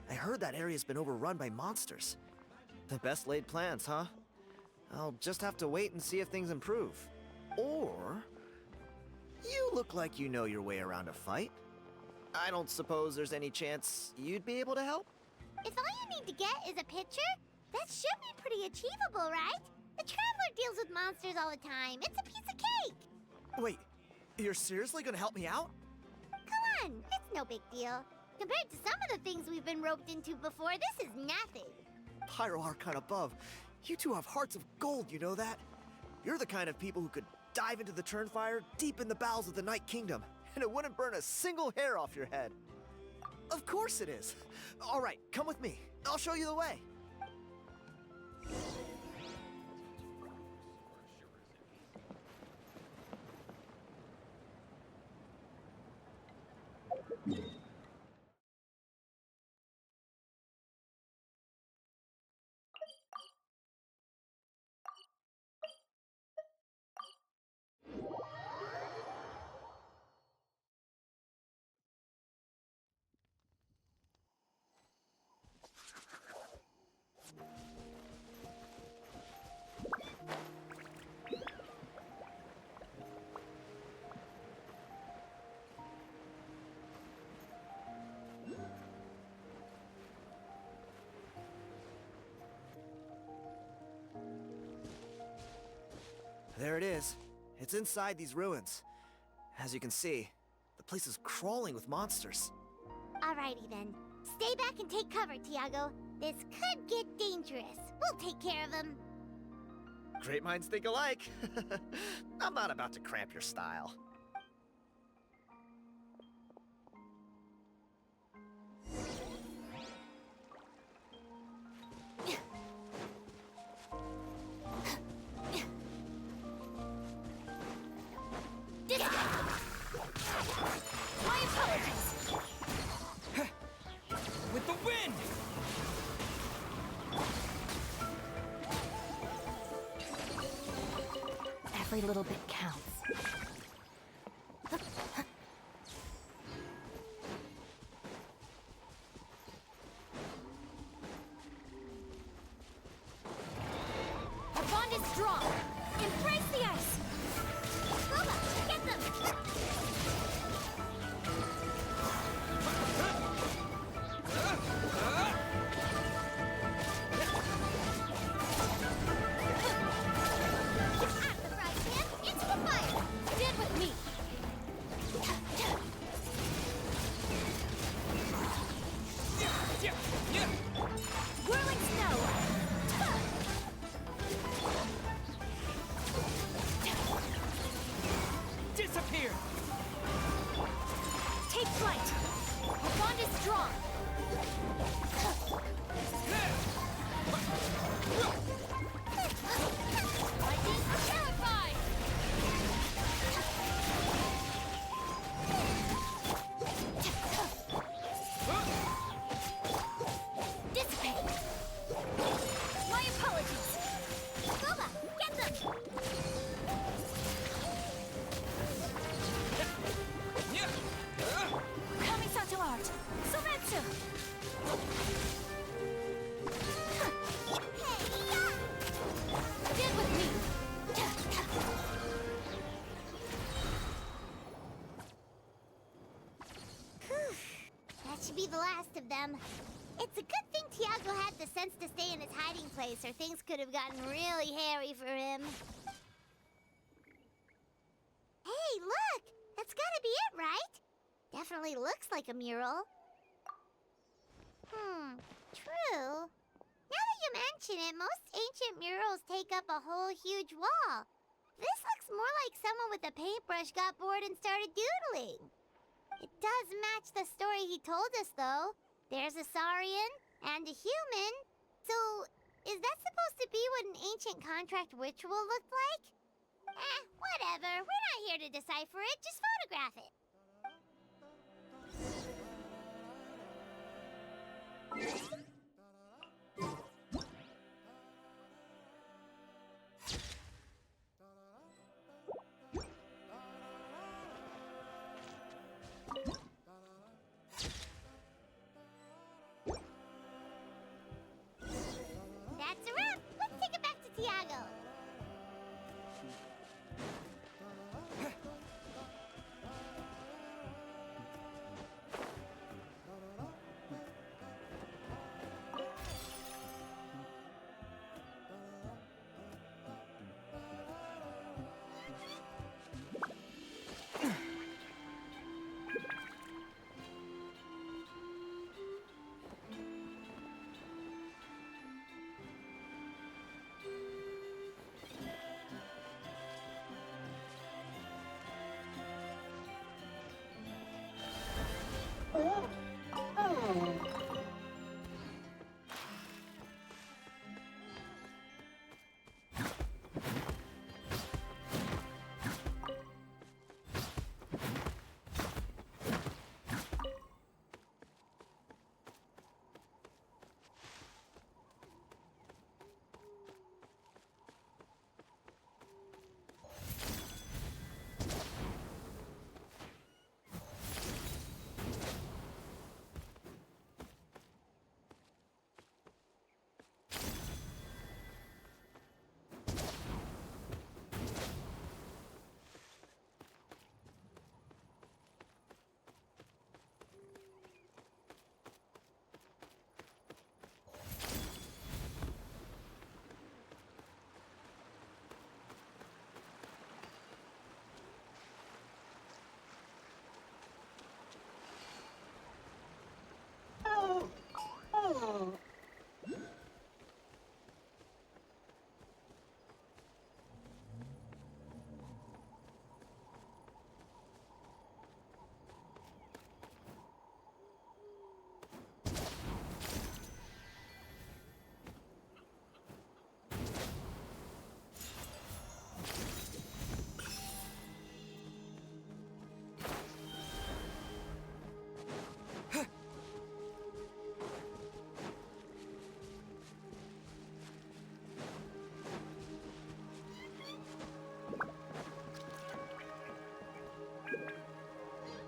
I heard that area's been overrun by monsters. The best laid plans, huh? I'll just have to wait and see if things improve. Or... you look like you know your way around a fight. I don't suppose there's any chance you'd be able to help? If all you need to get is a picture, that should be pretty achievable, right? The Traveler deals with monsters all the time. It's a piece of cake. Wait, you're seriously gonna help me out? Come on, it's no big deal. Compared to some of the things we've been roped into before, this is nothing. Pyro Archon above, you two have hearts of gold, you know that? You're the kind of people who could dive into the Turnfire deep in the bowels of the Night Kingdom, and it wouldn't burn a single hair off your head. Of course it is. All right, come with me. I'll show you the way. There it is. It's inside these ruins. As you can see, the place is crawling with monsters. Alrighty then. Stay back and take cover, Tiago. This could get dangerous. We'll take care of them. Great minds think alike. I'm not about to cramp your style. My apologies! With the wind! Every little bit counts. Our bond is strong. Embrace the ice. Boba, get them! At the fry pan, into the fire! him. It's a good thing Tiago had the sense to stay in his hiding place, or things could have gotten really hairy for him. Hey, look! That's gotta be it, right? Definitely looks like a mural. True. Now that you mention it, most ancient murals take up a whole huge wall. This looks more like someone with a paintbrush got bored and started doodling. It does match the story he told us, though. There's a Saurian and a human. So, is that supposed to be what an ancient contract ritual looked like? Whatever. We're not here to decipher it. Just photograph it. That's a wrap. Let's take it back to Tiago.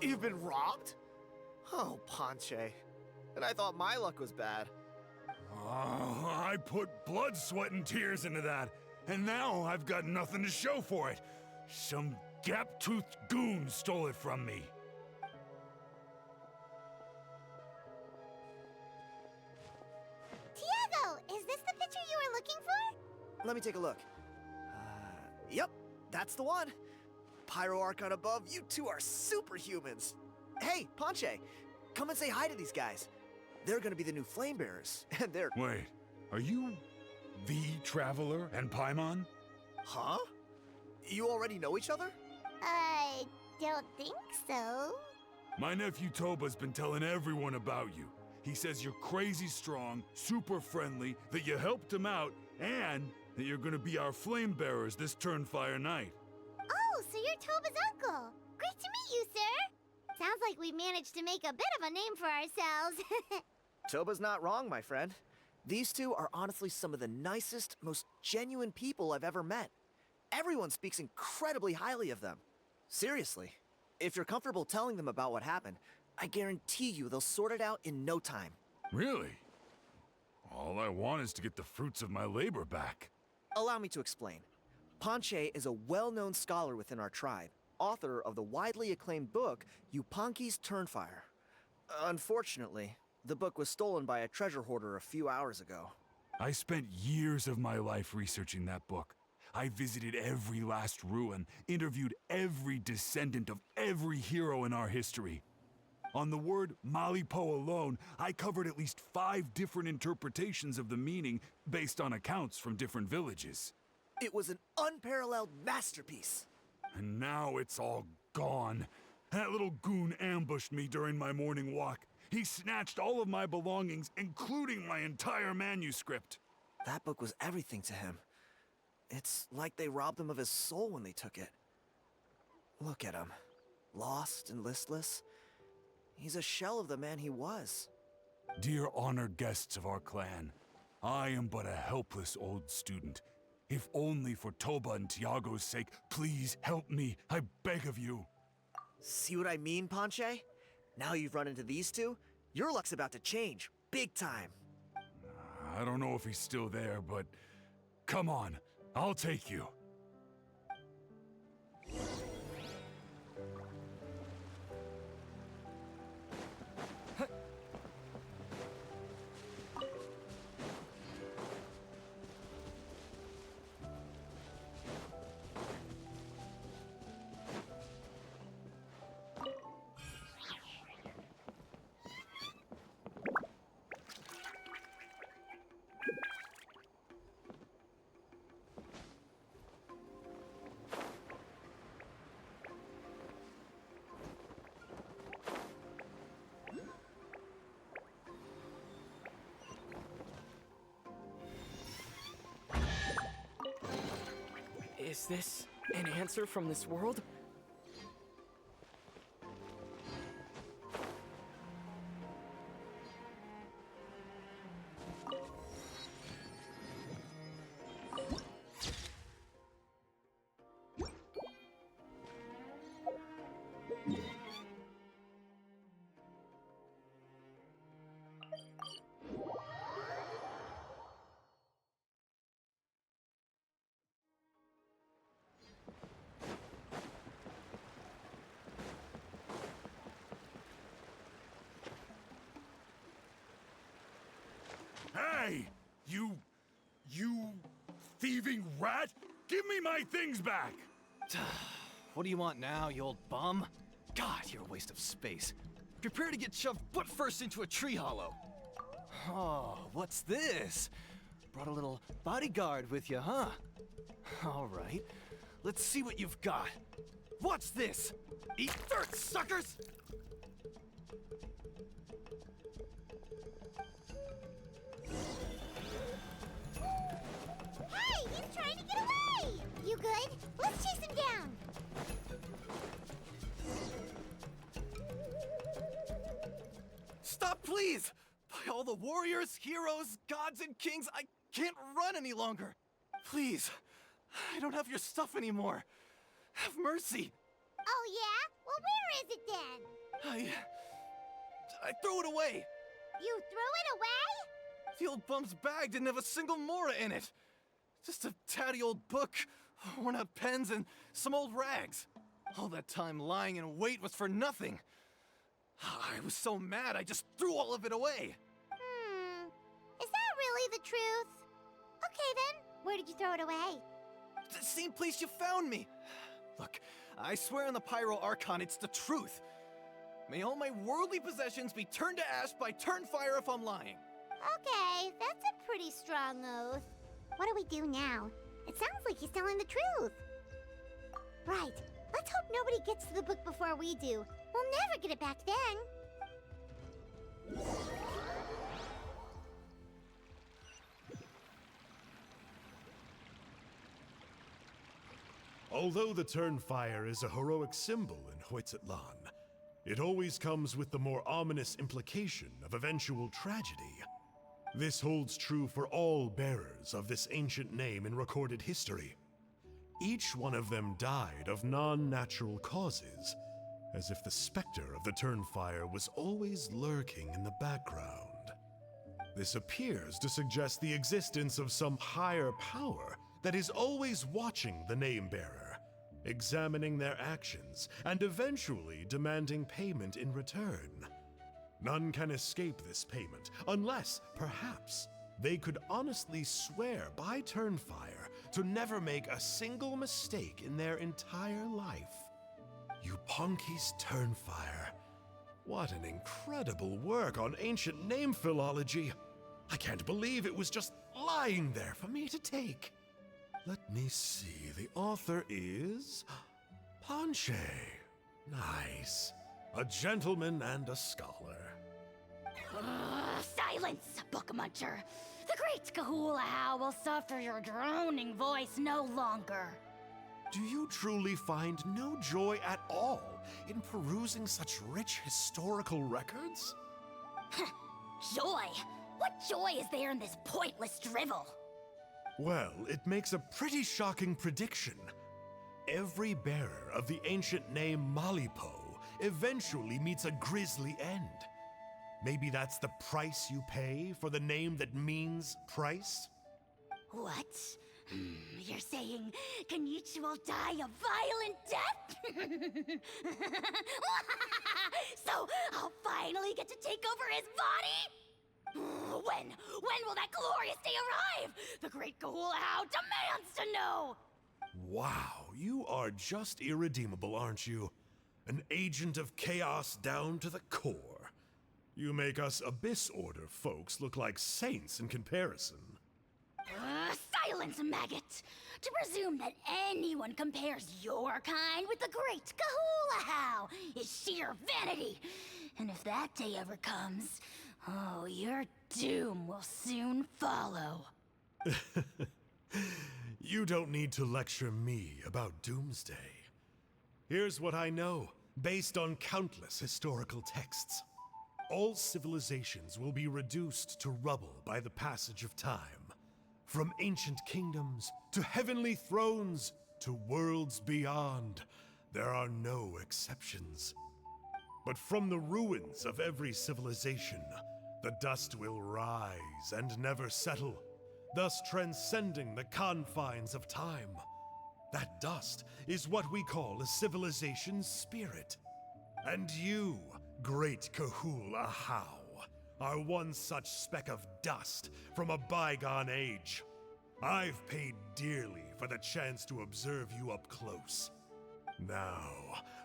You've been robbed? Oh, Ponche. And I thought my luck was bad. Oh, I put blood, sweat, and tears into that, and now I've got nothing to show for it. Some gap-toothed goon stole it from me. Tiago, is this the picture you were looking for? Let me take a look. Yep, that's the one. Pyro Archon above, you two are superhumans. Hey, Ponche, come and say hi to these guys. They're gonna be the new flame bearers, and they're... Wait, are you the Traveler and Paimon? Huh? You already know each other? I don't think so. My nephew Toba's been telling everyone about you. He says you're crazy strong, super friendly, that you helped him out, and that you're gonna be our flame bearers this Turnfire night. Oh, so you're Toba's uncle. Great to meet you, sir. Sounds like we managed to make a bit of a name for ourselves. Toba's not wrong, my friend. These two are honestly some of the nicest, most genuine people I've ever met. Everyone speaks incredibly highly of them. Seriously, if you're comfortable telling them about what happened, I guarantee you they'll sort it out in no time. Really? All I want is to get the fruits of my labor back. Allow me to explain. Ponche is a well-known scholar within our tribe, author of the widely acclaimed book, Yupanqui's Turnfire. Unfortunately, The book was stolen by a treasure hoarder a few hours ago. I spent years of my life researching that book. I visited every last ruin, interviewed every descendant of every hero in our history. On the word Malipo alone, I covered at least 5 different interpretations of the meaning based on accounts from different villages. It was an unparalleled masterpiece. And now it's all gone. That little goon ambushed me during my morning walk. He snatched all of my belongings, including my entire manuscript. That book was everything to him. It's like they robbed him of his soul when they took it. Look at him. Lost and listless. He's a shell of the man he was. Dear honored guests of our clan, I am but a helpless old student. If only for Toba and Tiago's sake, please help me, I beg of you. See what I mean, Ponche? Now you've run into these two, your luck's about to change, big time. I don't know if he's still there, but come on, I'll take you. Is this an answer from this world? Hey! You thieving rat! Give me my things back! What do you want now, you old bum? God, you're a waste of space. Prepare to get shoved butt first into a tree hollow. Oh, what's this? Brought a little bodyguard with you, huh? All right, let's see what you've got. What's this? Eat dirt, suckers! Hey, he's trying to get away! You good? Let's chase him down! Stop, please! By all the warriors, heroes, gods, and kings, I can't run any longer. Please, I don't have your stuff anymore. Have mercy. Oh, yeah? Well, where is it then? I threw it away. You threw it away? The old bum's bag didn't have a single mora in it. Just a tatty old book, worn out pens, and some old rags. All that time lying in wait was for nothing. I was so mad, I just threw all of it away. Is that really the truth? Okay then, where did you throw it away? The same place you found me. Look, I swear on the Pyro Archon it's the truth. May all my worldly possessions be turned to ash by Turnfire if I'm lying. Okay, that's a pretty strong oath. What do we do now? It sounds like he's telling the truth. Right, let's hope nobody gets to the book before we do. We'll never get it back then. Although the Turnfire is a heroic symbol in Huitzatlan, it always comes with the more ominous implication of eventual tragedy. This holds true for all bearers of this ancient name in recorded history. Each one of them died of non-natural causes, as if the specter of the Turnfire was always lurking in the background. This appears to suggest the existence of some higher power that is always watching the name-bearer, examining their actions, and eventually demanding payment in return. None can escape this payment, unless, perhaps, they could honestly swear by Turnfire to never make a single mistake in their entire life. Yuponki's Turnfire. What an incredible work on ancient name philology. I can't believe it was just lying there for me to take. Let me see, the author is Ponche. Nice. A gentleman and a scholar. Silence, book muncher. The great Kahula will suffer your droning voice no longer. Do you truly find no joy at all in perusing such rich historical records? Joy? What joy is there in this pointless drivel? Well, it makes a pretty shocking prediction. Every bearer of the ancient name Malipo eventually meets a grisly end. Maybe that's the price you pay for the name that means price? What? You're saying Kenichi will die a violent death? So I'll finally get to take over his body? When will that glorious day arrive? The great Kahula demands to know! Wow, you are just irredeemable, aren't you? An agent of chaos down to the core. You make us Abyss Order folks look like saints in comparison. Silence, maggot! To presume that anyone compares your kind with the great Kahula is sheer vanity. And if that day ever comes, oh, your doom will soon follow. You don't need to lecture me about Doomsday. Here's what I know, based on countless historical texts. All civilizations will be reduced to rubble by the passage of time. From ancient kingdoms, to heavenly thrones, to worlds beyond, there are no exceptions. But from the ruins of every civilization, the dust will rise and never settle, thus transcending the confines of time. That dust is what we call a civilization's spirit. And you, great Kahula How, are one such speck of dust from a bygone age. I've paid dearly for the chance to observe you up close. Now,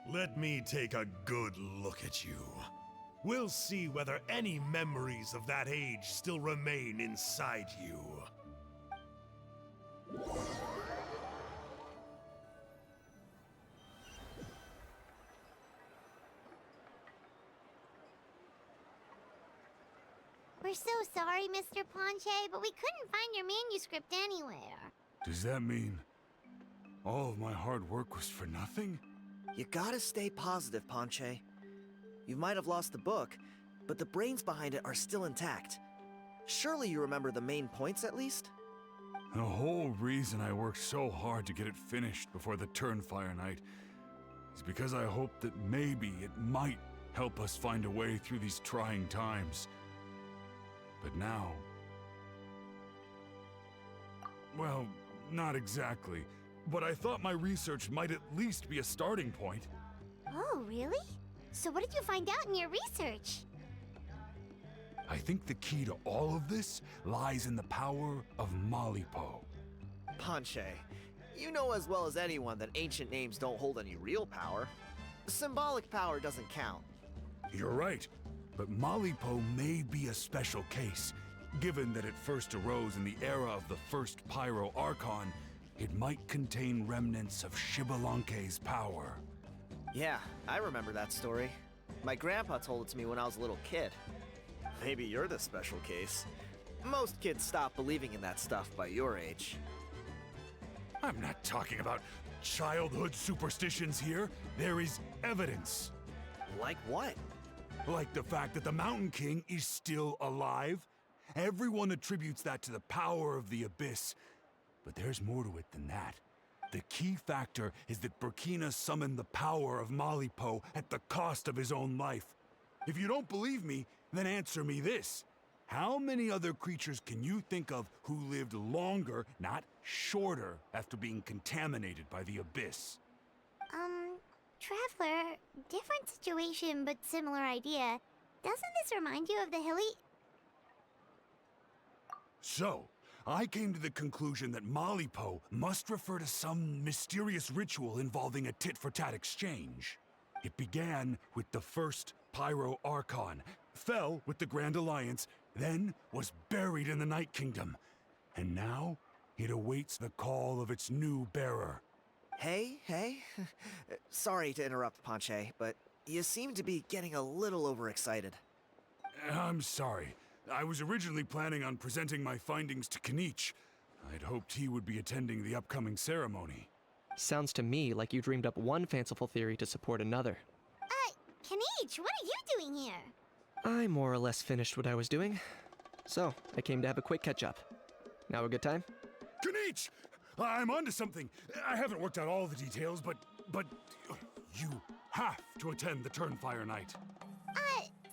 let me take a good look at you. We'll see whether any memories of that age still remain inside you. We're so sorry, Mr. Ponche, but we couldn't find your manuscript anywhere. Does that mean all of my hard work was for nothing? You gotta stay positive, Ponche. You might have lost the book, but the brains behind it are still intact. Surely you remember the main points at least? The whole reason I worked so hard to get it finished before the Turnfire night is because I hoped that maybe it might help us find a way through these trying times. But now... well, not exactly. But I thought my research might at least be a starting point. Oh, really? So what did you find out in your research? I think the key to all of this lies in the power of Malipo. Ponche, you know as well as anyone that ancient names don't hold any real power. Symbolic power doesn't count. You're right, but Malipo may be a special case. Given that it first arose in the era of the first Pyro Archon, it might contain remnants of Shibalanke's power. Yeah, I remember that story. My grandpa told it to me when I was a little kid. Maybe you're the special case. Most kids stop believing in that stuff by your age. I'm not talking about childhood superstitions here. There is evidence. Like what? Like the fact that the Mountain King is still alive. Everyone attributes that to the power of the Abyss. But there's more to it than that. The key factor is that Burkina summoned the power of Malipo at the cost of his own life. If you don't believe me, then answer me this. How many other creatures can you think of who lived longer, not shorter, after being contaminated by the Abyss? Traveler, different situation but similar idea. Doesn't this remind you of the hilly... So, I came to the conclusion that Malipo must refer to some mysterious ritual involving a tit-for-tat exchange. It began with the first Pyro Archon, fell with the Grand Alliance, then was buried in the Night Kingdom. And now, it awaits the call of its new bearer. Hey. Sorry to interrupt, Ponche, but you seem to be getting a little overexcited. I'm sorry. I was originally planning on presenting my findings to Kanich. I'd hoped he would be attending the upcoming ceremony. Sounds to me like you dreamed up one fanciful theory to support another. Kanich, what are you doing here? I more or less finished what I was doing, so I came to have a quick catch-up. Now a good time? Kanich! I'm onto something. I haven't worked out all the details, but you have to attend the Turnfire Night.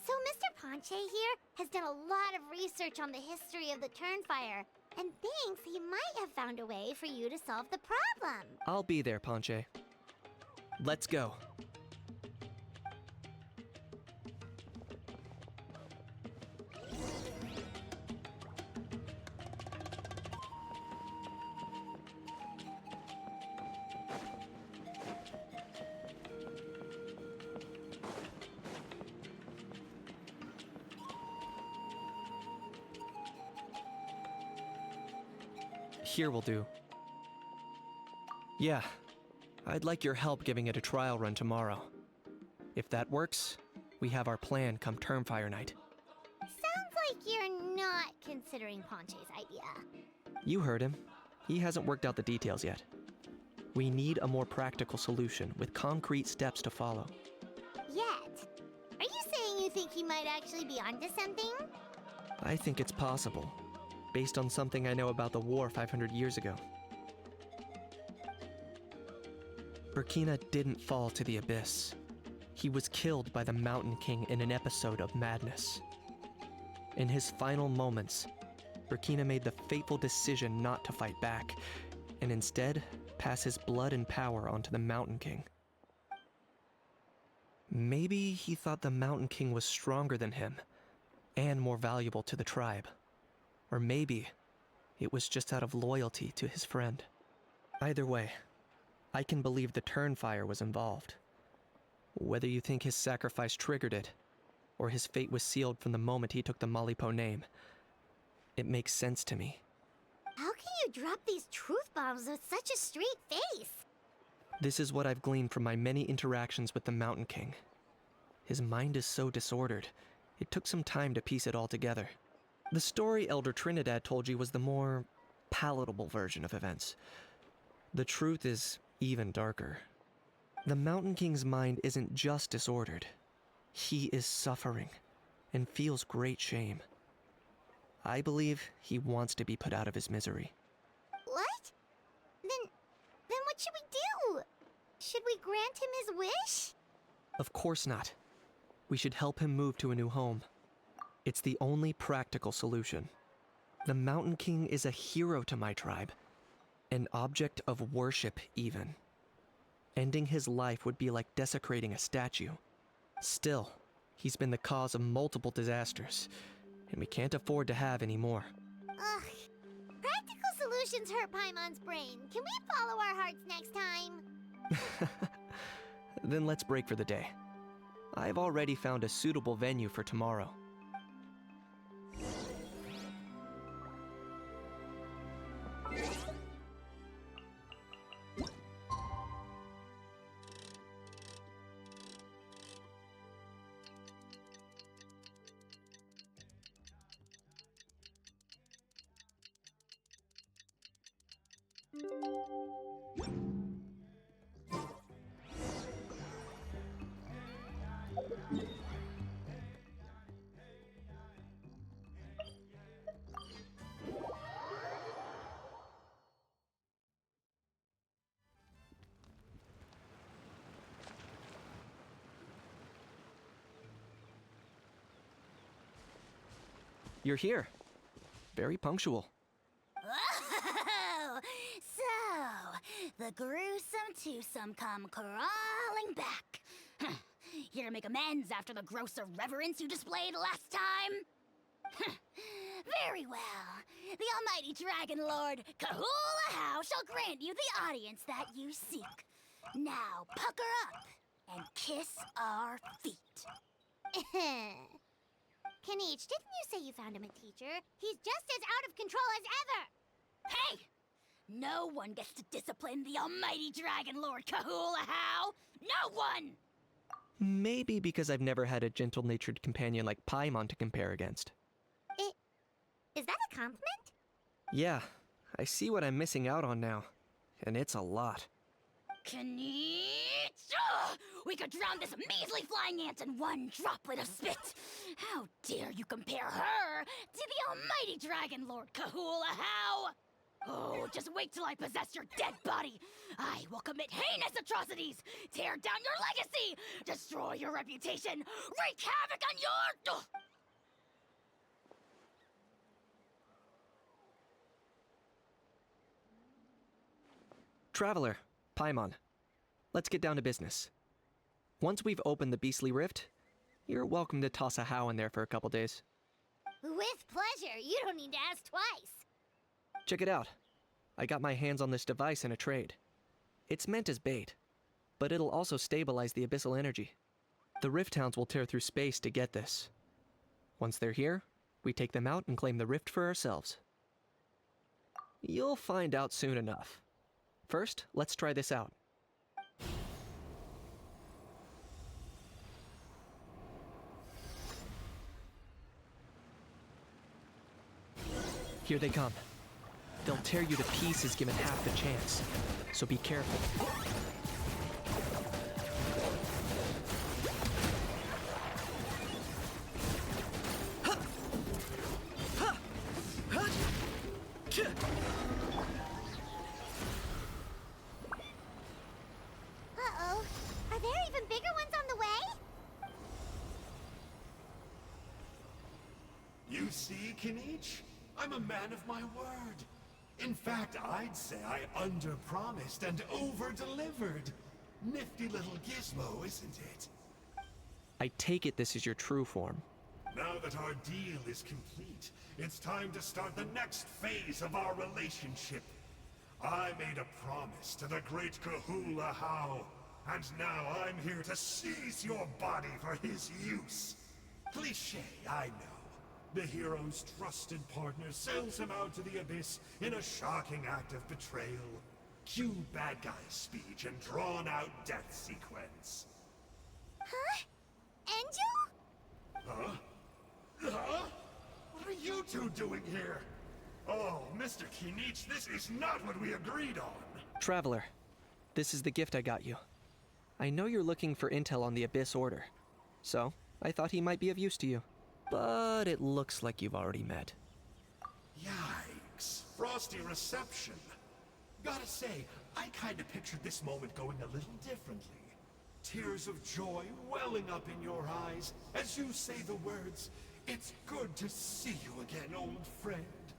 So Mr. Ponche here has done a lot of research on the history of the Turnfire, and thinks he might have found a way for you to solve the problem. I'll be there, Ponche. Let's go. Here will do. Yeah, I'd like your help giving it a trial run tomorrow. If that works, we have our plan come Turnfire Night. Sounds like you're not considering Ponche's idea. You heard him. He hasn't worked out the details yet. We need a more practical solution with concrete steps to follow. Yet? Are you saying you think he might actually be onto something? I think it's possible, based on something I know about the war 500 years ago. Burkina didn't fall to the abyss. He was killed by the Mountain King in an episode of madness. In his final moments, Burkina made the fateful decision not to fight back, and instead pass his blood and power onto the Mountain King. Maybe he thought the Mountain King was stronger than him, and more valuable to the tribe. Or maybe it was just out of loyalty to his friend. Either way, I can believe the Turnfire was involved. Whether you think his sacrifice triggered it, or his fate was sealed from the moment he took the Malipo name, it makes sense to me. How can you drop these truth bombs with such a straight face? This is what I've gleaned from my many interactions with the Mountain King. His mind is so disordered, it took some time to piece it all together. The story Elder Trinidad told you was the more palatable version of events. The truth is even darker. The Mountain King's mind isn't just disordered. He is suffering and feels great shame. I believe he wants to be put out of his misery. What? Then what should we do? Should we grant him his wish? Of course not. We should help him move to a new home. It's the only practical solution. The Mountain King is a hero to my tribe, an object of worship even. Ending his life would be like desecrating a statue. Still, he's been the cause of multiple disasters, and we can't afford to have any more. Ugh. Practical solutions hurt Paimon's brain. Can we follow our hearts next time? Then let's break for the day. I've already found a suitable venue for tomorrow. You're here. Very punctual. Oh, so the gruesome twosome come crawling back. Here to make amends after the gross irreverence you displayed last time? Very well. The almighty Dragon Lord, Kahula How, shall grant you the audience that you seek. Now, pucker up and kiss our feet. Kanich, didn't you say you found him a teacher? He's just as out of control as ever! Hey! No one gets to discipline the almighty Dragon Lord Kahula How! No one! Maybe because I've never had a gentle-natured companion like Paimon to compare against. Is that a compliment? Yeah, I see what I'm missing out on now. And it's a lot. Kanich! We could drown this measly flying ant in one droplet of spit! How dare you compare her to the almighty Dragon Lord Kahula How! Oh, just wait till I possess your dead body! I will commit heinous atrocities! Tear down your legacy! Destroy your reputation! Wreak havoc on your... Traveler, Paimon, let's get down to business. Once we've opened the beastly rift, you're welcome to toss a How in there for a couple days. With pleasure. You don't need to ask twice. Check it out. I got my hands on this device in a trade. It's meant as bait, but it'll also stabilize the abyssal energy. The Rift Hounds will tear through space to get this. Once they're here, we take them out and claim the rift for ourselves. You'll find out soon enough. First, let's try this out. Here they come. They'll tear you to pieces given half the chance, so be careful. Uh-oh. Are there even bigger ones on the way? You see, Kanich? I'm a man of my word. In fact, I'd say I under-promised and over-delivered. Nifty little gizmo, isn't it? I take it this is your true form. Now that our deal is complete, it's time to start the next phase of our relationship. I made a promise to the great Kahula How, and now I'm here to seize your body for his use. Cliché, I know. The hero's trusted partner sells him out to the abyss in a shocking act of betrayal. Cue bad guy speech and drawn-out death sequence. Huh? Angel? Huh? Huh? What are you two doing here? Oh, Mr. Kinich, this is not what we agreed on. Traveler, this is the gift I got you. I know you're looking for intel on the Abyss Order, so I thought he might be of use to you. But it looks like you've already met. Yikes. Frosty reception. Gotta say, I kinda pictured this moment going a little differently. Tears of joy welling up in your eyes as you say the words, "It's good to see you again, old friend."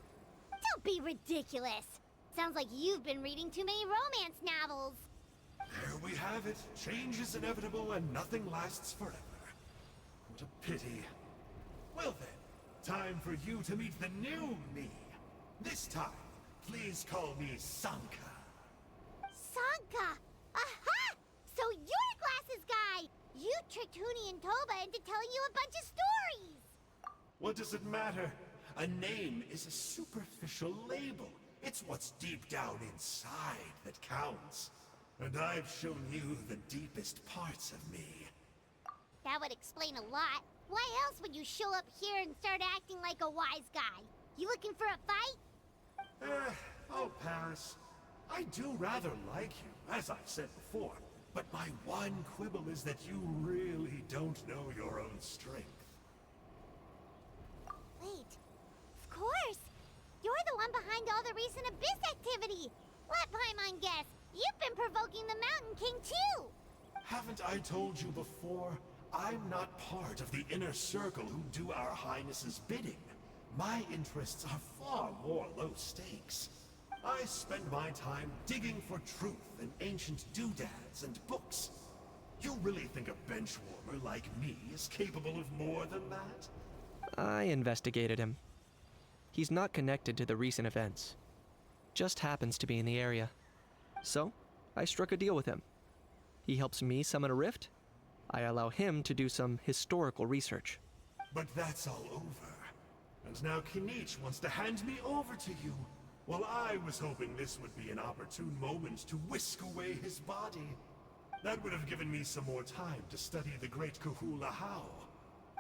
Don't be ridiculous. Sounds like you've been reading too many romance novels. There we have it. Change is inevitable and nothing lasts forever. What a pity. Well then, time for you to meet the new me. This time, please call me Sanka. Sanka! Aha! So you're Glasses Guy! You tricked Huni and Toba into telling you a bunch of stories! What does it matter? A name is a superficial label. It's what's deep down inside that counts. And I've shown you the deepest parts of me. That would explain a lot. Why else would you show up here and start acting like a wise guy? You looking for a fight? I'll pass. I do rather like you, as I've said before. But my one quibble is that you really don't know your own strength. Wait. Of course! You're the one behind all the recent Abyss activity! Let Paimon guess, you've been provoking the Mountain King too! Haven't I told you before? I'm not part of the inner circle who do our Highness's bidding. My interests are far more low stakes. I spend my time digging for truth in ancient doodads and books. You really think a benchwarmer like me is capable of more than that? I investigated him. He's not connected to the recent events. Just happens to be in the area. So, I struck a deal with him. He helps me summon a rift. I allow him to do some historical research. But that's all over. And now Kinich wants to hand me over to you. Well, I was hoping this would be an opportune moment to whisk away his body. That would have given me some more time to study the great Kahula How.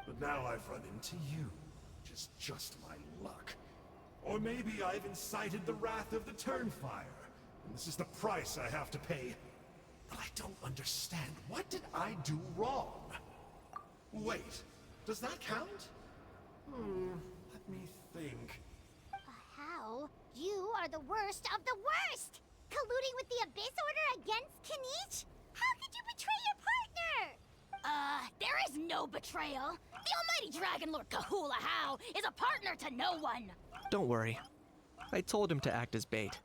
But now I've run into you, which is just my luck. Or maybe I've incited the wrath of the Turnfire, and this is the price I have to pay. But I don't understand. What did I do wrong? Wait, does that count? Let me think. How? You are the worst of the worst! Colluding with the Abyss Order against Kinich? How could you betray your partner? There is no betrayal. The almighty Dragon Lord Kahula How is a partner to no one. Don't worry. I told him to act as bait.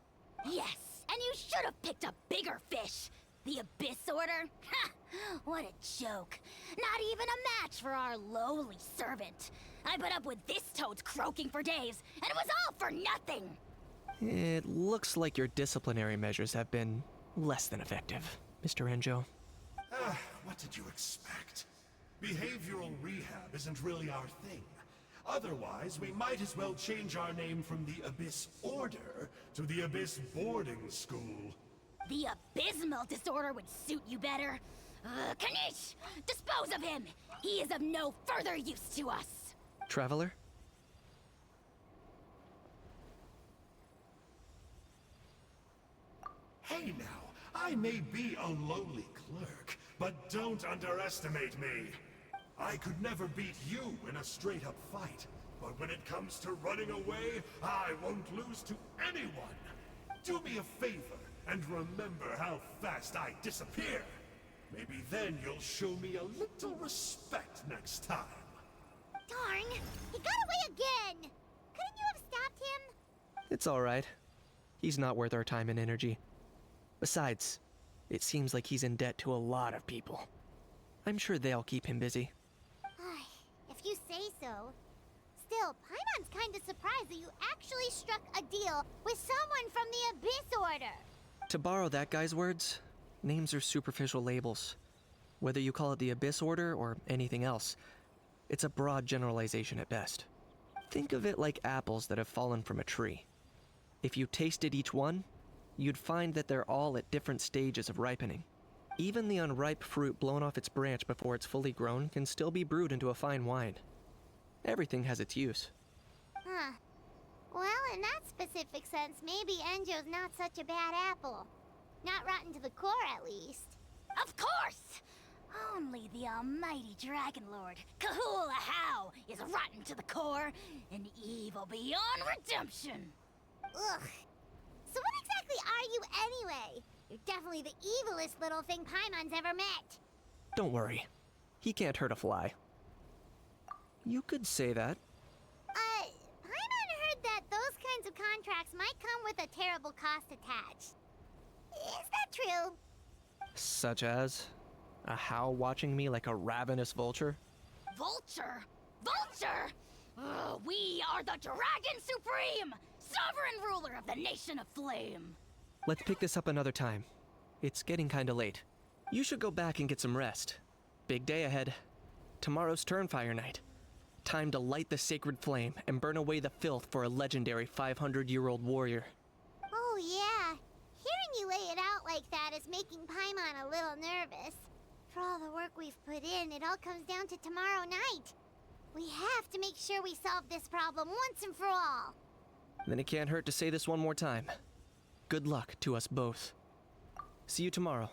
Yes, and you should have picked a bigger fish. The Abyss Order? Ha! What a joke. Not even a match for our lowly servant. I put up with this toad's croaking for days, and it was all for nothing. It looks like your disciplinary measures have been less than effective, Mr. Enjo. What did you expect? Behavioral rehab isn't really our thing. Otherwise, we might as well change our name from the Abyss Order to the Abyss Boarding School. The abysmal disorder would suit you better. Kanish! Dispose of him! He is of no further use to us! Traveler? Hey now, I may be a lowly clerk, but don't underestimate me. I could never beat you in a straight-up fight, but when it comes to running away, I won't lose to anyone. Do me a favor, and remember how fast I disappear. Maybe then you'll show me a little respect next time. Darn! He got away again! Couldn't you have stopped him? It's alright. He's not worth our time and energy. Besides, it seems like he's in debt to a lot of people. I'm sure they'll keep him busy. If you say so. Still, Paimon's kinda surprised that you actually struck a deal with someone from the Abyss Order. To borrow that guy's words, names are superficial labels. Whether you call it the Abyss Order or anything else, it's a broad generalization at best. Think of it like apples that have fallen from a tree. If you tasted each one, you'd find that they're all at different stages of ripening. Even the unripe fruit blown off its branch before it's fully grown can still be brewed into a fine wine. Everything has its use. Huh. Well, in that specific sense, maybe Enjo's not such a bad apple. Not rotten to the core, at least. Of course! Only the almighty Dragon Lord, Kahula How, is rotten to the core and evil beyond redemption. Ugh. So what exactly are you anyway? You're definitely the evilest little thing Paimon's ever met. Don't worry. He can't hurt a fly. You could say that. Paimon heard that those kinds of contracts might come with a terrible cost attached. Is that true? Such as a How watching me like a ravenous vulture? Vulture? Vulture? We are the Dragon Supreme! Sovereign ruler of the Nation of Flame! Let's pick this up another time. It's getting kinda late. You should go back and get some rest. Big day ahead. Tomorrow's Turnfire night. Time to light the sacred flame and burn away the filth for a legendary 500-year-old warrior. Oh yeah. Hearing you lay it out like that is making Paimon a little nervous. For all the work we've put in, it all comes down to tomorrow night. We have to make sure we solve this problem once and for all. Then it can't hurt to say this one more time. Good luck to us both. See you tomorrow.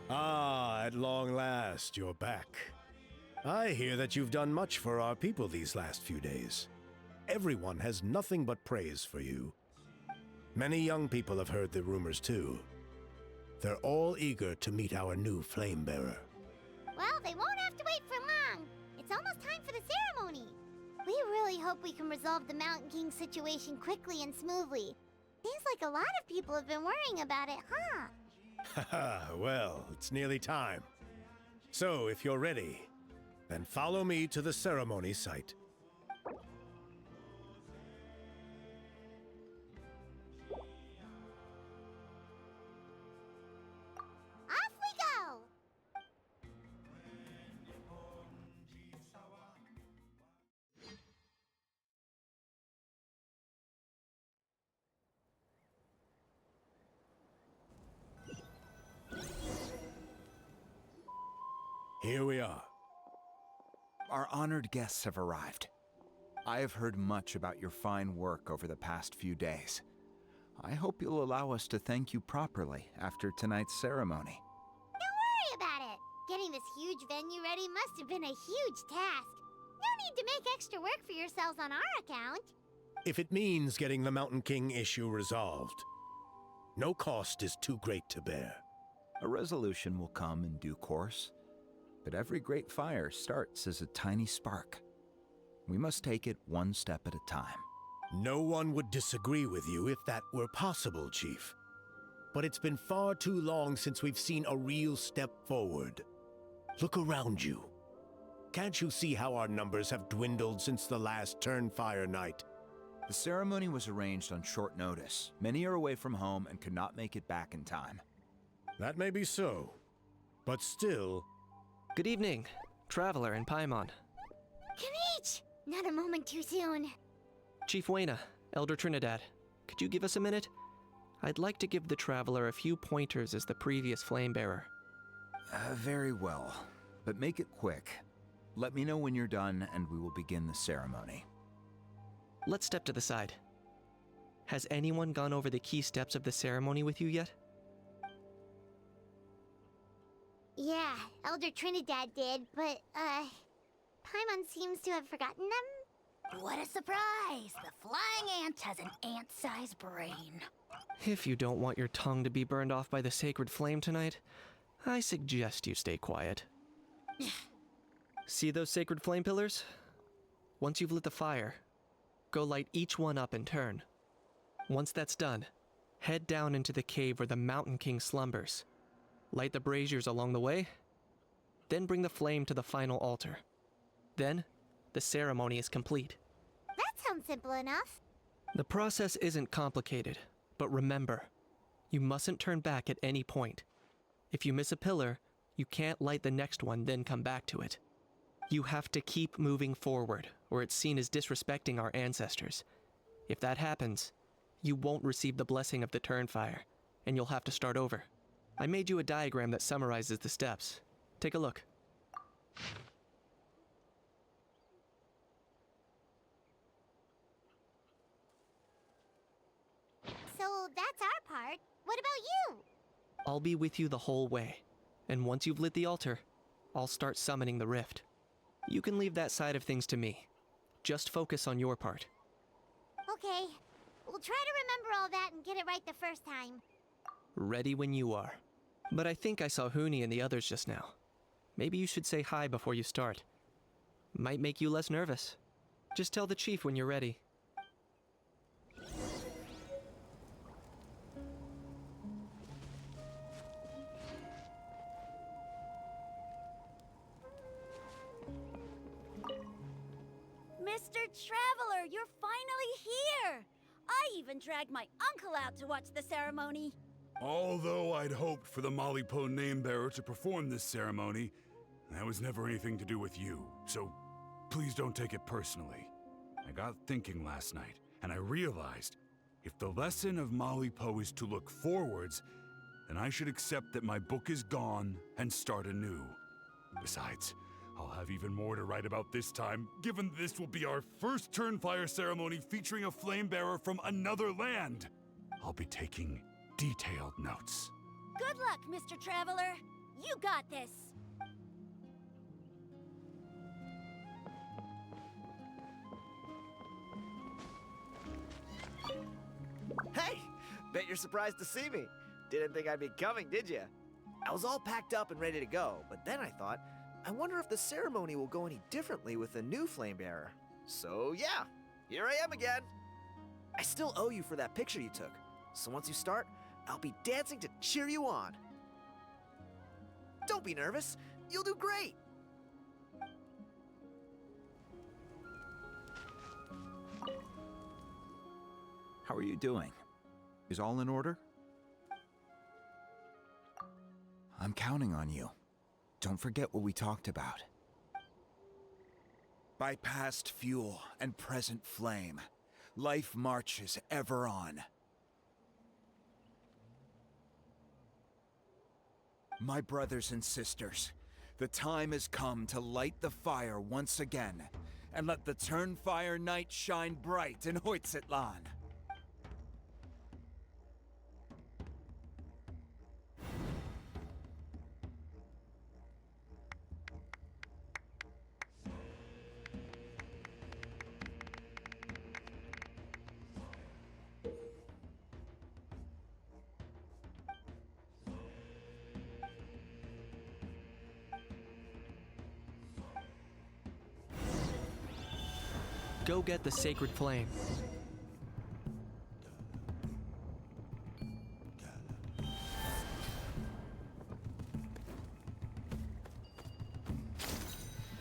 Ah, at long last, you're back. I hear that you've done much for our people these last few days. Everyone has nothing but praise for you. Many young people have heard the rumors too. They're all eager to meet our new flame bearer. Well, they won't have to wait for long. It's almost time for the ceremony. We really hope we can resolve the Mountain King situation quickly and smoothly. Seems like a lot of people have been worrying about it, huh? Haha, well, it's nearly time. So, if you're ready, then follow me to the ceremony site. Off we go! Here we are. Our honored guests have arrived. I have heard much about your fine work over the past few days. I hope you'll allow us to thank you properly after tonight's ceremony. Don't worry about it. Getting this huge venue ready must have been a huge task. No need to make extra work for yourselves on our account. If it means getting the Mountain King issue resolved, no cost is too great to bear. A resolution will come in due course, but every great fire starts as a tiny spark. We must take it one step at a time. No one would disagree with you if that were possible, Chief. But it's been far too long since we've seen a real step forward. Look around you. Can't you see how our numbers have dwindled since the last Turnfire night? The ceremony was arranged on short notice. Many are away from home and could not make it back in time. That may be so, but still... Good evening, Traveler and Paimon. Kanich! Not a moment too soon. Chief Wayna, Elder Trinidad, could you give us a minute? I'd like to give the Traveler a few pointers as the previous flame bearer. Very well, but make it quick. Let me know when you're done and we will begin the ceremony. Let's step to the side. Has anyone gone over the key steps of the ceremony with you yet? Yeah, Elder Trinidad did, but, Paimon seems to have forgotten them? What a surprise! The flying ant has an ant-sized brain. If you don't want your tongue to be burned off by the sacred flame tonight, I suggest you stay quiet. See those sacred flame pillars? Once you've lit the fire, go light each one up in turn. Once that's done, head down into the cave where the Mountain King slumbers. Light the braziers along the way, then bring the flame to the final altar. Then, the ceremony is complete. That sounds simple enough. The process isn't complicated, but remember, you mustn't turn back at any point. If you miss a pillar, you can't light the next one, then come back to it. You have to keep moving forward, or it's seen as disrespecting our ancestors. If that happens, you won't receive the blessing of the Turnfire, and you'll have to start over. I made you a diagram that summarizes the steps. Take a look. So that's our part. What about you? I'll be with you the whole way, and once you've lit the altar, I'll start summoning the rift. You can leave that side of things to me. Just focus on your part. Okay. We'll try to remember all that and get it right the first time. Ready when you are. But I think I saw Huni and the others just now. Maybe you should say hi before you start. Might make you less nervous. Just tell the chief when you're ready. Mr. Traveler, you're finally here! I even dragged my uncle out to watch the ceremony. Although I'd hoped for the Malipo name-bearer to perform this ceremony, that was never anything to do with you, so please don't take it personally. I got thinking last night, and I realized if the lesson of Malipo is to look forwards, then I should accept that my book is gone and start anew. Besides, I'll have even more to write about this time, given this will be our first Turnfire ceremony featuring a flame-bearer from another land. I'll be taking detailed notes. Good luck, Mr. Traveler. You got this! Hey! Bet you're surprised to see me. Didn't think I'd be coming, did you? I was all packed up and ready to go, but then I thought, I wonder if the ceremony will go any differently with the new flame bearer. So yeah, here I am again. I still owe you for that picture you took, so once you start, I'll be dancing to cheer you on. Don't be nervous, you'll do great. How are you doing? Is all in order? I'm counting on you. Don't forget what we talked about. By past fuel and present flame, life marches ever on. My brothers and sisters, the time has come to light the fire once again, and let the Turnfire night shine bright in Hoytzitlan. Go get the sacred flame.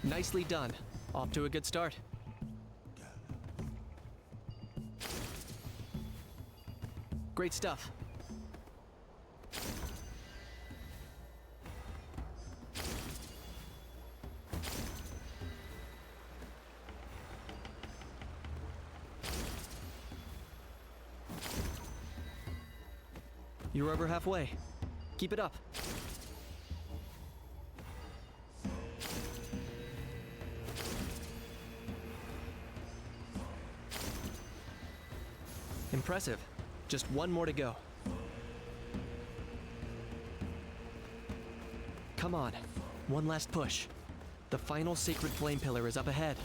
Nicely done. Off to a good start. Great stuff. You're over halfway. Keep it up. Impressive. Just one more to go. Come on. One last push. The final sacred flame pillar is up ahead.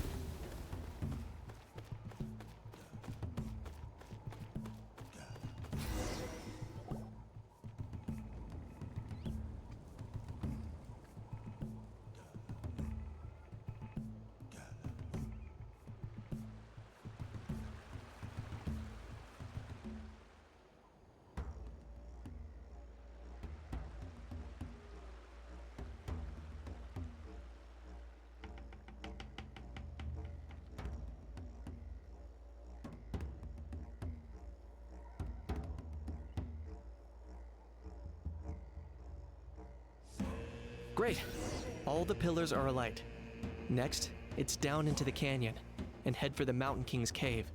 Great. All the pillars are alight. Next, it's down into the canyon and head for the Mountain King's cave.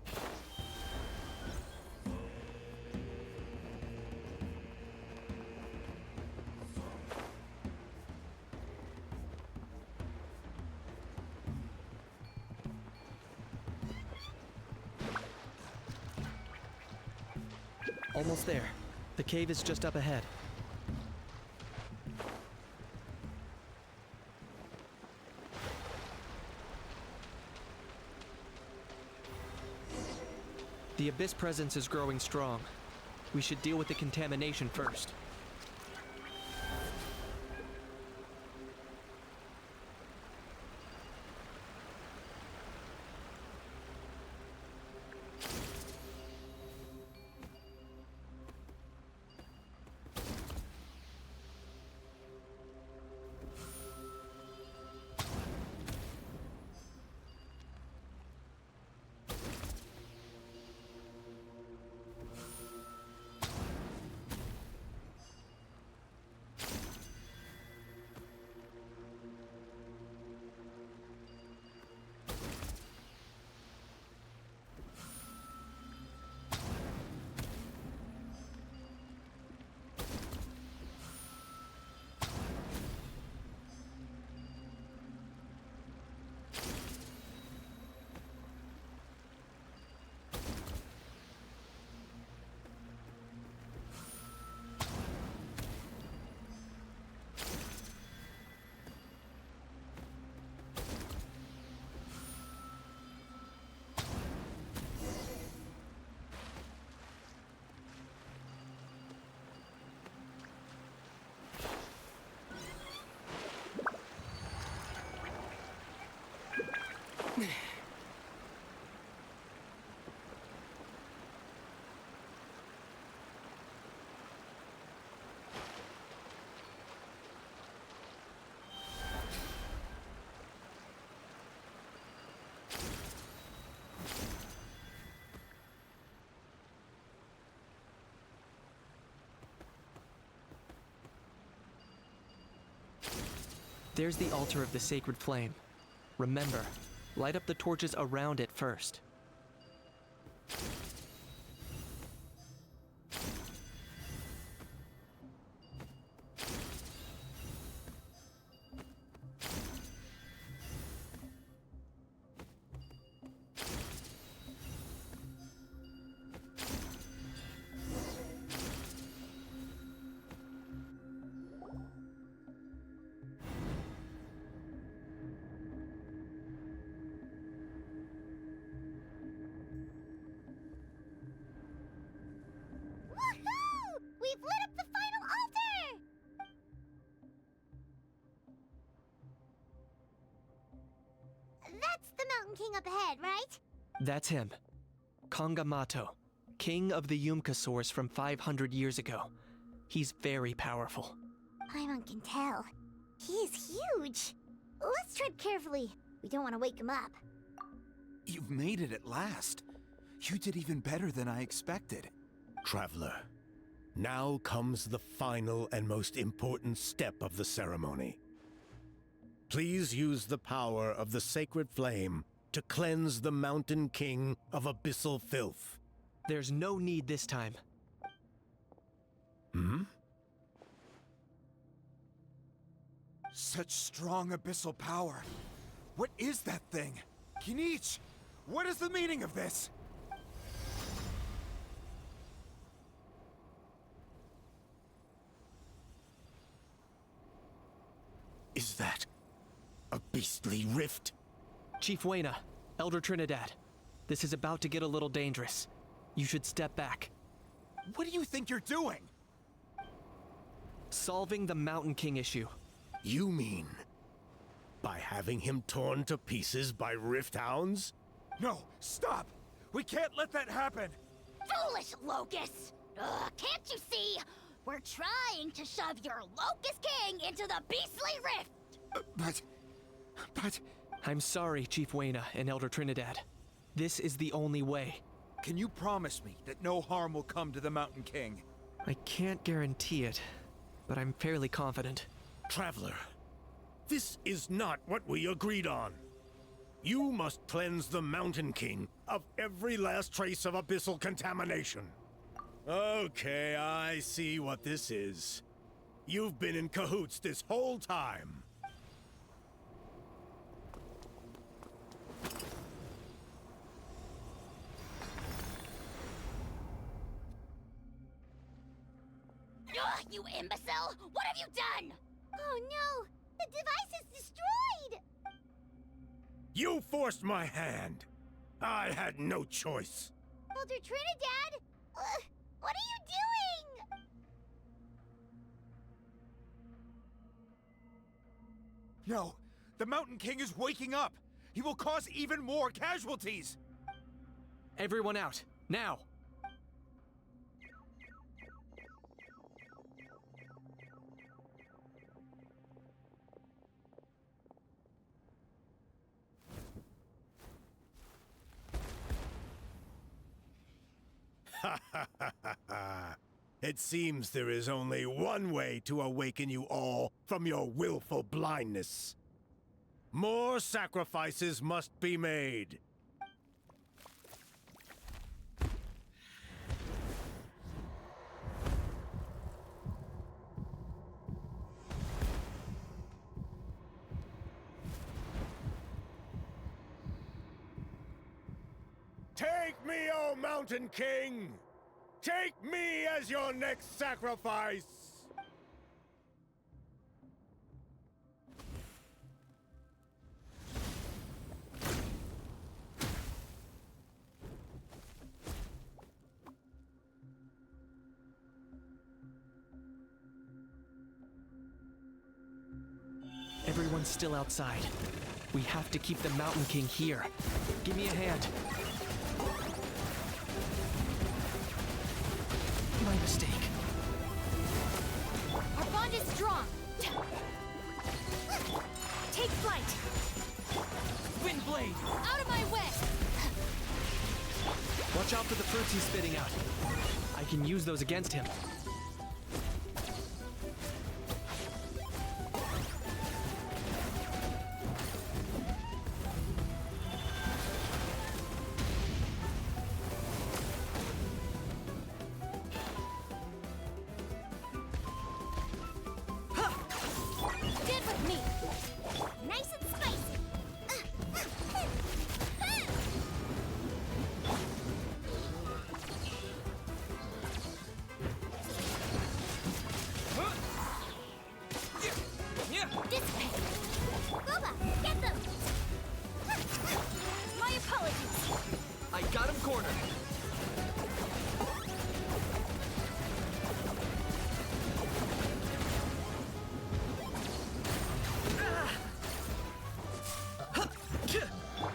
Almost there. The cave is just up ahead. The Abyss presence is growing strong. We should deal with the contamination first. There's the altar of the sacred flame. Remember, light up the torches around it first. Woohoo! We've lit up the final altar! That's the Mountain King up ahead, right? That's him. Kongamato, king of the Yumkasaurs from 500 years ago. He's very powerful. Paimon can tell. He's huge. Let's tread carefully. We don't want to wake him up. You've made it at last. You did even better than I expected. Traveler, now comes the final and most important step of the ceremony. Please use the power of the sacred flame to cleanse the Mountain King of abyssal filth. There's no need this time. Hmm? Such strong abyssal power. What is that thing? Kinich, what is the meaning of this? Is that a beastly rift? Chief Wayna, Elder Trinidad, this is about to get a little dangerous. You should step back. What do you think you're doing? Solving the Mountain King issue. You mean by having him torn to pieces by rift hounds? No, stop! We can't let that happen! Foolish Locust! Can't you see? We're trying to shove your Locust King into the beastly rift! But... I'm sorry, Chief Wayna and Elder Trinidad. This is the only way. Can you promise me that no harm will come to the Mountain King? I can't guarantee it, but I'm fairly confident. Traveler, this is not what we agreed on. You must cleanse the Mountain King of every last trace of abyssal contamination. Okay, I see what this is. You've been in cahoots this whole time. Ugh, you imbecile! What have you done? Oh no! The device is destroyed! You forced my hand. I had no choice. Elder Trinidad? What are you doing? No, the Mountain King is waking up! He will cause even more casualties! Everyone out, now! It seems there is only one way to awaken you all from your willful blindness. More sacrifices must be made. Take me, O Mountain King! Take me as your next sacrifice! Everyone's still outside. We have to keep the Mountain King here. Give me a hand. My mistake. Our bond is strong. Take flight. Windblade! Out of my way! Watch out for the fruits he's spitting out. I can use those against him. Dissipate! Boba, get them! My apologies! I got him cornered.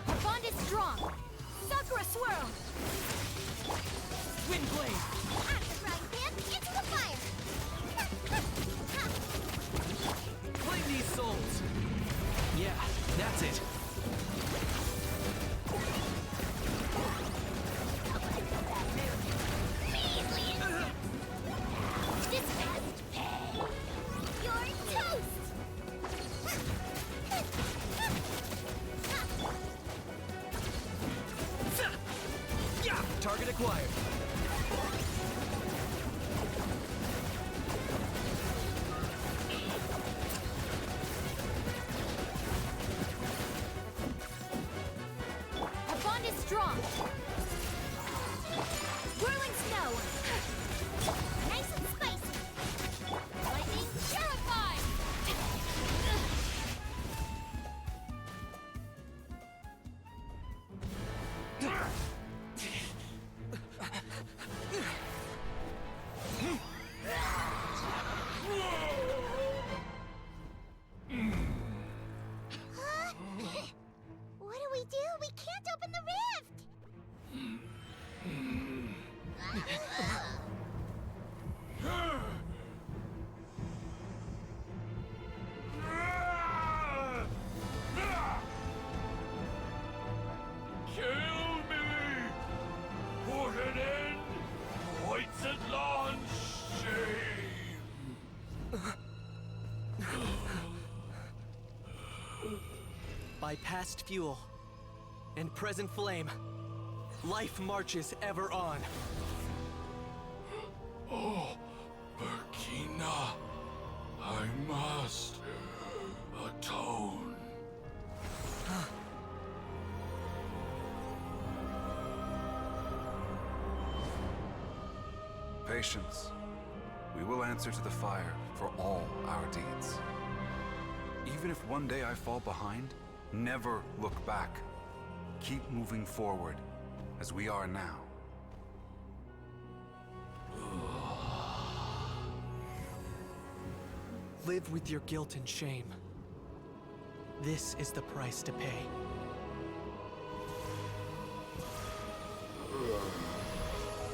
Our bond is strong! Sakura swirl! Wind blade. Out of the frying pan, into the fire! Claim these souls. Yeah, that's it. Target acquired. Our bond is strong! Whirling snow! Nice and spicy! Lightning purified! What do we do? We can't open the rift! Kill me! Put an end to White's shame! By past fuel and present flame, life marches ever on. Oh, Burkina, I must atone. Patience. We will answer to the fire for all our deeds. Even if one day I fall behind, never look back. Keep moving forward, as we are now. Live with your guilt and shame. This is the price to pay.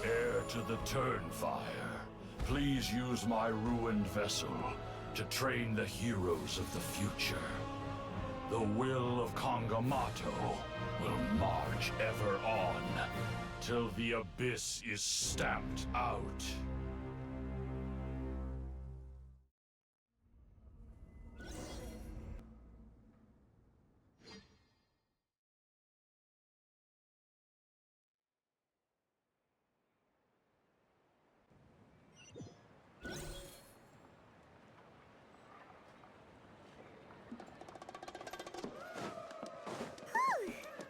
Heir to the Turnfire, please use my ruined vessel to train the heroes of the future. The will of Kangamato will march ever on, till the abyss is stamped out.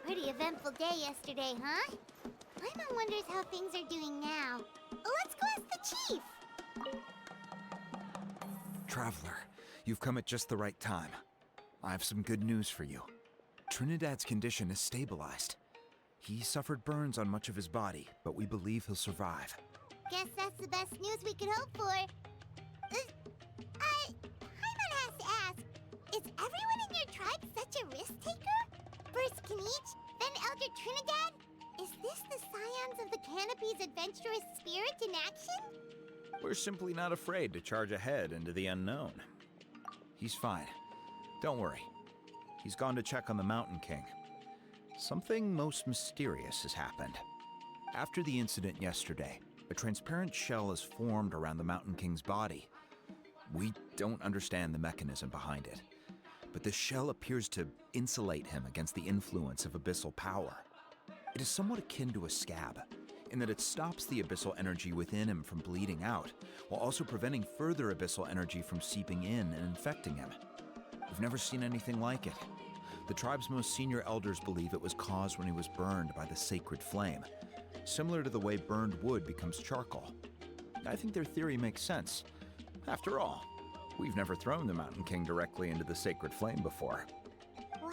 Pretty eventful day yesterday, huh? Paimon wonders how things are doing now. Let's go ask the chief! Traveler, you've come at just the right time. I have some good news for you. Trinidad's condition is stabilized. He suffered burns on much of his body, but we believe he'll survive. Guess that's the best news we could hope for. Paimon has to ask, is everyone in your tribe such a risk-taker? First Kinich, then Elder Trinidad? Is this the scions of the Canopy's adventurous spirit in action? We're simply not afraid to charge ahead into the unknown. He's fine. Don't worry. He's gone to check on the Mountain King. Something most mysterious has happened. After the incident yesterday, a transparent shell is formed around the Mountain King's body. We don't understand the mechanism behind it, but the shell appears to insulate him against the influence of abyssal power. It is somewhat akin to a scab, in that it stops the abyssal energy within him from bleeding out, while also preventing further abyssal energy from seeping in and infecting him. We've never seen anything like it. The tribe's most senior elders believe it was caused when he was burned by the sacred flame, similar to the way burned wood becomes charcoal. I think their theory makes sense. After all, We've never thrown the Mountain King directly into the sacred flame before. Wow.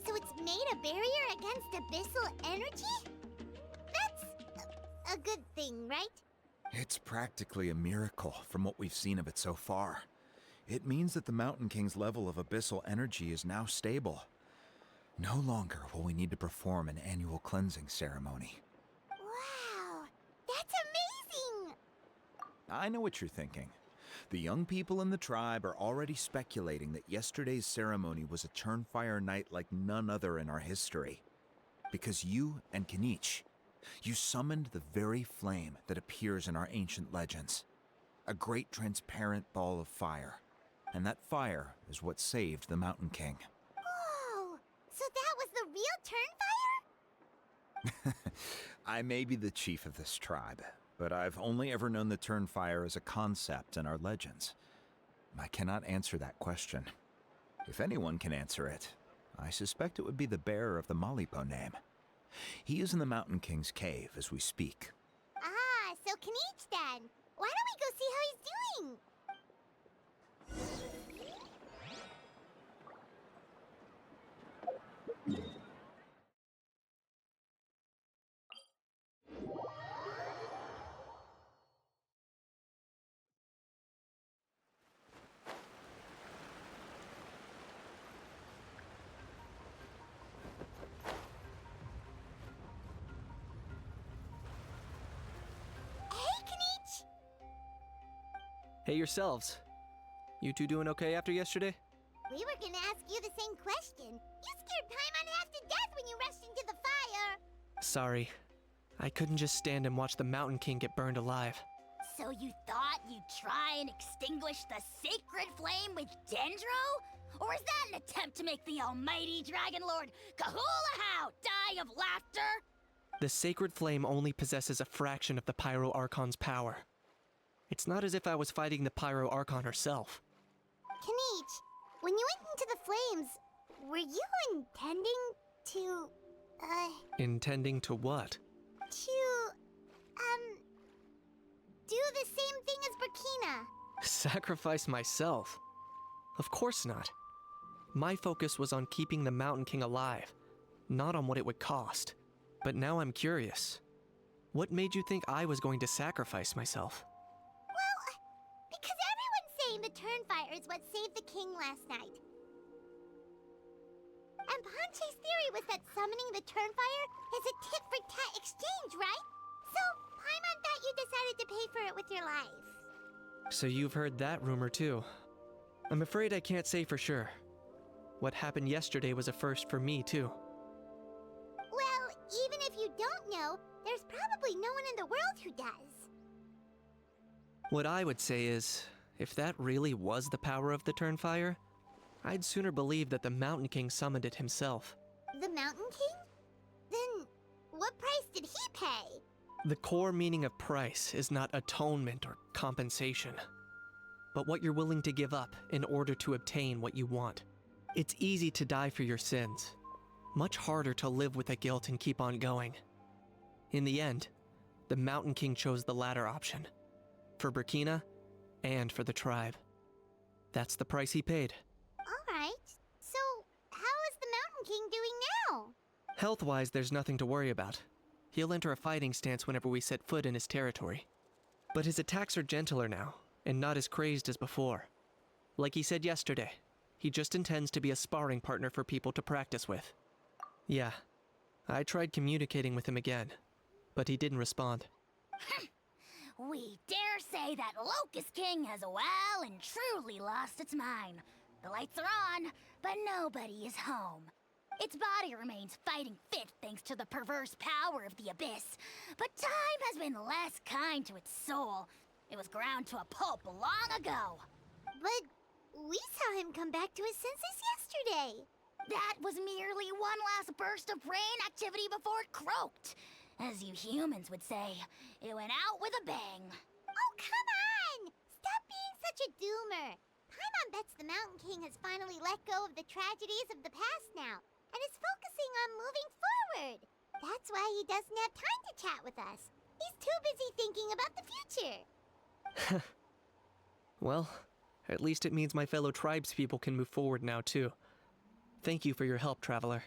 So it's made a barrier against abyssal energy? That's a good thing, right? It's practically a miracle from what we've seen of it so far. It means that the Mountain King's level of abyssal energy is now stable. No longer will we need to perform an annual cleansing ceremony. Wow, that's amazing! I know what you're thinking. The young people in the tribe are already speculating that yesterday's ceremony was a Turnfire night like none other in our history. Because you and Kinich, you summoned the very flame that appears in our ancient legends. A great transparent ball of fire. And that fire is what saved the Mountain King. Whoa! So that was the real Turnfire? I may be the chief of this tribe, but I've only ever known the Turnfire as a concept in our legends. I cannot answer that question. If anyone can answer it, I suspect it would be the bearer of the Malipo name. He is in the Mountain King's cave as we speak. Ah, so Kinich then. Why don't we go see how he's doing? Hey yourselves. You two doing okay after yesterday? We were gonna ask you the same question. You scared Paimon half to death when you rushed into the fire. Sorry. I couldn't just stand and watch the Mountain King get burned alive. So you thought you'd try and extinguish the sacred flame with Dendro? Or is that an attempt to make the almighty Dragon Lord Kahulahau die of laughter? The sacred flame only possesses a fraction of the Pyro Archon's power. It's not as if I was fighting the Pyro Archon herself. Kinich, when you went into the flames, were you intending to, Intending to what? do the same thing as Burkina? Sacrifice myself? Of course not. My focus was on keeping the Mountain King alive, not on what it would cost. But now I'm curious. What made you think I was going to sacrifice myself? Well, because everyone's saying the Turnfire is what saved the king last night. And Ponche's theory was that summoning the Turnfire is a tit-for-tat exchange, right? So, Paimon thought you decided to pay for it with your life. So you've heard that rumor too. I'm afraid I can't say for sure. What happened yesterday was a first for me too. Well, even if you don't know, there's probably no one in the world who does. What I would say is, if that really was the power of the Turnfire, I'd sooner believe that the Mountain King summoned it himself. The Mountain King? Then, what price did he pay? The core meaning of price is not atonement or compensation, but what you're willing to give up in order to obtain what you want. It's easy to die for your sins. Much harder to live with the guilt and keep on going. In the end, the Mountain King chose the latter option. For Burkina, and for the tribe. That's the price he paid. Alright, so how is the Mountain King doing now? Health-wise, there's nothing to worry about. He'll enter a fighting stance whenever we set foot in his territory. But his attacks are gentler now, and not as crazed as before. Like he said yesterday, he just intends to be a sparring partner for people to practice with. Yeah, I tried communicating with him again, but he didn't respond. We dare say that Locust King has well and truly lost its mind. The lights are on, but nobody is home. Its body remains fighting fit thanks to the perverse power of the Abyss, but time has been less kind to its soul. It was ground to a pulp long ago. But we saw him come back to his senses yesterday. That was merely one last burst of brain activity before it croaked. As you humans would say, it went out with a bang. Oh, come on! Stop being such a doomer. Paimon bets the Mountain King has finally let go of the tragedies of the past now, and is focusing on moving forward. That's why he doesn't have time to chat with us. He's too busy thinking about the future. Well, At least it means my fellow tribespeople can move forward now, too. Thank you for your help, Traveler.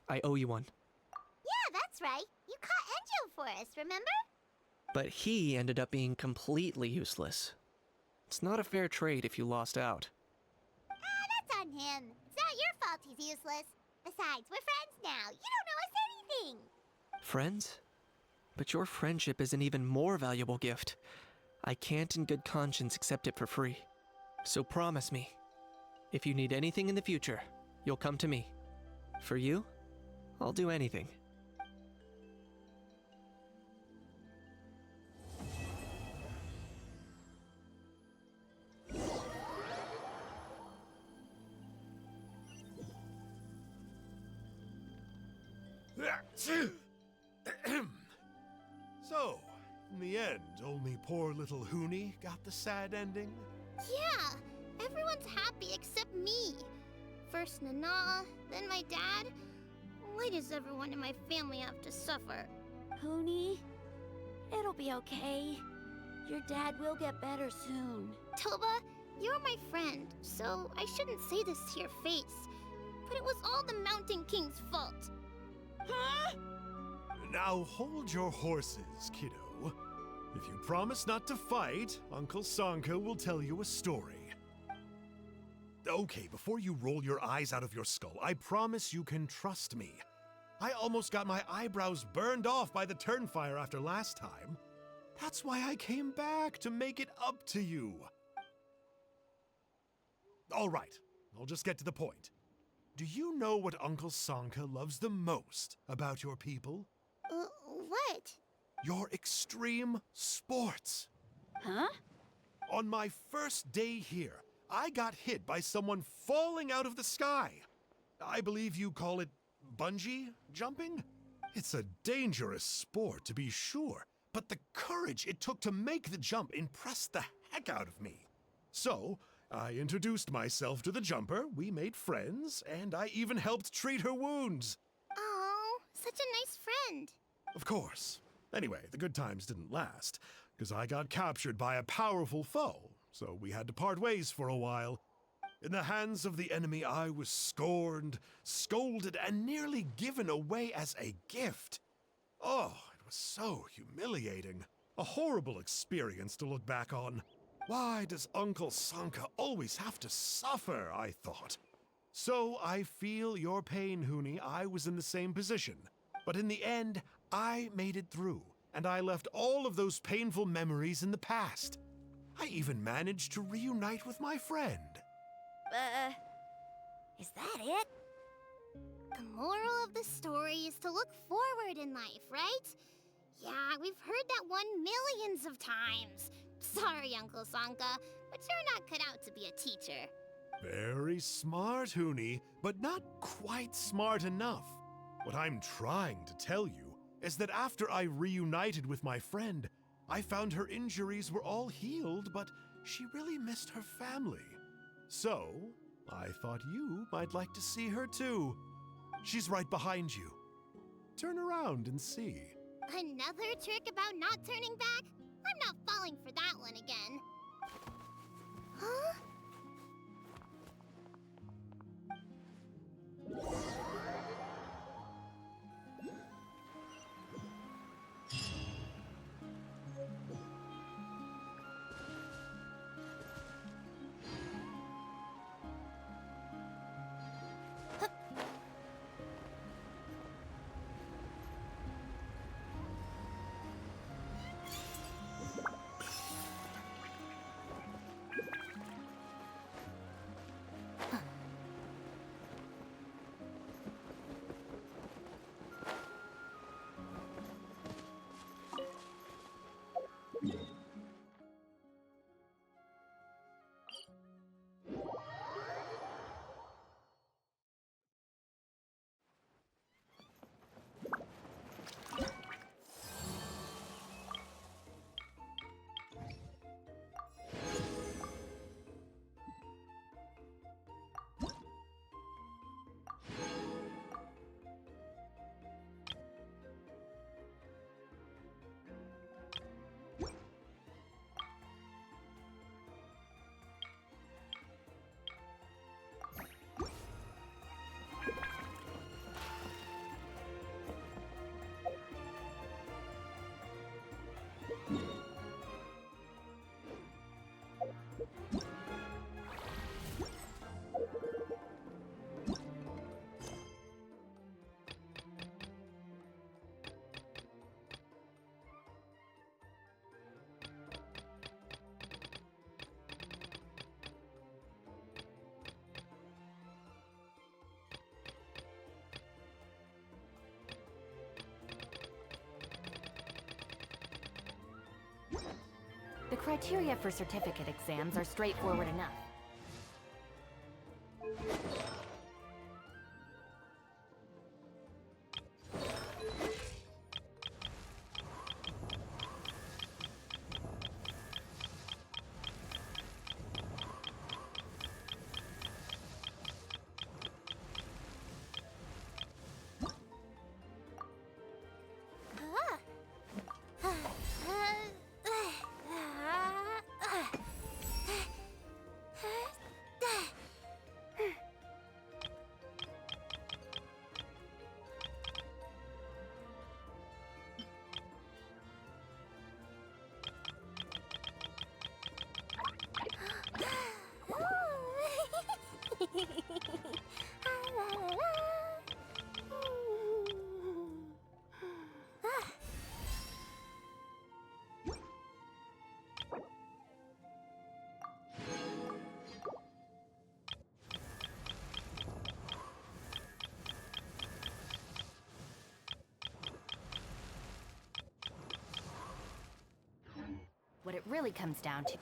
I owe you one. Yeah, that's right. You caught Enjo for us, remember? But he ended up being completely useless. It's not a fair trade if you lost out. That's on him. It's not your fault he's useless. Besides, we're friends now. You don't owe us anything. Friends? But your friendship is an even more valuable gift. I can't in good conscience accept it for free. So promise me, if you need anything in the future, you'll come to me. For you, I'll do anything. So, in the end, only poor little Hoonie got the sad ending? Yeah, everyone's happy except me. First Nana, then my dad. Why does everyone in my family have to suffer? Hoonie, it'll be okay. Your dad will get better soon. Toba, you're my friend, so I shouldn't say this to your face. But it was all the Mountain King's fault. Huh? Now hold your horses, kiddo. If you promise not to fight, Uncle Sanka will tell you a story. Okay, before you roll your eyes out of your skull, I promise you can trust me. I almost got my eyebrows burned off by the turnfire after last time. That's why I came back, to make it up to you. All right, I'll just get to the point. Do you know what Uncle Sanka loves the most about your people? What? Your extreme sports. Huh? On my first day here, I got hit by someone falling out of the sky. I believe you call it bungee jumping? It's a dangerous sport, to be sure, but the courage it took to make the jump impressed the heck out of me. So, I introduced myself to the jumper, we made friends, and I even helped treat her wounds. Oh, such a nice friend. Of course. Anyway, the good times didn't last, because I got captured by a powerful foe, so we had to part ways for a while. In the hands of the enemy, I was scorned, scolded, and nearly given away as a gift. Oh, it was so humiliating. A horrible experience to look back on. Why does Uncle Sanka always have to suffer, I thought. So I feel your pain, Hoonie. I was in the same position. But in the end, I made it through, and I left all of those painful memories in the past. I even managed to reunite with my friend. Is that it? The moral of the story is to look forward in life, right? Yeah, we've heard that one millions of times. Sorry, Uncle Sanka, but you're not cut out to be a teacher. Very smart, Hoonie, but not quite smart enough. What I'm trying to tell you is that after I reunited with my friend, I found her injuries were all healed, but she really missed her family. So, I thought you might like to see her too. She's right behind you. Turn around and see. Another trick about not turning back? I'm not falling for that one again. Huh? criteria for certificate exams are straightforward enough. What it really comes down to...